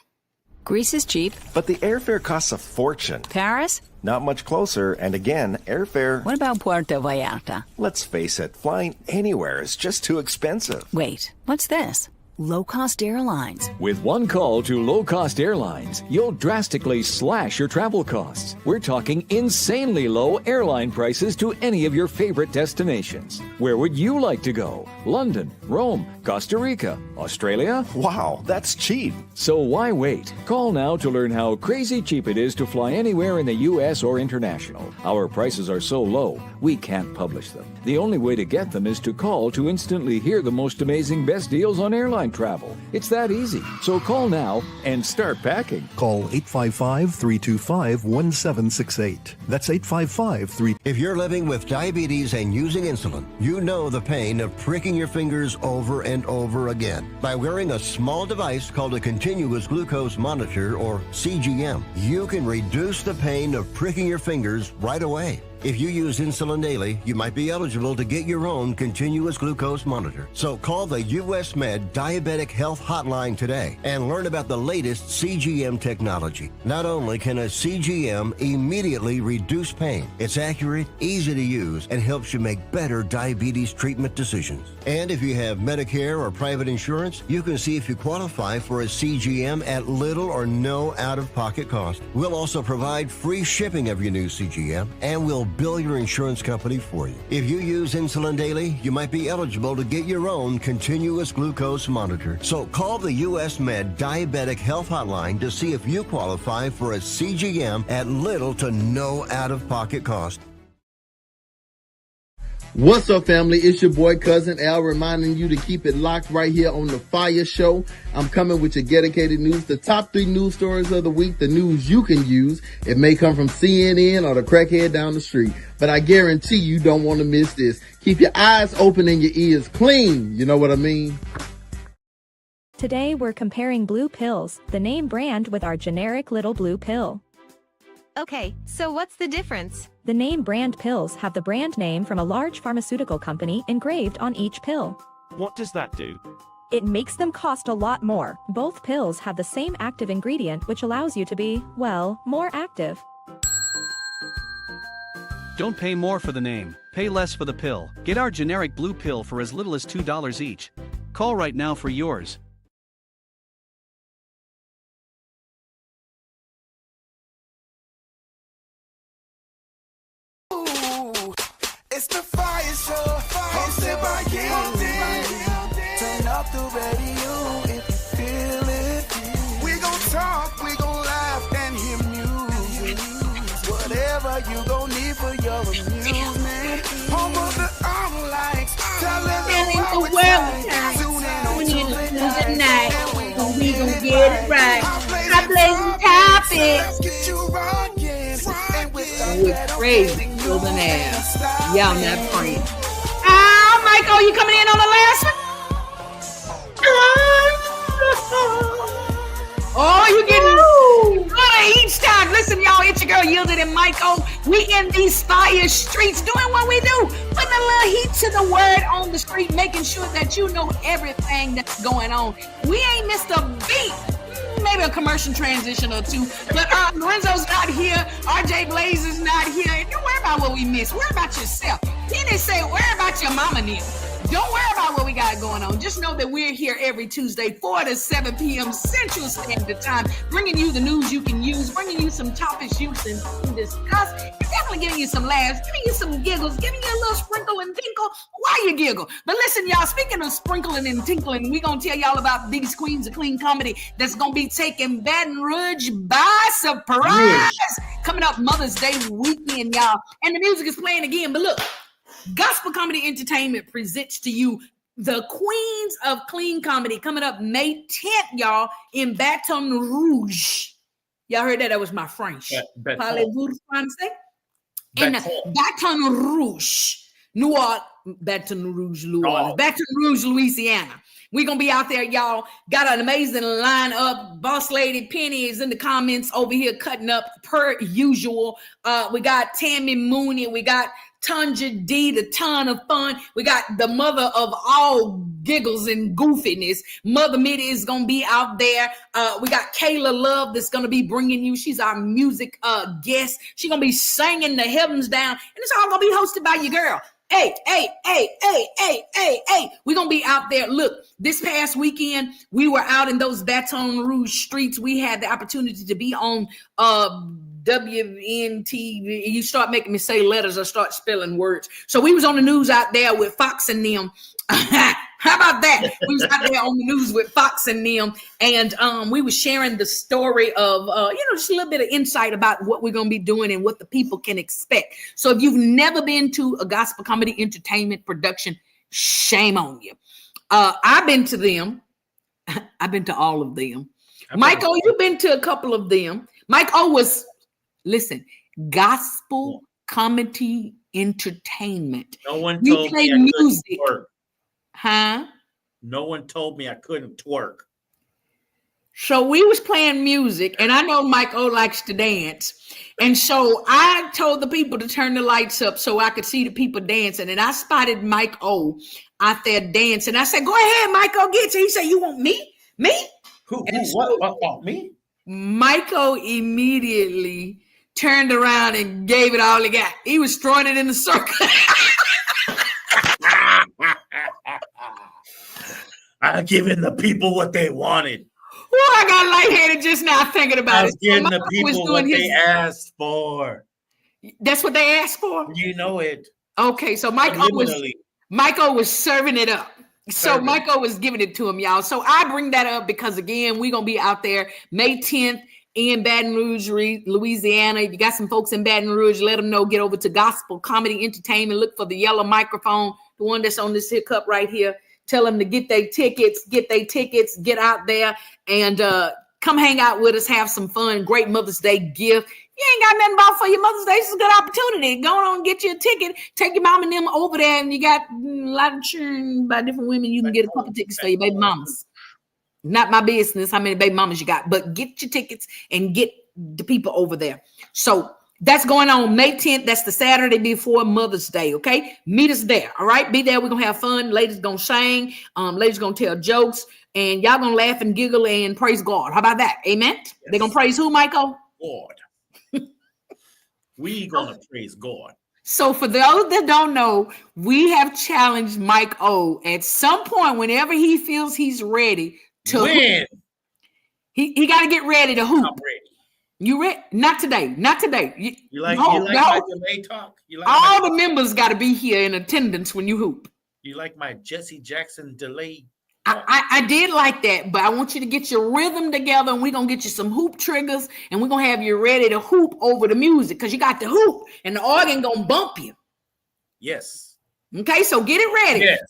Greece is cheap. But the airfare costs a fortune. Paris? Not much closer, and again, airfare... What about Puerto Vallarta? Let's face it, flying anywhere is just too expensive. Wait, what's this? Low-cost airlines. With one call to low-cost airlines, you'll drastically slash your travel costs. We're talking insanely low airline prices to any of your favorite destinations. Where would you like to go? London, Rome, Costa Rica, Australia? Wow, that's cheap. So why wait? Call now to learn how crazy cheap it is to fly anywhere in the U.S. or international. Our prices are so low, we can't publish them. The only way to get them is to call to instantly hear the most amazing best deals on airline travel. It's that easy. So call now and start packing. Call 855-325-1768. That's 855-3... If you're living with diabetes and using insulin, you know the pain of pricking your fingers over and over again. By wearing a small device called a continuous glucose monitor, or CGM, you can reduce the pain of pricking your fingers right away. If you use insulin daily, you might be eligible to get your own continuous glucose monitor. So call the US Med Diabetic Health Hotline today and learn about the latest CGM technology. Not only can a CGM immediately reduce pain, it's accurate, easy to use, and helps you make better diabetes treatment decisions. And if you have Medicare or private insurance, you can see if you qualify for a CGM at little or no out-of-pocket cost. We'll also provide free shipping of your new CGM, and we'll bill your insurance company for you. If you use insulin daily, you might be eligible to get your own continuous glucose monitor. So call the US Med Diabetic Health Hotline to see if you qualify for a CGM at little to no out-of-pocket cost. What's up, family? It's your boy, Cousin Al, reminding you to keep it locked right here on the FIYAH Show. I'm coming with your dedicated news, the top 3 news stories of the week, the news you can use. It may come from CNN or the crackhead down the street, but I guarantee you don't want to miss this. Keep your eyes open and your ears clean. You know what I mean? Today we're comparing blue pills, the name brand, with our generic little blue pill. Okay, so what's the difference? The name brand pills have the brand name from a large pharmaceutical company engraved on each pill. What does that do? It makes them cost a lot more. Both pills have the same active ingredient, which allows you to be, well, more active. Don't pay more for the name, pay less for the pill. Get our generic blue pill for as little as $2 each. Call right now for yours. It's the FIYAH Show, hosted by you. Turn up the radio if you feel it. We gon' talk, we gon' laugh and hear music. Whatever you gon' need for your amusement. Home of the likes, telling the world tune in tonight. We gon' get it right. I play some topics. We're crazy. An ass. Y'all not praying. Michael, you coming in on the last one? Oh, you getting good each time. Listen, y'all, it's your girl Yielded and Michael. We in these FIYAH streets doing what we do. Putting a little heat to the word on the street, making sure that you know everything that's going on. We ain't missed a beat. Maybe a commercial transition or two, but Lorenzo's not here. RJ Blaze is not here. And don't worry about what we missed. Worry about yourself. Then they say, worry about your mama now. Don't worry about what we got going on. Just know that we're here every Tuesday, 4 to 7 p.m. Central Standard Time, bringing you the news you can use, bringing you some topics you can discuss, and definitely giving you some laughs, giving you some giggles, giving you a little sprinkle and tinkle while you giggle. But listen, y'all, speaking of sprinkling and tinkling, we're going to tell y'all about these queens of clean comedy that's going to be taking Baton Rouge by surprise. Coming up Mother's Day weekend, y'all. And the music is playing again. But look, Gospel Comedy Entertainment presents to you the Queens of Clean Comedy coming up May 10th, y'all, in Baton Rouge. Y'all heard that? That was my French. Parlez-vous français? In Baton Rouge, Baton Rouge, Louisiana. We're going to be out there, y'all. Got an amazing lineup. Boss Lady Penny is in the comments over here cutting up per usual. We got Tammy Mooney. We got Tanja D, the ton of fun. We got the mother of all giggles and goofiness. Mother Mitty is going to be out there. We got Kayla Love that's going to be bringing you. She's our music guest. She's going to be singing the heavens down. And it's all going to be hosted by your girl. Hey. We're going to be out there. Look, this past weekend, we were out in those Baton Rouge streets. We had the opportunity to be on WNTV. You start making me say letters or start spelling words. So we was on the news out there with Fox and them. How about that? We was out there on the news with Fox and them, and we was sharing the story of, just a little bit of insight about what we're going to be doing and what the people can expect. So if you've never been to a gospel comedy entertainment production, shame on you. I've been to them. I've been to all of them. Michael, you've been to a couple of them. Mike O was, listen, gospel comedy entertainment. No one told me I couldn't twerk. Huh? No one told me I couldn't twerk. So we was playing music, and I know Mike O likes to dance. And so I told the people to turn the lights up so I could see the people dancing. And I spotted Mike O out there dancing. I said, go ahead, Mike O, get you. He said, you want me? Me? What, me? Mike O immediately turned around and gave it all he got. He was throwing it in the circle. I'm giving the people what they wanted. Oh, I got lightheaded just now thinking about it. I was giving the people what they asked for. That's what they asked for? You know it. Okay, so Michael was serving it up. So Michael was giving it to him, y'all. So I bring that up because, again, we're going to be out there May 10th in Baton Rouge, Louisiana. If you got some folks in Baton Rouge, let them know. Get over to Gospel Comedy Entertainment. Look for the yellow microphone, the one that's on this here cup right here. Tell them to get their tickets, get out there and come hang out with us, have some fun. Great Mother's Day gift. You ain't got nothing about for your Mother's Day. It's a good opportunity. Go on and get you a ticket. Take your mom and them over there, and you got a lot of churn by different women. You can get a couple tickets for your baby mamas. Not my business how many baby mamas you got, but get your tickets and get the people over there. So that's going on May 10th. That's the Saturday before Mother's Day, okay? Meet us there, all right? Be there. We're going to have fun. Ladies going to sing. Ladies going to tell jokes. And y'all going to laugh and giggle and praise God. How about that? Amen? Yes. They're going to praise who, Michael? God. We going to praise God. So for those that don't know, we have challenged Mike O at some point whenever he feels he's ready to win. He got to get ready to hoop. I'm ready. You ready? Not today. You like my delay talk? All the members got to be here in attendance when you hoop. You like my Jesse Jackson delay? I did like that, but I want you to get your rhythm together, and we're going to get you some hoop triggers, and we're going to have you ready to hoop over the music because you got the hoop, and the organ going to bump you. Yes. Okay, so get it ready. Yes.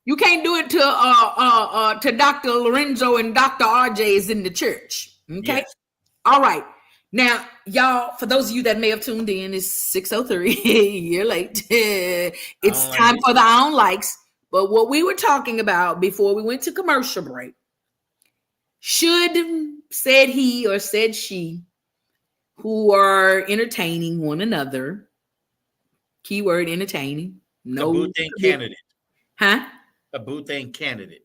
You can't do it to Dr. Lorenzo and Dr. RJ's in the church. Okay? Yes. All right. Now, y'all, for those of you that may have tuned in, it's 6:03. You're late. It's time for the I don't likes. But what we were talking about before we went to commercial break, said he or said she, who are entertaining one another, keyword entertaining. No. A booth candidate. Huh? A booth candidate.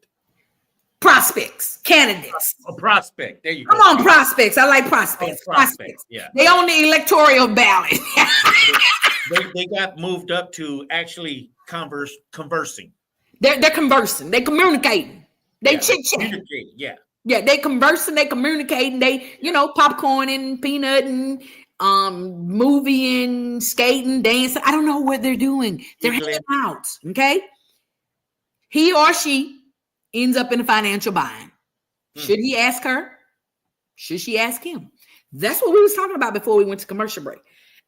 Prospects, candidates. A prospect. There you go. Come on, prospects. I like prospects. Prospects. Yeah. They on the electoral ballot. they got moved up to actually conversing. They're conversing. They communicating. They chit chat. Yeah. Yeah, they conversing, they communicating, they, popcorn and peanut and movie and skating, dancing. I don't know what they're doing. They're hanging out. Okay. He or she ends up in a financial bind. Should he ask her? Should she ask him? That's what we was talking about before we went to commercial break.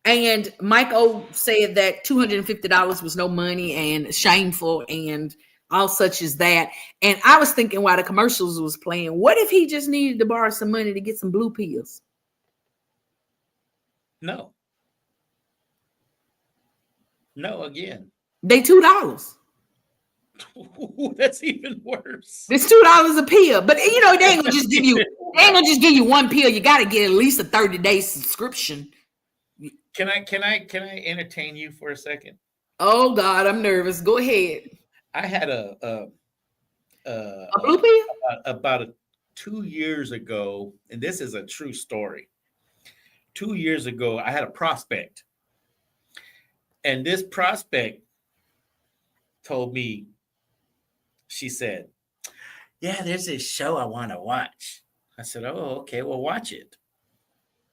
And Michael said that $250 was no money and shameful and all such as that. And I was thinking while the commercials was playing, what if he just needed to borrow some money to get some blue pills? No, again. They $2. That's even worse. It's $2 a pill. But they ain't gonna just give you one pill. You gotta get at least a 30-day subscription. Can I entertain you for a second? Oh God, I'm nervous. Go ahead. I had a blue pill about 2 years ago, and this is a true story. 2 years ago, I had a prospect, and this prospect told me, she said, "Yeah, there's this show I want to watch." I said, "Oh, okay, well, watch it."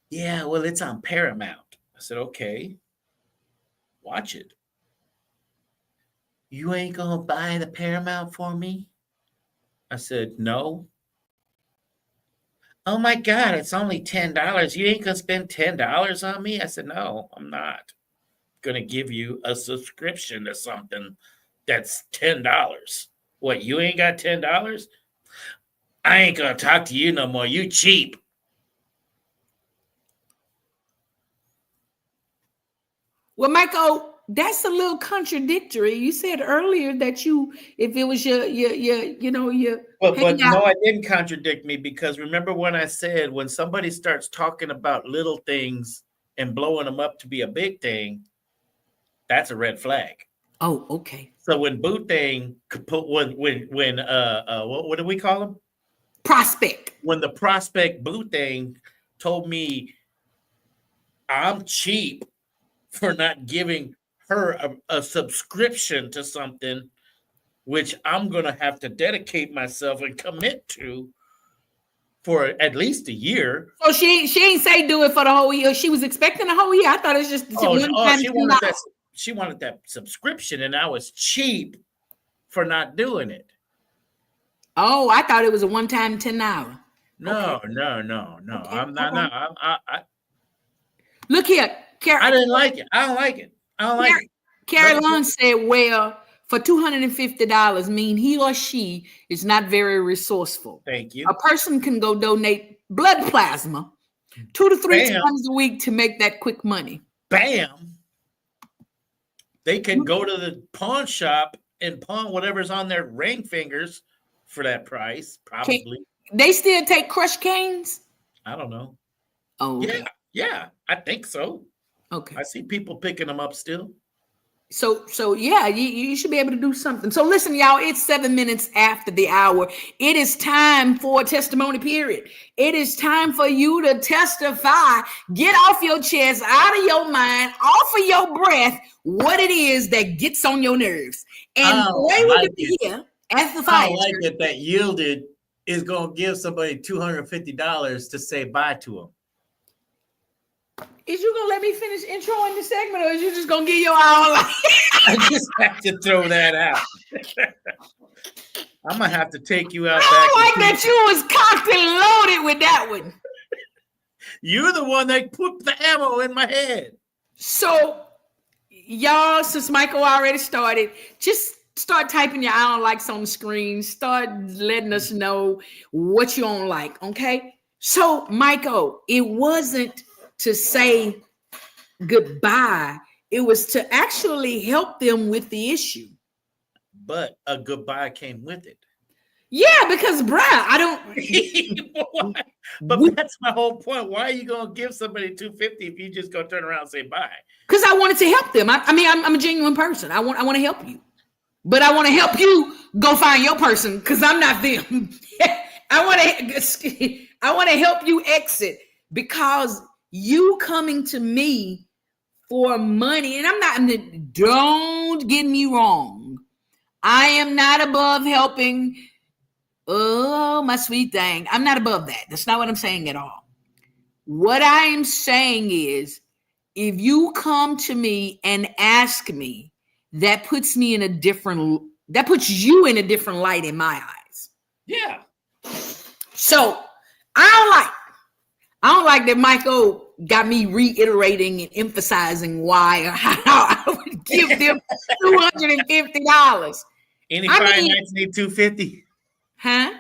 "Yeah, well, it's on Paramount." I said, "Okay, watch it." "You ain't gonna buy the Paramount for me?" I said, "No." "Oh my God, it's only $10. You ain't gonna spend $10 on me?" I said, "No, I'm not gonna give you a subscription to something that's $10. What, you ain't got $10? I ain't gonna talk to you no more. You cheap." Well, Michael, that's a little contradictory. You said earlier that if it was your But no, I didn't contradict me, because remember when I said when somebody starts talking about little things and blowing them up to be a big thing, that's a red flag. Oh, okay. So when what do we call him? Prospect. When the prospect Boo thing told me I'm cheap for not giving her a subscription to something which I'm going to have to dedicate myself and commit to for at least a year. So she ain't say do it for the whole year. She was expecting a whole year. I thought it was just she wanted that subscription, and I was cheap for not doing it. Oh, I thought it was a one-time $10. No. Okay. No. Okay. I'm not. No, I look here, Carrie. I didn't like it. I don't like it. Carrie Lund said, "Well, for $250, mean he or she is not very resourceful. Thank you. A person can go donate blood plasma 2 to 3 times a week to make that quick money." Bam. They can go to the pawn shop and pawn whatever's on their ring fingers for that price, probably. They still take crushed canes? I don't know. Oh, yeah, I think so. Okay. I see people picking them up still. So yeah, you should be able to do something. So listen, y'all, it's 7 minutes after the hour. It is time for a testimony period. It is time for you to testify. Get off your chest, out of your mind, off of your breath, what it is that gets on your nerves. And the way we do it here at the fire. I like it that Yielded is going to give somebody $250 to say bye to them. Is you gonna let me finish introing the segment, or is you just gonna give your all? I just have to throw that out. I'm gonna have to take you out. I like that you was cocked and loaded with that one. You're the one that put the ammo in my head. So, y'all, since Michael already started, just start typing your I don't likes on the screen. Start letting us know what you don't like. Okay. So, Michael, it wasn't to say goodbye. It was to actually help them with the issue. But a goodbye came with it. Yeah, because I don't. But that's my whole point. Why are you gonna give somebody $250 if you just gonna turn around and say bye? Because I wanted to help them. I mean, I'm a genuine person. I want to help you, but I want to help you go find your person because I'm not them. I want to help you exit because you coming to me for money. And I'm not, don't get me wrong. I am not above helping. Oh, my sweet thing. I'm not above that. That's not what I'm saying at all. What I am saying is, if you come to me and ask me, that puts you in a different light in my eyes. Yeah. So I don't like that Michael got me reiterating and emphasizing why or how I would give them $250. Any fire nights need $250? Huh?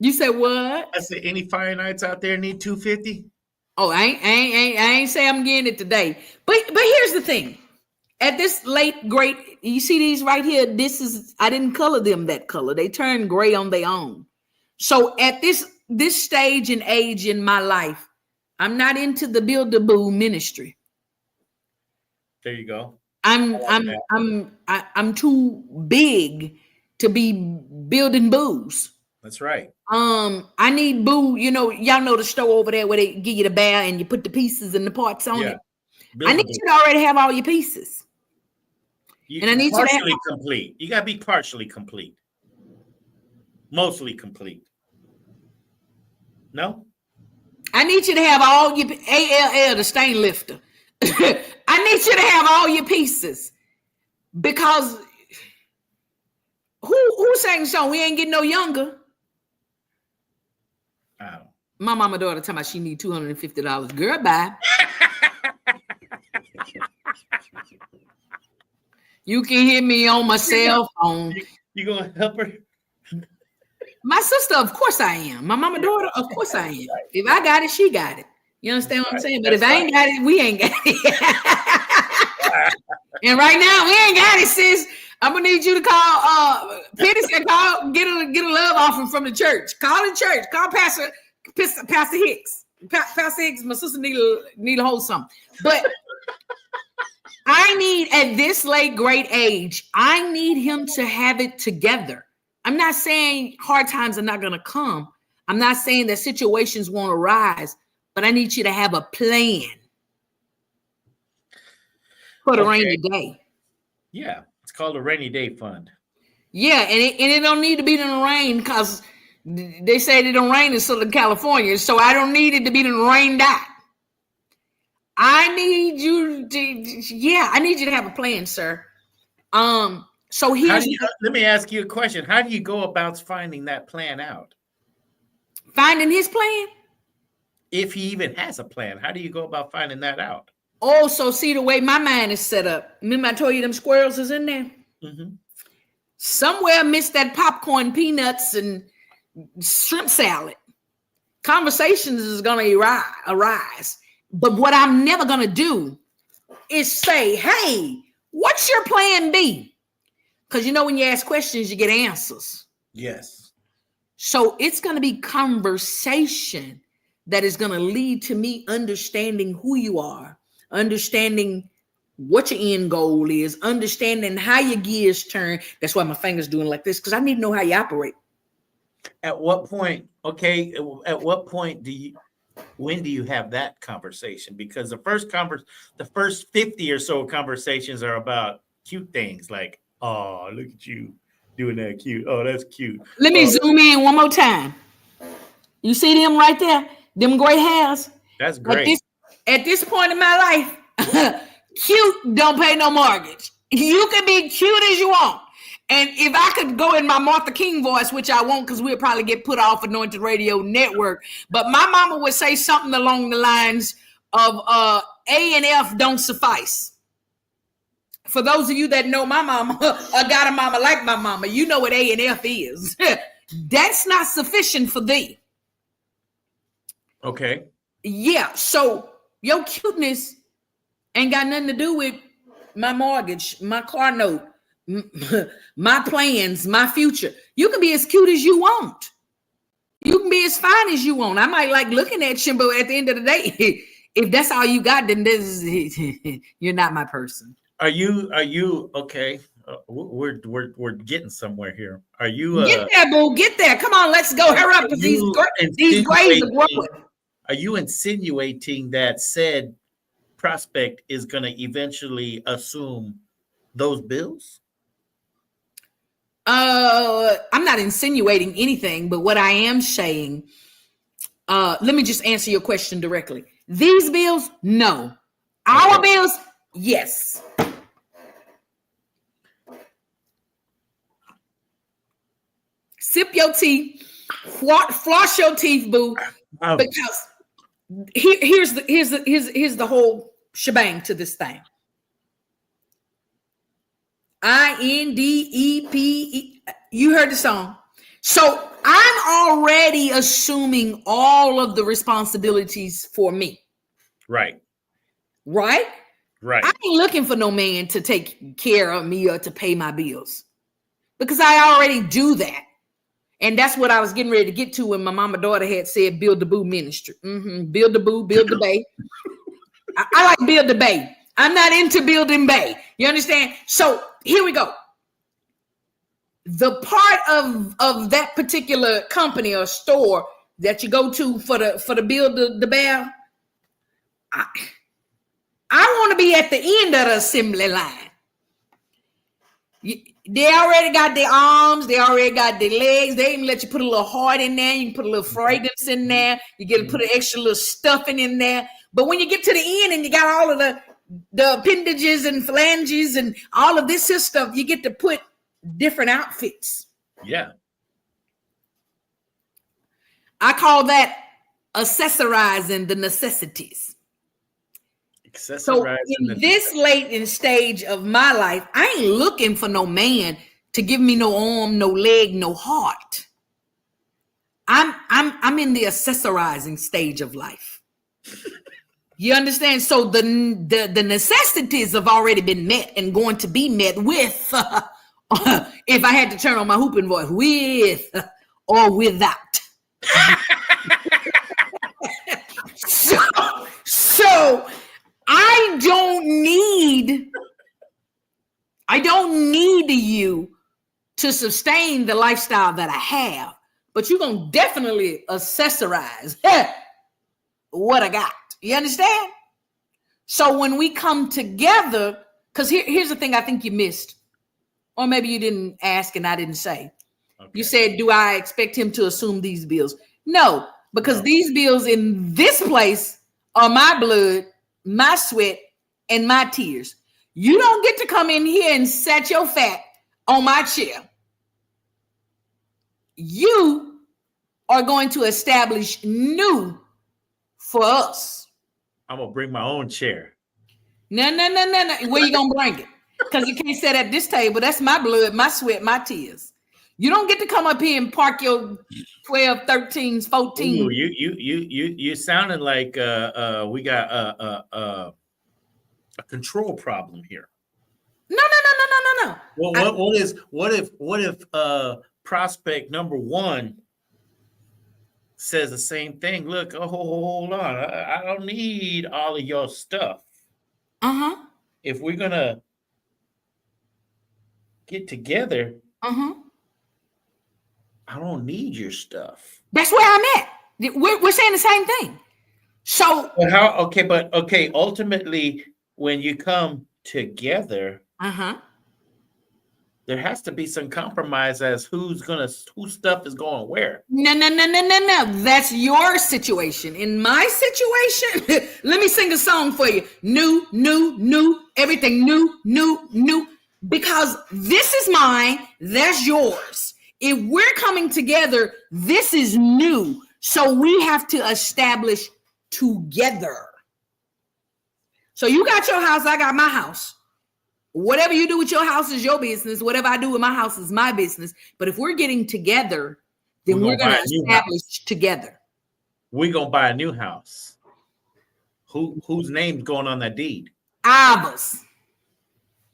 You said what? I said any fire nights out there need $250? Oh, I ain't say I'm getting it today. But here's the thing. At this late great, you see these right here. I didn't color them that color. They turn gray on their own. So at this stage and age in my life, I'm not into the Build-A-Boo ministry. There you go. I'm too big to be building boos. That's right. I need boo. Y'all know the store over there where they give you the bear and you put the pieces and the parts on it. I need you to already have all your pieces. And I need partially complete. You gotta be partially complete. Mostly complete. No? I need you to have all your ALL, the stain lifter. I need you to have all your pieces. Because who sang the song? We ain't getting no younger. Oh. My mama daughter talking about she need $250. Girl, bye. You can hear me on my cell phone. You gonna help her? My sister, of course I am. My mama daughter, of course I am. If I got it, she got it. You understand what I'm saying? But if I ain't got it, we ain't got it. And right now, we ain't got it, sis. I'm gonna need you to call. Penny said, get a love offering from the church. Call the church. Call Pastor Hicks. Pastor Hicks, my sister need to hold something. But I need, at this late great age, I need him to have it together. I'm not saying hard times are not gonna come. I'm not saying that situations won't arise, but I need you to have a plan for the rainy day. Yeah. It's called a rainy day fund. Yeah, and it don't need to be in the rain because they say it don't rain in Southern California, so I don't need it to be rained out. I need you to have a plan, sir. So here's let me ask you a question. How do you go about finding that plan out? Finding his plan? If he even has a plan, how do you go about finding that out? Oh, so see the way my mind is set up. Remember I told you them squirrels is in there? Mm-hmm. Somewhere amidst that popcorn, peanuts, and shrimp salad, conversations is going to arise. But what I'm never going to do is say, hey, what's your plan B? Because when you ask questions, you get answers. Yes. So it's going to be conversation that is going to lead to me understanding who you are, understanding what your end goal is, understanding how your gears turn. That's why my finger's doing like this, because I need to know how you operate. At what point, when do you have that conversation? Because the first 50 or so conversations are about cute things like, oh, look at you doing that cute. Oh, that's cute. Let me zoom in one more time. You see them right there? Them gray hairs? That's great. At this point in my life, cute don't pay no mortgage. You can be cute as you want. And if I could go in my Martha King voice, which I won't because we'll probably get put off Anointed Radio Network, but my mama would say something along the lines of A and F don't suffice. For those of you that know my mama or got a mama like my mama, you know what A and F is. That's not sufficient for thee. Okay. Yeah, so your cuteness ain't got nothing to do with my mortgage, my car note, my plans, my future. You can be as cute as you want. You can be as fine as you want. I might like looking at you, but at the end of the day, if that's all you got, then you're not my person. Are you okay? We're getting somewhere here. Are you get there, boo? Get there. Come on, let's go. Hurry up, because these grades are growing. Are you insinuating that said prospect is going to eventually assume those bills? I'm not insinuating anything, but what I am saying, let me just answer your question directly. These bills, no. Our bills, yes. Sip your tea, floss your teeth, boo, because here's the whole shebang to this thing. INDEPE. You heard the song. So I'm already assuming all of the responsibilities for me. Right. Right? Right. I ain't looking for no man to take care of me or to pay my bills, because I already do that. And that's what I was getting ready to get to when my mama daughter had said build the boo ministry. Build the boo, build the bay. I like build the bay. I'm not into building bay. You understand? So here we go. The part of that particular company or store that you go to for the build the bear, I want to be at the end of the assembly line. They already got their arms, they already got their legs. They even let you put a little heart in there. You can put a little fragrance in there. You get to put an extra little stuffing in there. But when you get to the end and you got all of the appendages and phalanges and all of this stuff, you get to put different outfits. Yeah. I call that accessorizing the necessities. So in this late in stage of my life, I ain't looking for no man to give me no arm, no leg, no heart. I'm in the accessorizing stage of life. You understand? So the necessities have already been met and going to be met with, if I had to turn on my hooping voice, with or without. So I don't need you to sustain the lifestyle that I have, but you're going to definitely accessorize what I got. You understand? So when we come together, because here's the thing I think you missed, or maybe you didn't ask and I didn't say. Okay. You said, do I expect him to assume these bills? No, because these bills in this place are my blood, my sweat, and my tears. You don't get to come in here and set your fat on my chair. You are going to establish new for us. I'm going to bring my own chair. No. Where you going to bring it? Because you can't sit at this table. That's my blood, my sweat, my tears. You don't get to come up here and park your 12, 13s, 14. Ooh, you sounded like we got a control problem here. No. Well, what if prospect number one says the same thing? Look, hold on, I don't need all of your stuff. If we're gonna get together, I don't need your stuff. That's where I'm at. We're saying the same thing. So ultimately, when you come together, there has to be some compromise as whose stuff is going where. No. That's your situation. In my situation, let me sing a song for you. New, everything new. Because this is mine, that's yours. If we're coming together, this is new. So we have to establish together. So you got your house, I got my house. Whatever you do with your house is your business. Whatever I do with my house is my business. But if we're getting together, then we're going to establish together. We're going to buy a new house. Whose name's going on that deed? Ours.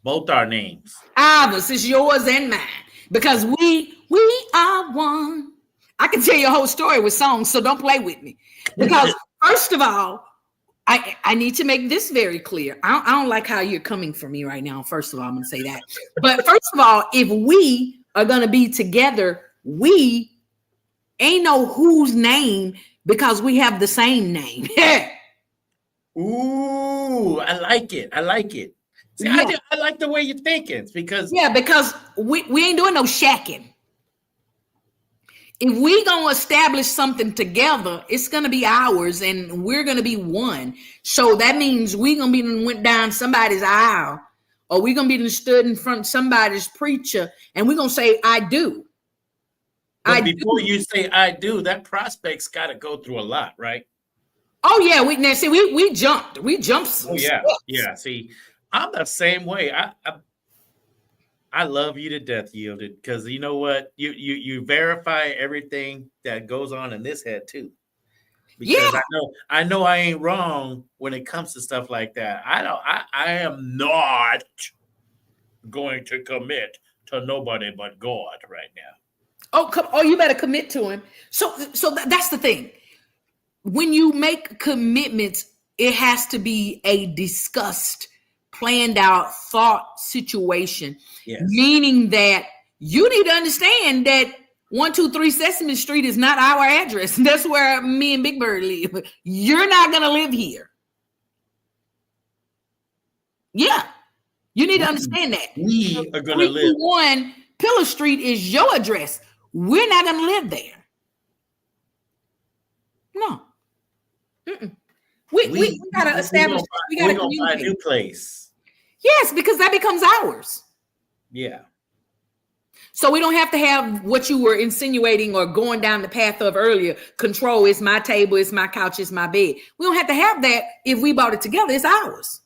Both our names. Ours is yours and mine. Because we are one. I can tell you a whole story with songs, so don't play with me. Because first of all, I need to make this very clear. I don't like how you're coming for me right now. First of all, I'm going to say that. But first of all, if we are going to be together, we ain't know whose name because we have the same name. Ooh, I like it. I like it. See, Yeah. I like the way you're thinking because because we ain't doing no shacking. If we gonna establish something together, it's gonna be ours, and we're gonna be one. So that means we gonna be went down somebody's aisle, or we gonna be stood in front of somebody's preacher, and we're gonna say, "I do." But before you say "I do," that prospect's got to go through a lot, right? Oh yeah, we jumped. We jumped. Oh yeah, yeah. See, I'm the same way. I love you to death, Yielded, because you know what? You verify everything that goes on in this head too. Because I know I ain't wrong when it comes to stuff like that. I am not going to commit to nobody but God right now. Oh, you better commit to him. So that's the thing. When you make commitments, it has to be a discussed, planned out, thought situation. Yes. Meaning that you need to understand that 123 Sesame Street is not our address. That's where me and Big Bird live. You're not gonna live here. Yeah, you need to understand that. We are gonna live. 321 Pillar Street is your address. We're not gonna live there. No. We gotta establish. We gotta communicate. Buy a new place. Yes, because that becomes ours. Yeah. So we don't have to have what you were insinuating or going down the path of earlier. Control. It's my table. It's my couch. It's my bed. We don't have to have that if we bought it together. It's ours.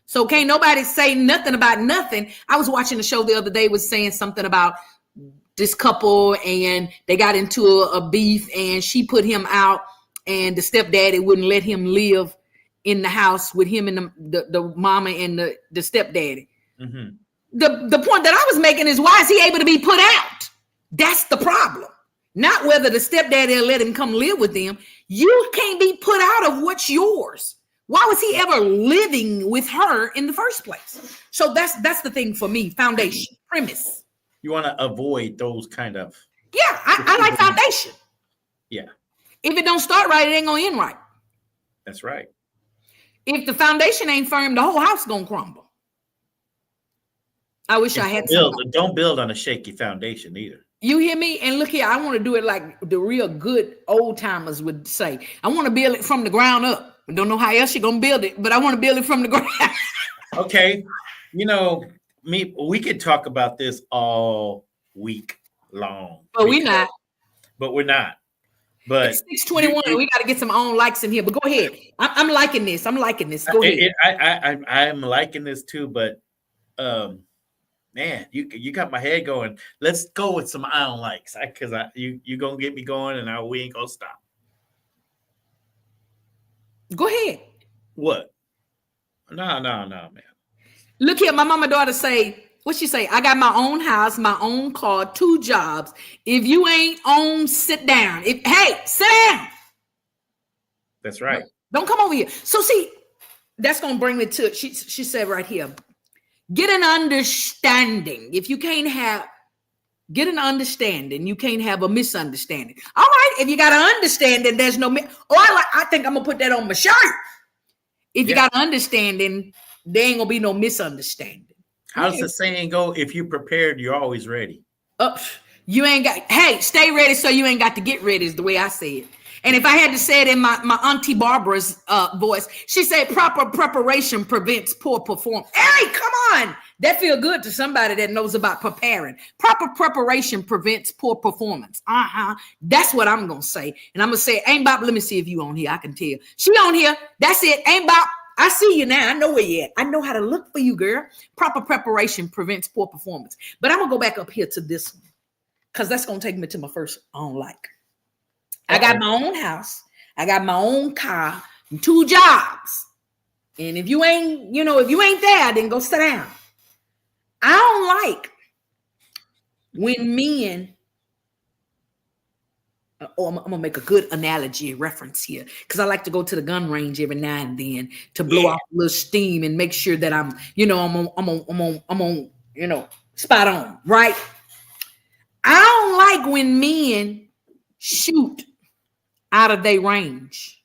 So can't nobody say nothing about nothing. I was watching a show the other day, was saying something about this couple, and they got into a beef, and she put him out, and the stepdaddy wouldn't let him live in the house with him and the mama and the stepdaddy. Mm-hmm. The point that I was making is, why is he able to be put out? That's the problem. Not whether the stepdaddy will let him come live with them. You can't be put out of what's yours. Why was he ever living with her in the first place? So that's the thing for me. Foundation, premise. You want to avoid those kind of. Yeah, I like foundation. Yeah. If it don't start right, it ain't gonna end right. That's right. If the foundation ain't firm, the whole house gonna crumble. I wish I had something. Don't build on a shaky foundation either. You hear me? And look here, I want to do it like the real good old timers would say. I want to build it from the ground up. I don't know how else you're gonna build it, but I want to build it from the ground. Okay. You know, we could talk about this all week long. But we're not. But we're not. But it's 6:21. We got to get some own likes in here. But go ahead. I'm liking this. I'm liking this. Go ahead. I am liking this too. But man, you got my head going. Let's go with some I don't likes, because you gonna get me going, and we ain't gonna stop. Go ahead. What? No, man. Look here, my mama daughter say, what she say? I got my own house, my own car, 2 jobs. If you ain't on, sit down. Hey, sit down. That's right. Don't come over here. So see, that's gonna bring me to, she said right here, get an understanding. If you can't get an understanding, you can't have a misunderstanding. All right, if you got an understanding, there's no I think I'm gonna put that on my shirt. If you got an understanding, there ain't gonna be no misunderstanding. How's the saying go? If you're prepared, you're always ready. You ain't got, hey, stay ready so you ain't got to get ready is the way I say it. And if I had to say it in my Auntie Barbara's voice, she said proper preparation prevents poor performance. Hey, come on. That feel good to somebody that knows about preparing. Proper preparation prevents poor performance. That's what I'm going to say. And I'm going to say, ain't Bob, let me see if you on here. I can tell. She on here. That's it. Ain't Bob. I see you now. I know where you at. I know how to look for you, girl. Proper preparation prevents poor performance. But I'm going to go back up here to this one, because that's going to take me to my first I don't like. I got my own house. I got my own car and 2 jobs. And if you ain't there, then go sit down. I don't like when men, I'm going to make a good analogy reference here, because I like to go to the gun range every now and then to blow off a little steam and make sure that I'm on, spot on, right? I don't like when men shoot out of their range.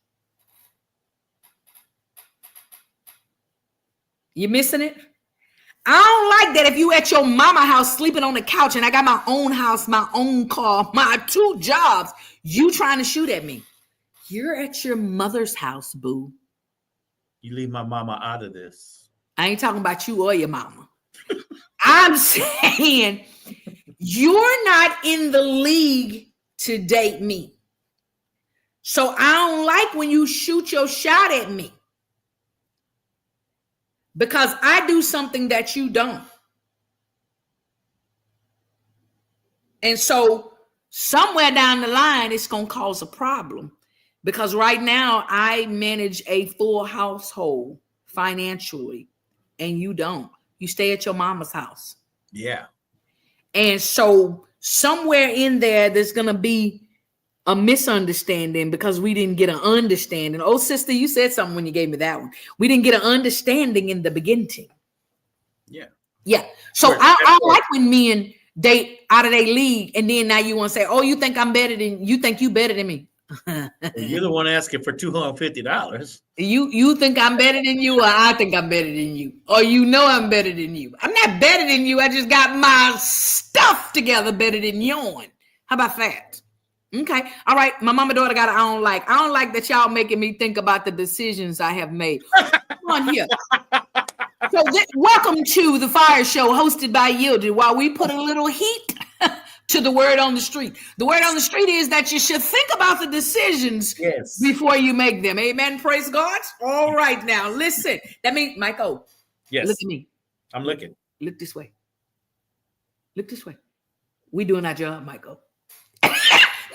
You missing it? I don't like that if you at your mama house sleeping on the couch and I got my own house, my own car, my 2 jobs, you trying to shoot at me. You're at your mother's house, boo. You leave my mama out of this. I ain't talking about you or your mama. I'm saying you're not in the league to date me. So I don't like when you shoot your shot at me. Because I do something that you don't. And so somewhere down the line, it's going to cause a problem. Because right now, I manage a full household financially, and you don't. You stay at your mama's house. Yeah. And so somewhere in there, there's going to be a misunderstanding because we didn't get an understanding. Oh, sister, you said something when you gave me that one. We didn't get an understanding in the beginning. Yeah. Yeah. So I like when men date out of their league, and then now you want to say, oh, you think you better than me. You're the one asking for $250. You think I'm better than you, or I think I'm better than you, or you know I'm better than you. I'm not better than you. I just got my stuff together better than yours. How about that? Okay. All right. My mama daughter got it. I don't like that y'all making me think about the decisions I have made. Come on here. So welcome to the Fire Show hosted by Yielded, while we put a little heat to the word on the street. The word on the street is that you should think about the decisions before you make them. Amen. Praise God. All right. Now listen. That means, Michael. Yes. Look at me. I'm looking. Look this way. Look this way. We doing our job, Michael.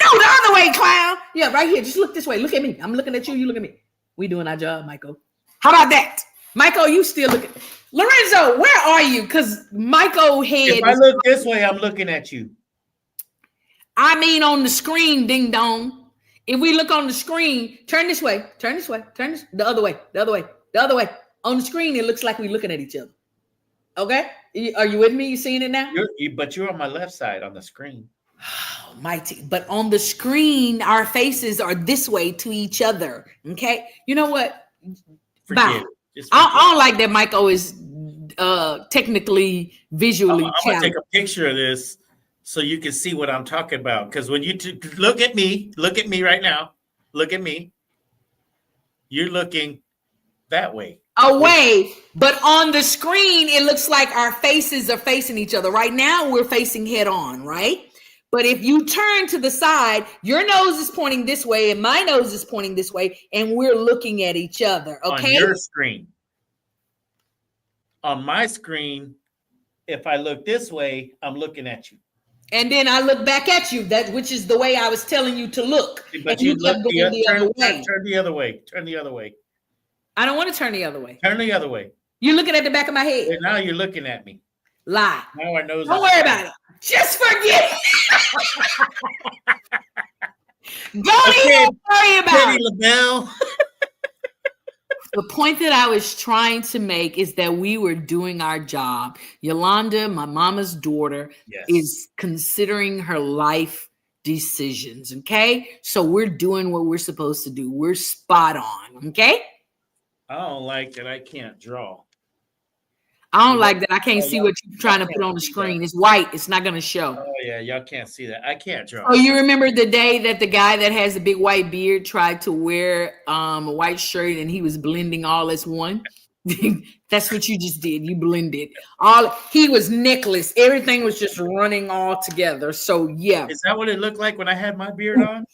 No, the other way, clown. Yeah, right here. Just look this way. Look at me. I'm looking at you. You look at me. We doing our job, Michael. How about that? Michael, you still looking. Lorenzo, where are you? Because Michael head. If I look this way, I'm looking at you. I mean on the screen, ding dong. If we look on the screen, turn this way. Turn this way. Turn this the other way. The other way. The other way. On the screen, it looks like we're looking at each other. Okay? Are you with me? You seeing it now? But you're on my left side on the screen. Mighty, but on the screen, our faces are this way to each other. Okay, you know what? Bye. I don't like that Michael is technically visually. I'm gonna take a picture of this so you can see what I'm talking about. Because when you look at me right now, look at me. You're looking that way. Away, but on the screen, it looks like our faces are facing each other. Right now, we're facing head on, right? But if you turn to the side, your nose is pointing this way and my nose is pointing this way, and we're looking at each other. Okay. On your screen. On my screen, if I look this way, I'm looking at you. And then I look back at you, which is the way I was telling you to look. But you look the other way. Turn the other way. Turn the other way. I don't want to turn the other way. Turn the other way. You're looking at the back of my head. And now you're looking at me. Lie. Now our nose. Don't worry about it. Just forget it. Don't even worry about it. LaBelle. The point that I was trying to make is that we were doing our job. Yolanda, my mama's daughter, is considering her life decisions. Okay. So we're doing what we're supposed to do. We're spot on. Okay. I don't like that I can't draw. I don't like that. I can't see what you're trying to put on the screen. It's white. It's not going to show. Oh, yeah. Y'all can't see that. I can't draw. Oh, you remember the day that the guy that has the big white beard tried to wear a white shirt and he was blending all as one? That's what you just did. You blended. He was necklace. Everything was just running all together. So, yeah. Is that what it looked like when I had my beard on?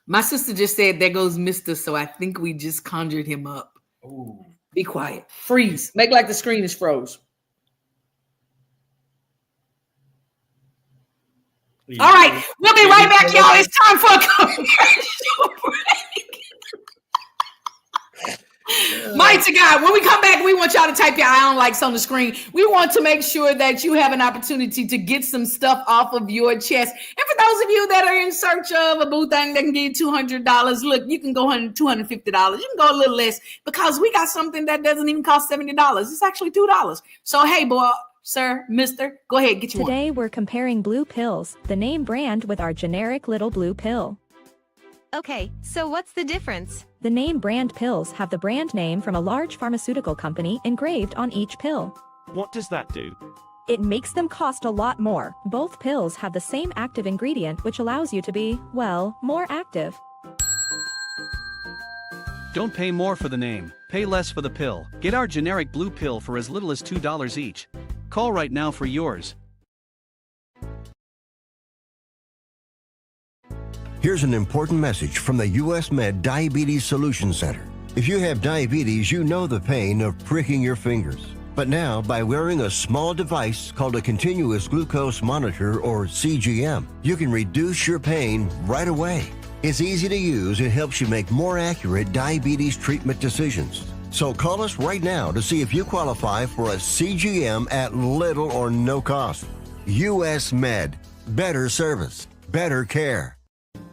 My sister just said, there goes Mr. So I think we just conjured him up. Ooh. Be quiet. Freeze. Make like the screen is froze. All right. We'll be right back, y'all. It's time for a commercial break. Mighty God, when we come back, we want y'all to type your I don't likes on the screen. We want to make sure that you have an opportunity to get some stuff off of your chest. And for those of you that are in search of a boo thing that can get $200, look, you can go $250. You can go a little less because we got something that doesn't even cost $70. It's actually $2. So, hey, boy, sir, mister, go ahead, get you one. Today, we're comparing blue pills, the name brand, with our generic little blue pill. Okay, so what's the difference? The name brand pills have the brand name from a large pharmaceutical company engraved on each pill. What does that do? It makes them cost a lot more. Both pills have the same active ingredient which allows you to be, well, more active. Don't pay more for the name, pay less for the pill. Get our generic blue pill for as little as $2 each. Call right now for yours. Here's an important message from the US Med Diabetes Solution Center. If you have diabetes, you know the pain of pricking your fingers. But now, by wearing a small device called a continuous glucose monitor, or CGM, you can reduce your pain right away. It's easy to use and helps you make more accurate diabetes treatment decisions. So call us right now to see if you qualify for a CGM at little or no cost. US Med. Better service. Better care.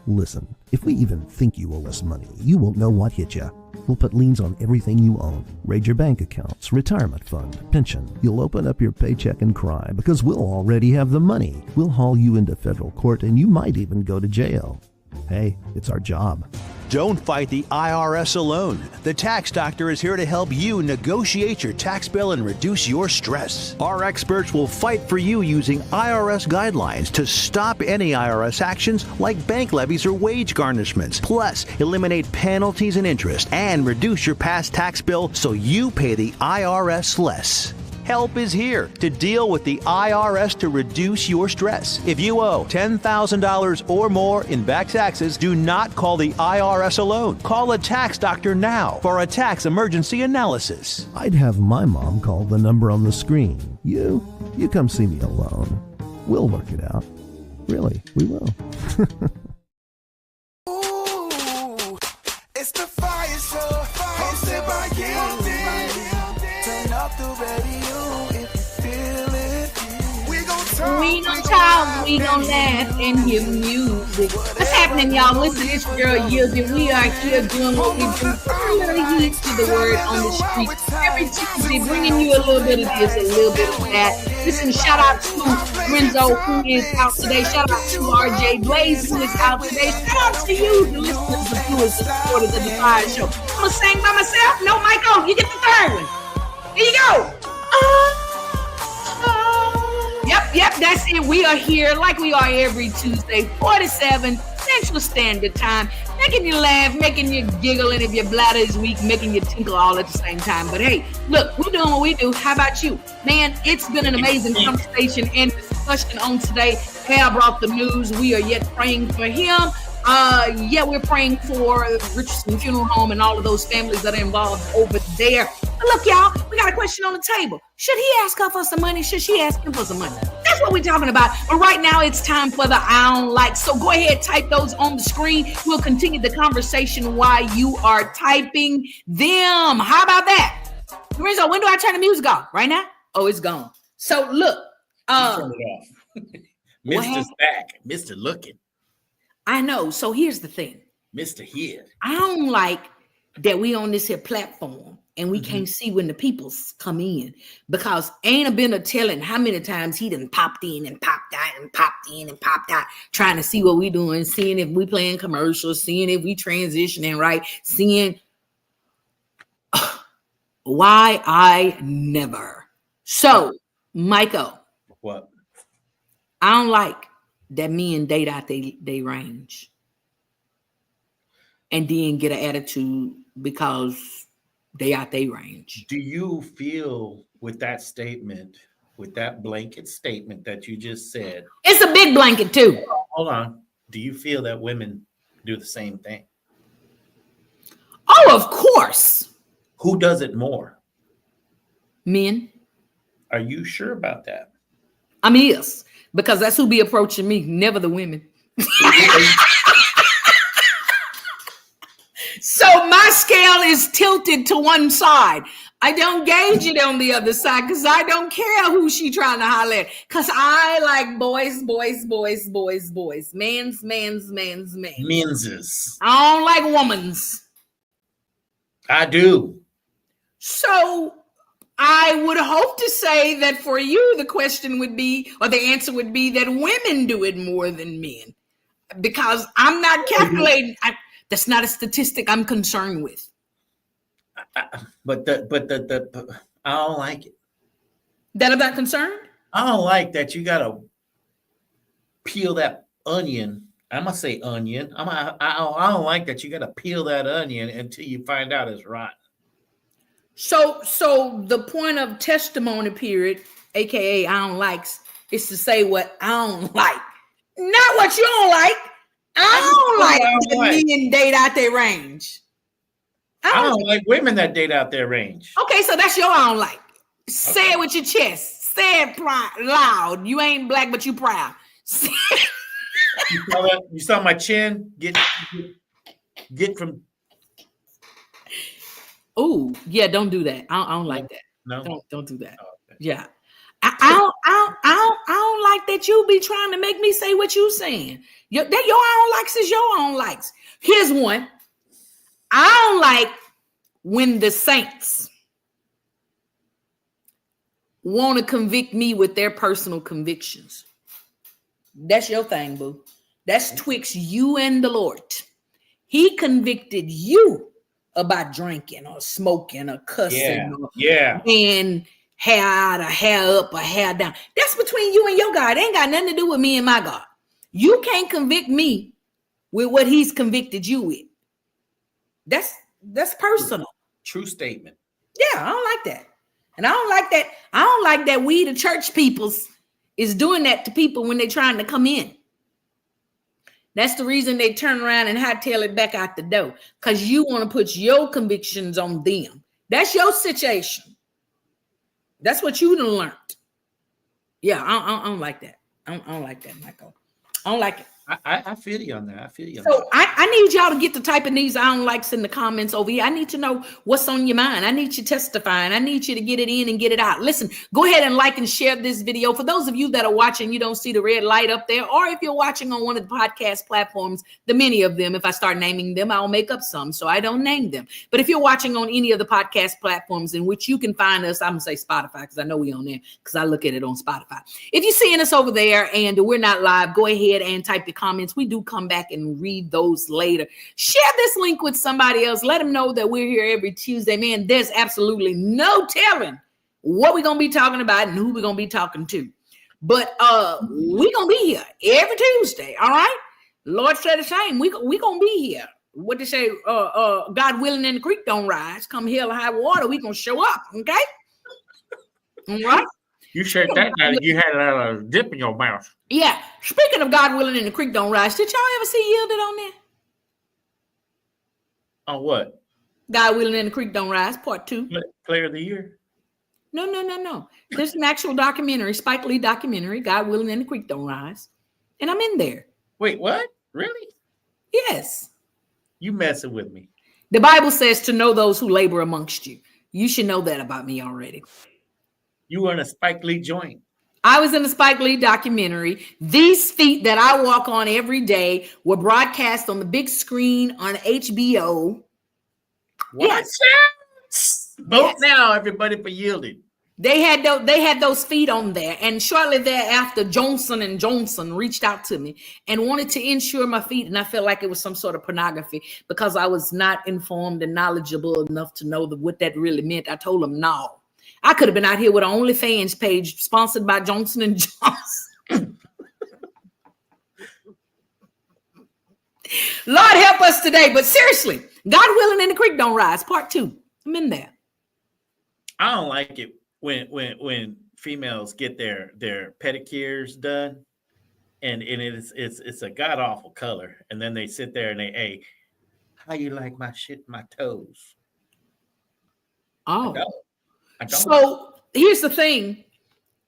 Listen, if we even think you owe us money, you won't know what hit you. We'll put liens on everything you own. Raid your bank accounts, retirement fund, pension. You'll open up your paycheck and cry because we'll already have the money. We'll haul you into federal court and you might even go to jail. Hey, it's our job. Don't fight the IRS alone. The Tax Doctor is here to help you negotiate your tax bill and reduce your stress. Our experts will fight for you using IRS guidelines to stop any IRS actions like bank levies or wage garnishments. Plus, eliminate penalties and interest and reduce your past tax bill so you pay the IRS less. Help is here to deal with the IRS to reduce your stress. If you owe $10,000 or more in back taxes, do not call the IRS alone. Call a tax doctor now for a tax emergency analysis. I'd have my mom call the number on the screen. You come see me alone. We'll work it out. Really, we will. Ooh, it's the Fire Show, hosted by Guilty. Turn up the radio if you feel it. We gon' talk, we gon' laugh and hear music. What's happening, y'all? Listen, it's your girl Yielded. We are here doing what we do. Really heed to the word on the street. Every Tuesday, bringing you a little bit of this, a little bit of that. Listen, shout out to Renzo, who is out today. Shout out to RJ Blaze, who is out today. Shout out to you, the listeners, the viewers, the supporters of the Fire Show. I'm gonna sing by myself. No, Michael, you get the third one. Here you go. Yep, that's it. We are here like we are every Tuesday, 4-7 Central Standard Time, making you laugh, making you giggle, and if your bladder is weak, making you tinkle all at the same time. But hey, look, we're doing what we do. How about you? Man, it's been an amazing conversation and discussion on today. Hal brought the news. We are yet praying for him. We're praying for Richardson Funeral Home and all of those families that are involved over there. But look, y'all, we got a question on the table. Should he ask her for some money? Should she ask him for some money? That's what we're talking about. But right now, it's time for the I don't like. So go ahead, type those on the screen. We'll continue the conversation while you are typing them. How about that? Renzo, when do I turn the music off? Right now? Oh, it's gone. So look. Turn it off. Mr.'s back. Mr. Looking. I know. So here's the thing. Mr. Here. I don't like that we on this here platform and we can't see when the peoples come in, because ain't a been a telling how many times he done popped in and popped out and popped in and popped out, trying to see what we doing, seeing if we playing commercials, seeing if we transitioning right, seeing why I never. So, Michael. What? I don't like that men date out they range and then get an attitude because they out they range. Do you feel with that statement, with that blanket statement that you just said? It's a big blanket too. Hold on. Do you feel that women do the same thing? Oh, of course. Who does it more? Men. Are you sure about that? I'm yes, because that's who be approaching me, never the women. So my scale is tilted to one side. I don't gauge it on the other side because I don't care who she trying to holler at. Because I like boys, boys, boys, boys, boys. Men's. Menses. I don't like woman's. I do. So I would hope to say that for you, the question would be, or the answer would be that women do it more than men. Because I'm not calculating. That's not a statistic I'm concerned with. But I don't like it. That I'm not concerned? I don't like that you gotta peel that onion. I'm gonna say onion. I don't like that you gotta peel that onion until you find out it's rotten. So the point of testimony period, aka I don't likes, is to say what I don't like, not what you don't like. I don't like that men date out their range. I don't like women that date out their range. Okay, so that's your I don't like. Say it with your chest. Say it loud. You ain't black, but you proud. You saw my chin get from. Oh yeah, don't do that. I don't like that. No, don't do that. Oh, okay. Yeah, I don't like that you be trying to make me say what you saying. Your I don't likes is your I don't likes. Here's one. I don't like when the saints want to convict me with their personal convictions. That's your thing, boo. That's twixt you and the Lord. He convicted you about drinking or smoking or cussing and hair out or hair up or hair down. That's between you and your God. It ain't got nothing to do with me and my God. You can't convict me with what he's convicted you with. That's personal. True statement. Yeah, I don't like that. And I don't like that we, the church peoples, is doing that to people when they're trying to come in. That's the reason they turn around and hightail it back out the door. Because you want to put your convictions on them. That's your situation. That's what you done learned. Yeah, I don't like that. I don't like that, Michael. I don't like it. I feel you on that. So I need y'all to get the type of these I don't likes in the comments over here. I need to know what's on your mind. I need you testifying. I need you to get it in and get it out. Listen, go ahead and like and share this video. For those of you that are watching, you don't see the red light up there, or if you're watching on one of the podcast platforms, the many of them, if I start naming them, I'll make up some, so I don't name them. But if you're watching on any of the podcast platforms in which you can find us, I'm gonna say Spotify because I know we're on there because I look at it on Spotify. If you're seeing us over there and we're not live, go ahead and type the comments. We do come back and read those later. Share this link with somebody else. Let them know that we're here every Tuesday. Man, there's absolutely no telling what we're going to be talking about and who we're going to be talking to. But we're going to be here every Tuesday, all right? Lord said the same. We going to be here. What they say, God willing and the creek don't rise. Come hell or high water, we going to show up, okay? All right? You said that now you had a dip in your mouth. Yeah. Speaking of God willing and the creek don't rise, did y'all ever see Yielded on there? On what? God willing and the creek don't rise, part 2. Player of the year? No. There's an actual documentary, Spike Lee documentary, God willing and the creek don't rise. And I'm in there. Wait, what? Really? Yes. You messing with me. The Bible says to know those who labor amongst you. You should know that about me already. You were in a Spike Lee joint. I was in a Spike Lee documentary. These feet that I walk on every day were broadcast on the big screen on HBO. What? Yes. Vote now, everybody, for Yielded. They had those feet on there, and shortly thereafter, Johnson & Johnson reached out to me and wanted to insure my feet, and I felt like it was some sort of pornography because I was not informed and knowledgeable enough to know what that really meant. I told them no. I could have been out here with an OnlyFans page sponsored by Johnson & Johnson. Lord help us today. But seriously, God willing and the creek don't rise, part 2. I'm in there. I don't like it when females get their pedicures done and it's a god awful color. And then they sit there and hey, how you like my toes? Oh. So here's the thing.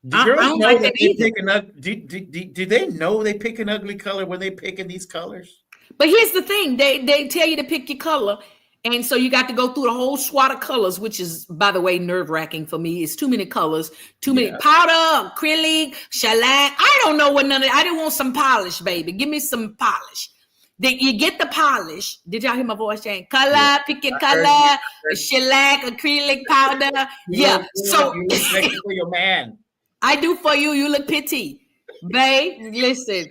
Do girls know that they pick do they know they pick an ugly color when they picking these colors? But here's the thing. They tell you to pick your color. And so you got to go through the whole swat of colors, which is, by the way, nerve-wracking for me. It's too many colors, too many powder, acrylic, shellac. I don't know what none of it. I didn't want some polish, baby. Give me some polish. Then you get the polish. Did y'all hear my voice saying color, pick your color, shellac, acrylic, powder. So you look for your man. I do for you. You look pretty, babe. Listen,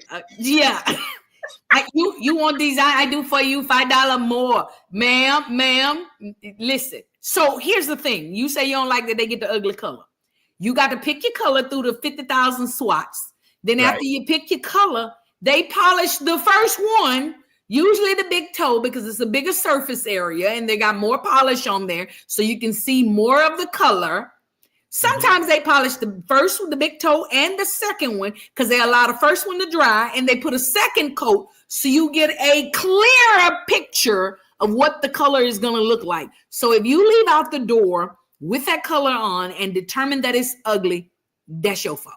You want design? I do for you $5 more, ma'am. Listen. So here's the thing: you say you don't like that they get the ugly color. You got to pick your color through the 50,000 swats. Then after you pick your color, they polish the first one, usually the big toe, because it's a bigger surface area and they got more polish on there, so you can see more of the color. Sometimes they polish the first one, the big toe, and the second one because they allow the first one to dry and they put a second coat so you get a clearer picture of what the color is going to look like. So if you leave out the door with that color on and determine that it's ugly, that's your fault.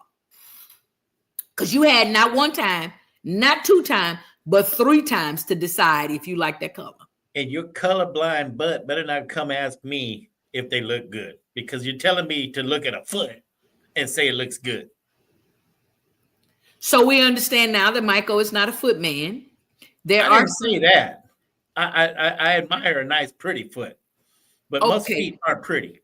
Because you had not one time, not two times, but 3 times to decide if you like that color. And your colorblind butt better not come ask me if they look good, because you're telling me to look at a foot and say it looks good. So we understand now that Michael is not a foot man. I didn't say that. I admire a nice, pretty foot, but most feet aren't pretty.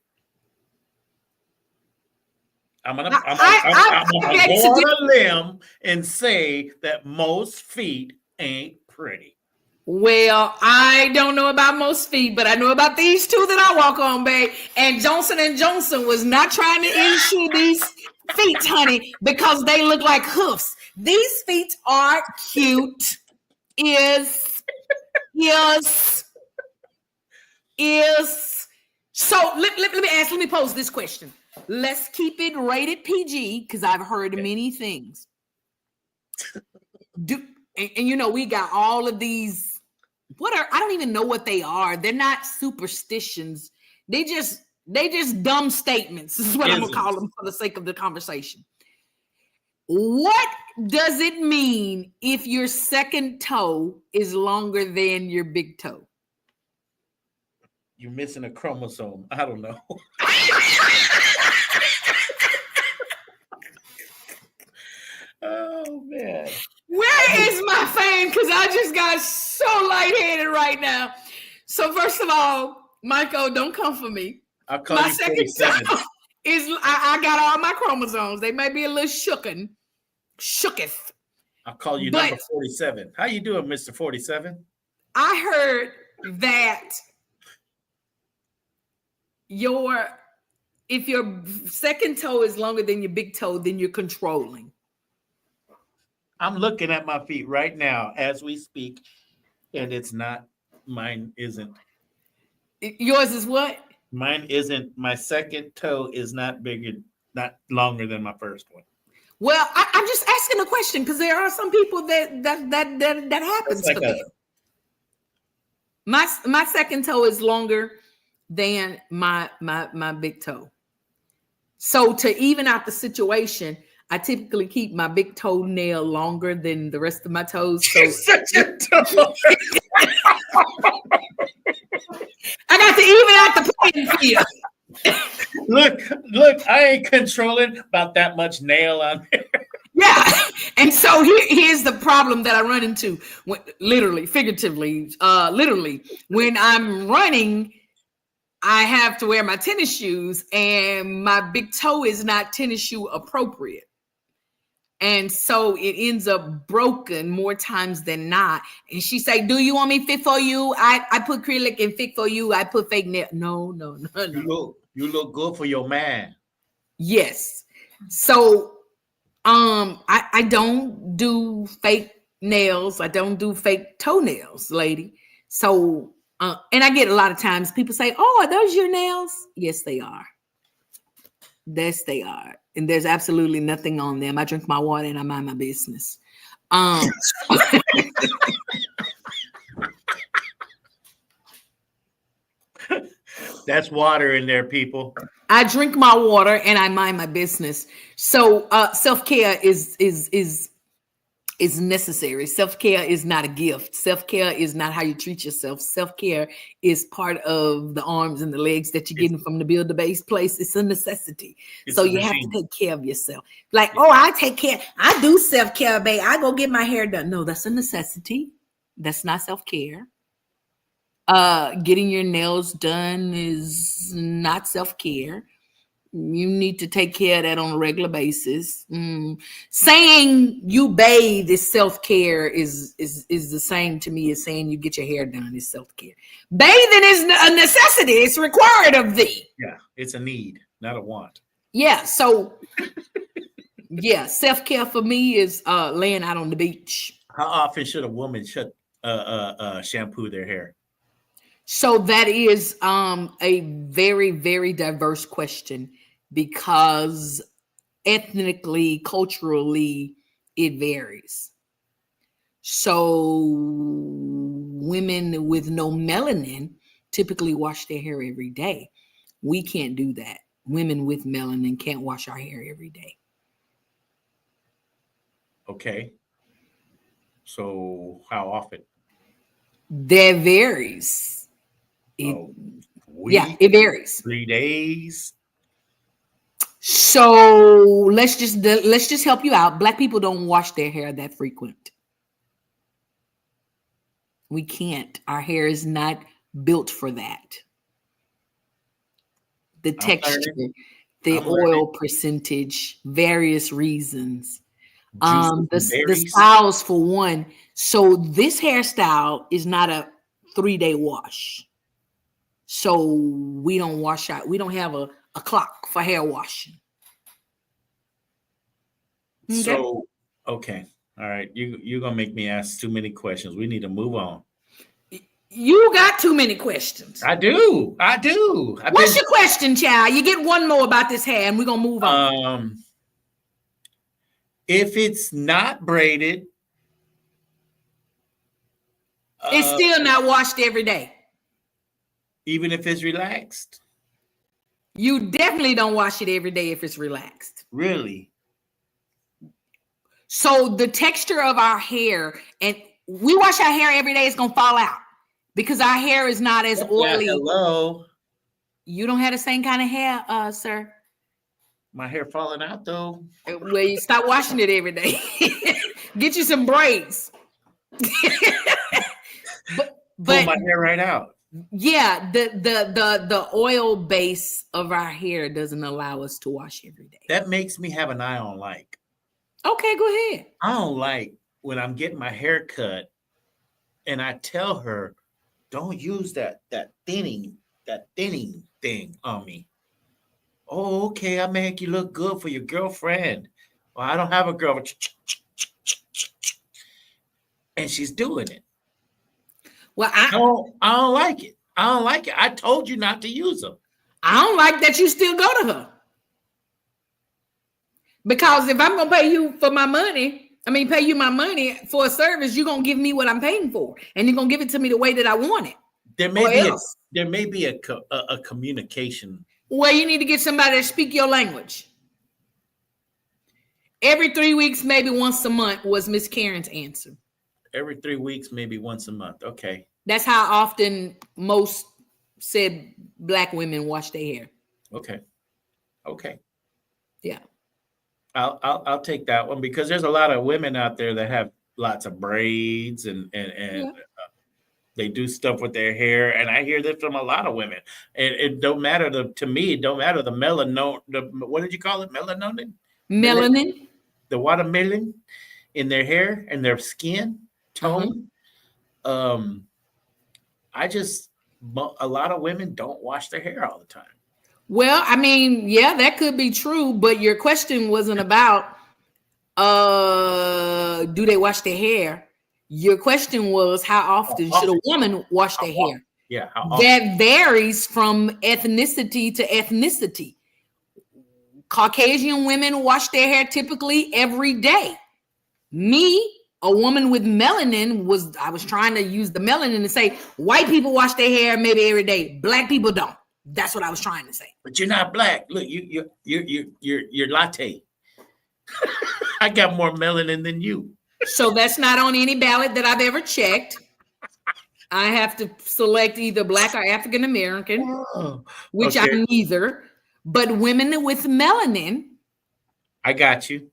I'm gonna go on a limb and say that most feet ain't pretty. Well, I don't know about most feet, but I know about these 2 that I walk on, babe. And Johnson & Johnson was not trying to issue these feet, honey, because they look like hoofs. These feet are cute. So let me pose this question. Let's keep it rated PG because I've heard many things. And you know, we got all of these. I don't even know what they are. They're not superstitions. They just dumb statements. This is what I'm gonna call them for the sake of the conversation. What does it mean if your second toe is longer than your big toe? You're missing a chromosome. I don't know. Oh man. Where is my fan? Because I just got so lightheaded right now. So first of all, Michael, don't come for me. I'll call you 47. I got all my chromosomes. They may be a little shooketh. I'll call you number 47. How you doing, Mr. 47? I heard that if your second toe is longer than your big toe, then you're controlling. I'm looking at my feet right now as we speak, and it's not. Mine isn't. Yours is what? Mine isn't. My second toe is not bigger, not longer than my first one. Well, I'm just asking a question because there are some people that happens for them. My second toe is longer than my big toe. So to even out the situation, I typically keep my big toenail longer than the rest of my toes. So such a toe. I got to even out the playing field. Look, I ain't controlling about that much nail on there. Yeah. And so here's the problem that I run into, literally, figuratively, when I'm running, I have to wear my tennis shoes and my big toe is not tennis shoe appropriate. And so it ends up broken more times than not. And she say, do you want me fit for you? I put acrylic and fit for you. I put fake nail. No. You look good for your man. Yes. So I don't do fake nails. I don't do fake toenails, lady. So and I get a lot of times people say, oh, are those your nails? Yes, they are. Yes, they are. And there's absolutely nothing on them. I drink my water and I mind my business. That's water in there, people. I drink my water and I mind my business. So self-care is necessary. Self-care is not a gift. Self-care is not how you treat yourself. Self-care is part of the arms and the legs that you're getting from the build the base place. It's a necessity. So you have to take care of yourself. Like, oh, I take care. I do self-care, babe. I go get my hair done. No, that's a necessity. That's not self-care. Getting your nails done is not self-care. You need to take care of that on a regular basis. Saying you bathe is self-care is the same to me as saying you get your hair done is self-care. Bathing is a necessity. It's required of thee. Yeah, it's a need, not a want. Yeah, so yeah, self-care for me is laying out on the beach. How often should a woman shampoo their hair? So that is a very, very diverse question because ethnically, culturally, it varies. So women with no melanin typically wash their hair every day. We can't do that. Women with melanin can't wash our hair every day. Okay. So how often? That varies. Week, it varies. 3 days. So let's just help you out. Black people don't wash their hair that frequent. We can't. Our hair is not built for that. The texture, the oil percentage, various reasons. The styles for one. So this hairstyle is not a 3-day wash. So we don't wash out. We don't have a clock for hair washing. Okay. So, okay. All right. You're going to make me ask too many questions. We need to move on. You got too many questions. I do. What's your question, child? You get one more about this hair and we're going to move on. If it's not braided, it's still not washed every day. Even if it's relaxed? You definitely don't wash it every day if it's relaxed. Really? So the texture of our hair, and we wash our hair every day, it's going to fall out because our hair is not as oily. Yeah, hello. You don't have the same kind of hair, sir. My hair falling out though. Well, you stop washing it every day. Get you some braids. Pull my hair right out. Yeah, the oil base of our hair doesn't allow us to wash every day. That makes me have an eye on like. Okay, go ahead. I don't like when I'm getting my hair cut and I tell her, don't use that thinning thing on me. Oh, okay, I make you look good for your girlfriend. Well, I don't have a girl. And she's doing it. Well, I don't like it. I don't like it. I told you not to use them. I don't like that you still go to her. Because if I'm going to pay you for my money, pay you my money for a service, you're going to give me what I'm paying for. And you're going to give it to me the way that I want it. There may be a communication. Well, you need to get somebody to speak your language. Every 3 weeks, maybe once a month was Miss Karen's answer. Every 3 weeks, maybe once a month. Okay. That's how often most said Black women wash their hair. Okay. Yeah. I'll take that one because there's a lot of women out there that have lots of braids and they do stuff with their hair, and I hear this from a lot of women. It don't matter to me. It don't matter the melanin. What did you call it? Melanin. The watermelon in their hair and their skin tone. A lot of women don't wash their hair all the time. Well, yeah, that could be true, but your question wasn't about do they wash their hair? Your question was how often should a woman wash their hair? Yeah, that varies from ethnicity to ethnicity. Caucasian women wash their hair typically every day. Me, a woman with melanin, I was trying to use the melanin to say white people wash their hair maybe every day. Black people don't. That's what I was trying to say. But you're not black. Look, you're latte. I got more melanin than you. So that's not on any ballot that I've ever checked. I have to select either Black or African American, which I'm neither. But women with melanin, I got you,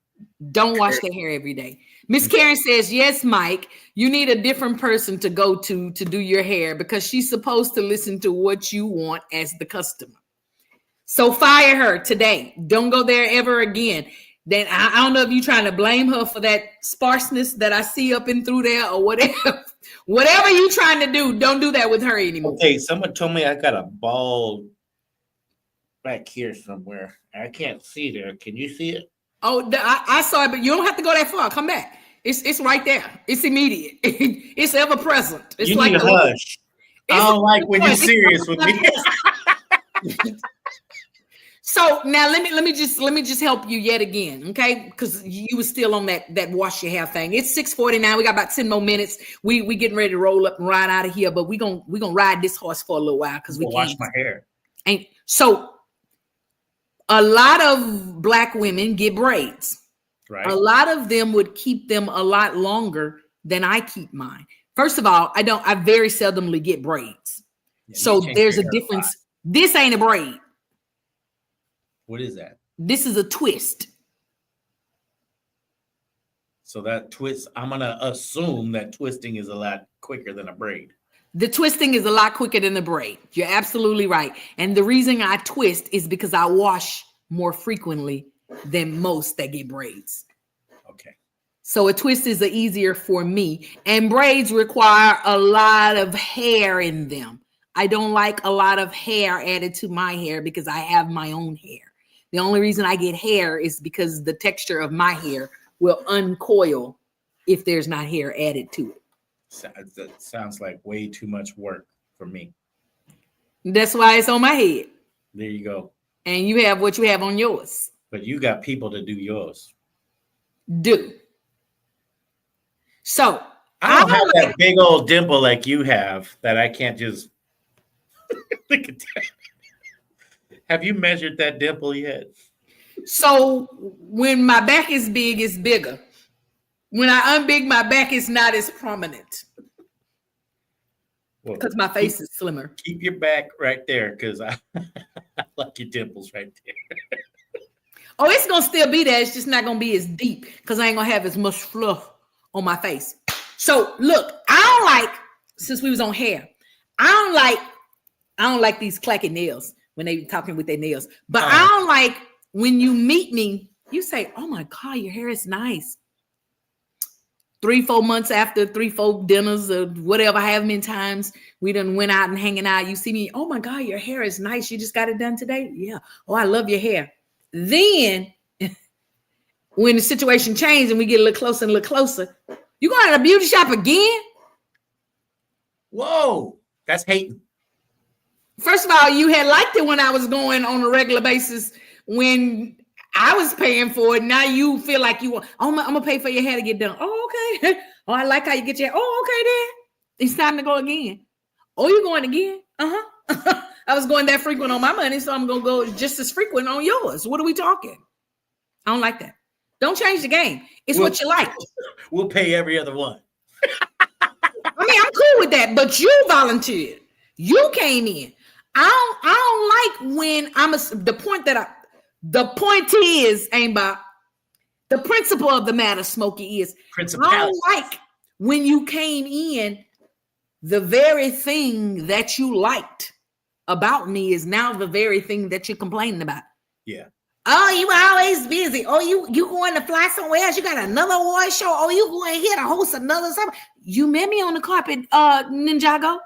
don't wash their hair every day. Miss Karen says, yes, Mike, you need a different person to go to do your hair because she's supposed to listen to what you want as the customer. So fire her today. Don't go there ever again. Then I don't know if you're trying to blame her for that sparseness that I see up and through there or whatever. Whatever you're trying to do, don't do that with her anymore. Okay, someone told me I got a bald back here somewhere. I can't see there. Can you see it? Oh, I saw it, but you don't have to go that far. Come back. It's right there. It's immediate. It's ever present. It's You like need a hush. I don't like when you're serious with me. So now let me just help you yet again, okay? Because you were still on that wash your hair thing. It's 6:49. We got about 10 more minutes. We getting ready to roll up and ride out of here, but we gonna ride this horse for a little while because we can't wash my hair. And so a lot of Black women get braids. Right. A lot of them would keep them a lot longer than I keep mine. First of all, I very seldomly get braids. So there's a difference. This ain't a braid. What is that? This is a twist. So that twist, I'm going to assume that twisting is a lot quicker than a braid. The twisting is a lot quicker than the braid. You're absolutely right. And the reason I twist is because I wash more frequently than most that get braids. Okay. So a twist is easier for me. And braids require a lot of hair in them. I don't like a lot of hair added to my hair because I have my own hair. The only reason I get hair is because the texture of my hair will uncoil if there's not hair added to it. That sounds like way too much work for me. That's why it's on my head. There you go. And you have what you have on yours. But you got people to do yours. Do. So I don't have that big old dimple like you have that I can't just look at that. Have you measured that dimple yet? So when my back is big, it's bigger. When I unbig my back, it's not as prominent. Because my face is slimmer. Keep your back right there because I like your dimples right there. Oh, it's going to still be there. It's just not going to be as deep because I ain't going to have as much fluff on my face. So look, I don't like, since we was on hair, I don't like these clacky nails when they talking with their nails. But I don't like when you meet me, you say, oh my God, your hair is nice. 3-4 months after 3-4 dinners or whatever, have many times we done went out and hanging out. You see me, oh my God, your hair is nice. You just got it done today? Yeah. Oh, I love your hair. Then when the situation changed and we get a little closer, you going to the beauty shop again? Whoa, that's hating. First of all, you had liked it when I was going on a regular basis when I was paying for it. Now you feel like you want, I'm gonna pay for your hair to get done. Oh, okay. Oh, I like how you get your hair. Oh, okay, then. It's time to go again. Oh, you going again? Uh-huh. I was going that frequent on my money, so I'm gonna go just as frequent on yours. What are we talking? I don't like that. Don't change the game. It's what you like. We'll pay every other one. I mean, I'm cool with that, but you volunteered. You came in. I don't like when the point is, Ain't the principle of the matter, Smokey, is I don't like when you came in, the very thing that you liked about me is now the very thing that you're complaining about. Yeah. Oh, you always busy. Oh, you going to fly somewhere else? You got another award show. Oh, you going here to host another something. You met me on the carpet, Ninjago.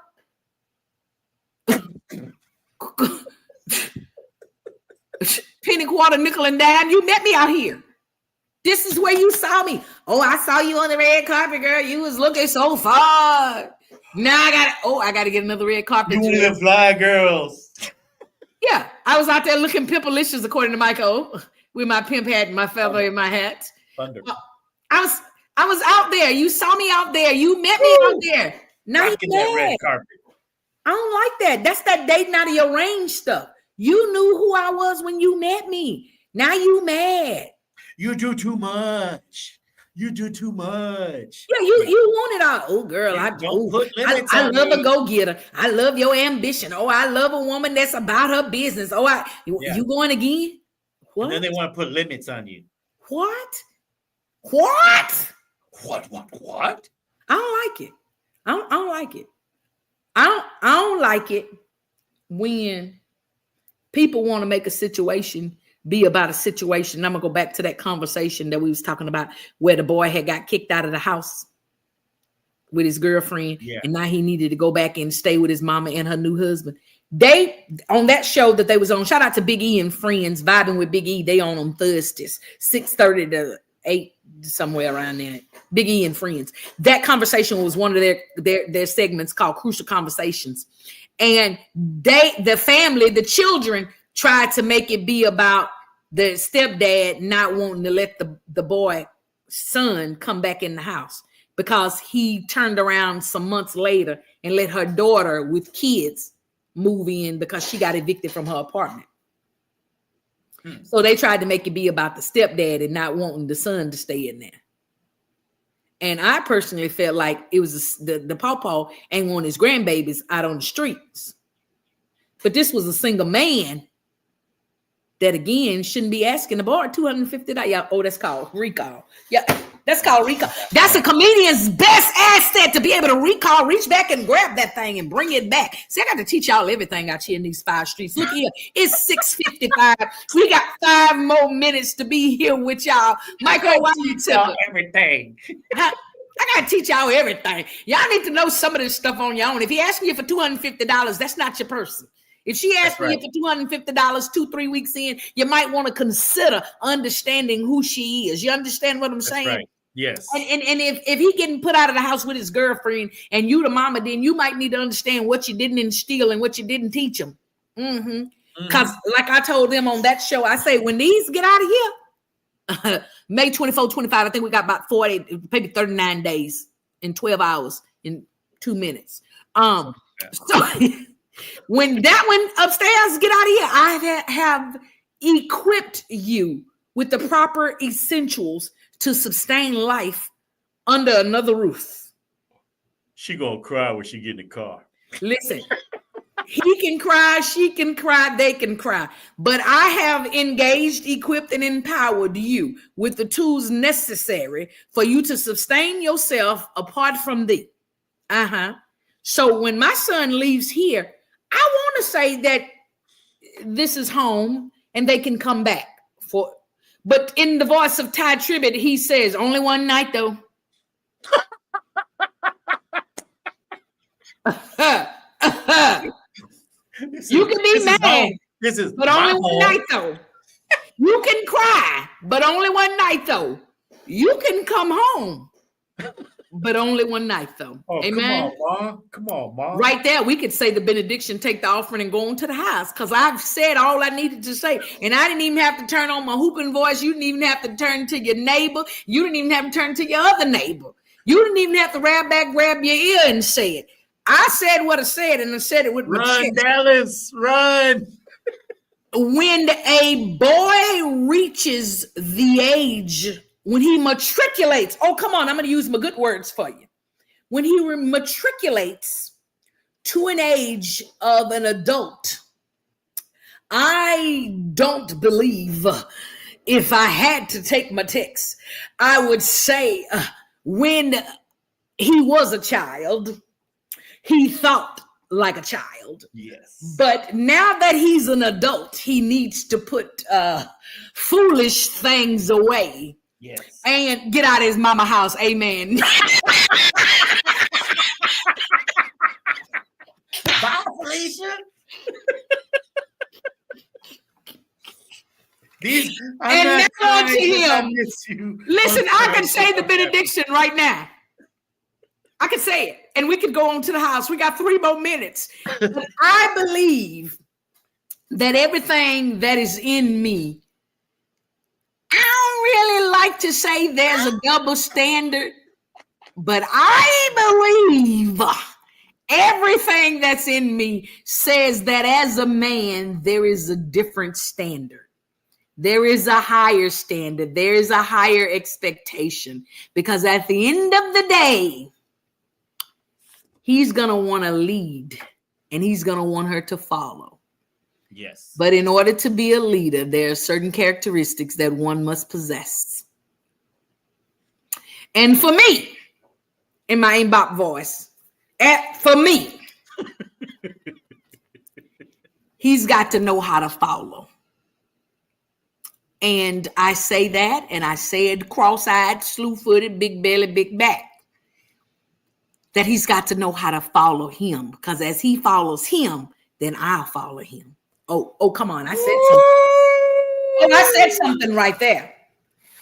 Penny, quarter, nickel, and dime. You met me out here. This is where you saw me. Oh, I saw you on the red carpet, girl. You was looking so far. Now I got to get another red carpet. You the fly girls. Yeah, I was out there looking pimpalicious, according to Michael, with my pimp hat and my feather in my hat. I was out there. You saw me out there. You met me out there. Now you that red carpet. I don't like that. That's that dating out of your range stuff. You knew who I was when you met me. Now you mad. You do too much. You do too much. Yeah, you want it all. Oh, girl, I love a go-getter. I love your ambition. Oh, I love a woman that's about her business. Oh, you going again? What? And then they want to put limits on you. What? What? I don't like it. I don't like it. I don't like it when People want to make a situation be about a situation. And I'm gonna go back to that conversation that we was talking about where the boy had got kicked out of the house with his girlfriend, and now he needed to go back and stay with his mama and her new husband. They on that show that they was on, shout out to Big E and Friends, Vibing with Big E. They on Thursdays, 6:30 to 8, somewhere around there. Big E and Friends. That conversation was one of their segments called Crucial Conversations. And the family, the children tried to make it be about the stepdad not wanting to let the boy son come back in the house because he turned around some months later and let her daughter with kids move in because she got evicted from her apartment. So they tried to make it be about the stepdad and not wanting the son to stay in there. And I personally felt like it was the pawpaw ain't want his grandbabies out on the streets. But this was a single man that, again, shouldn't be asking the board $250. Yeah, oh, that's called recall. Yeah, that's called recall. That's a comedian's best asset, to be able to recall, reach back and grab that thing and bring it back. See, I got to teach y'all everything out here in these 5 streets. Look here, it's 6:55. We got 5 more minutes to be here with y'all. Michael, why you tell everything? I gotta teach y'all everything. Y'all need to know some of this stuff on your own. If he asking you for $250, that's not your person. If she asking you for $250 2-3 weeks in, you might want to consider understanding who she is. You understand what I'm saying? Right. Yes. And if he getting put out of the house with his girlfriend and you the mama, then you might need to understand what you didn't instill and what you didn't teach him. Because like I told them on that show, I say when these get out of here, May 24, 25, I think we got about 40, maybe 39 days in 12 hours in 2 minutes. So when that one upstairs get out of here, I have equipped you with the proper essentials to sustain life under another roof. She gonna cry when she get in the car. Listen, he can cry, she can cry, they can cry. But I have engaged, equipped, and empowered you with the tools necessary for you to sustain yourself apart from thee. So when my son leaves here, I want to say that this is home and they can come back for. But in the voice of Ty Tribbett, he says, only one night though. You can be mad, but only one night though. You can cry, but only one night though. You can come home, but only one night though. Amen. Come on, Mom. Right there, we could say the benediction, take the offering, and go on to the house. Because I've said all I needed to say. And I didn't even have to turn on my hooping voice. You didn't even have to turn to your neighbor. You didn't even have to turn to your other neighbor. You didn't even have to grab your ear and say it. I said what I said, and I said it with my chest. Run, Dallas, run. When a boy reaches the age, when he matriculates, oh, come on, I'm going to use my good words for you. When he matriculates to an age of an adult, I don't believe, if I had to take my text, I would say when he was a child, he thought like a child. Yes. But now that he's an adult, he needs to put foolish things away. Yes. And get out of his mama house. Amen. Bye, Felicia. And now to him. Listen, I can say the benediction right now. I can say it. And we could go on to the house. We got 3 more minutes. But I believe that everything that is in me, I don't really like to say there's a double standard, but I believe everything that's in me says that as a man, there is a different standard. There is a higher standard. There is a higher expectation, because at the end of the day, he's going to want to lead and he's going to want her to follow. Yes. But in order to be a leader, there are certain characteristics that one must possess. And for me, in my Mbop voice, for me, he's got to know how to follow. And I say that, and I say it cross-eyed, slew-footed, big belly, big back, that he's got to know how to follow him, because as he follows him, then I'll follow him. Oh, come on. I said something. I said something right there.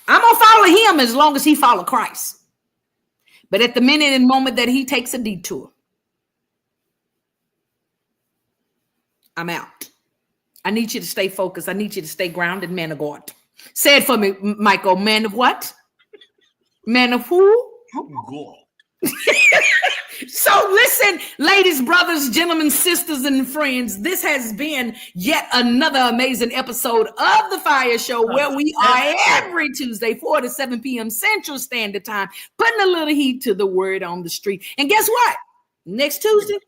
I'm going to follow him as long as he follow Christ. But at the minute and moment that he takes a detour, I'm out. I need you to stay focused. I need you to stay grounded, man of God. Say it for me, Michael. Man of what? Man of who? God. So listen, ladies, brothers, gentlemen, sisters, and friends, this has been yet another amazing episode of the FIYAH Show, where we are every Tuesday, 4 to 7 p.m. Central Standard Time, putting a little heat to the word on the street. And guess what? Next Tuesday,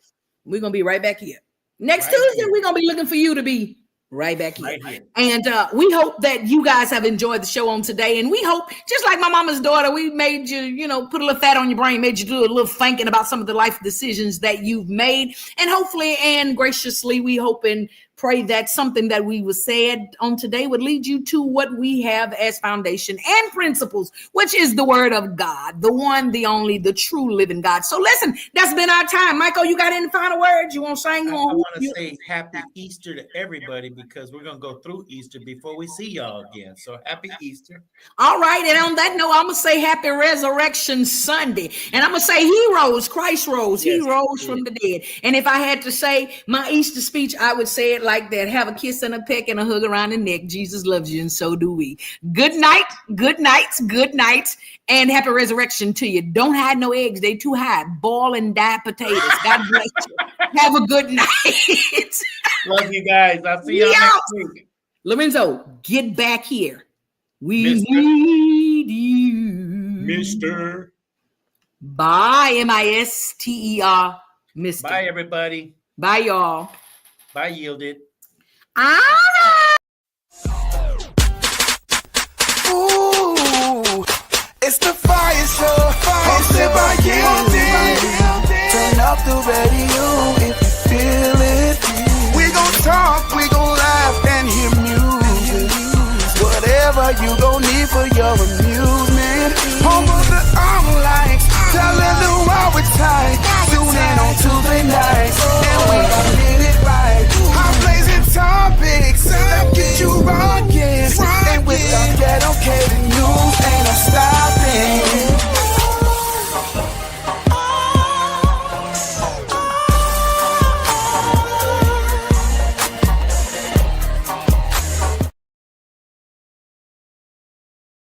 we're going to be right back here. Next Tuesday, we're going to be looking for you to be right back here. And we hope that you guys have enjoyed the show on today. And we hope, just like my mama's daughter, we made you, put a little fat on your brain, made you do a little thinking about some of the life decisions that you've made. And hopefully and graciously, we hope and pray that something that we was said on today would lead you to what we have as foundation and principles, which is the word of God, the one, the only, the true living God. So listen, that's been our time. Michael, you got any final words? You want to sing? I want to say happy Easter to everybody, because we're going to go through Easter before we see y'all again. So happy Easter. All right. And on that note, I'm going to say happy Resurrection Sunday. And I'm going to say he rose, Christ rose. Yes, he rose from the dead. And if I had to say my Easter speech, I would say it like that. Have a kiss and a peck and a hug around the neck. Jesus loves you, and so do we. Good night, good nights, good nights, and happy resurrection to you. Don't hide no eggs. They too high. Boil and dye potatoes. God bless you. Have a good night. Love you guys. I'll see y'all next week. Lorenzo, get back here. We need you. Mister. Bye, M-I-S-T-E-R. Mister. Bye, everybody. Bye, y'all. Bye, Yielded. All right. Ooh, it's the FIYAH Show, hosted by Yielded. Turn up the radio if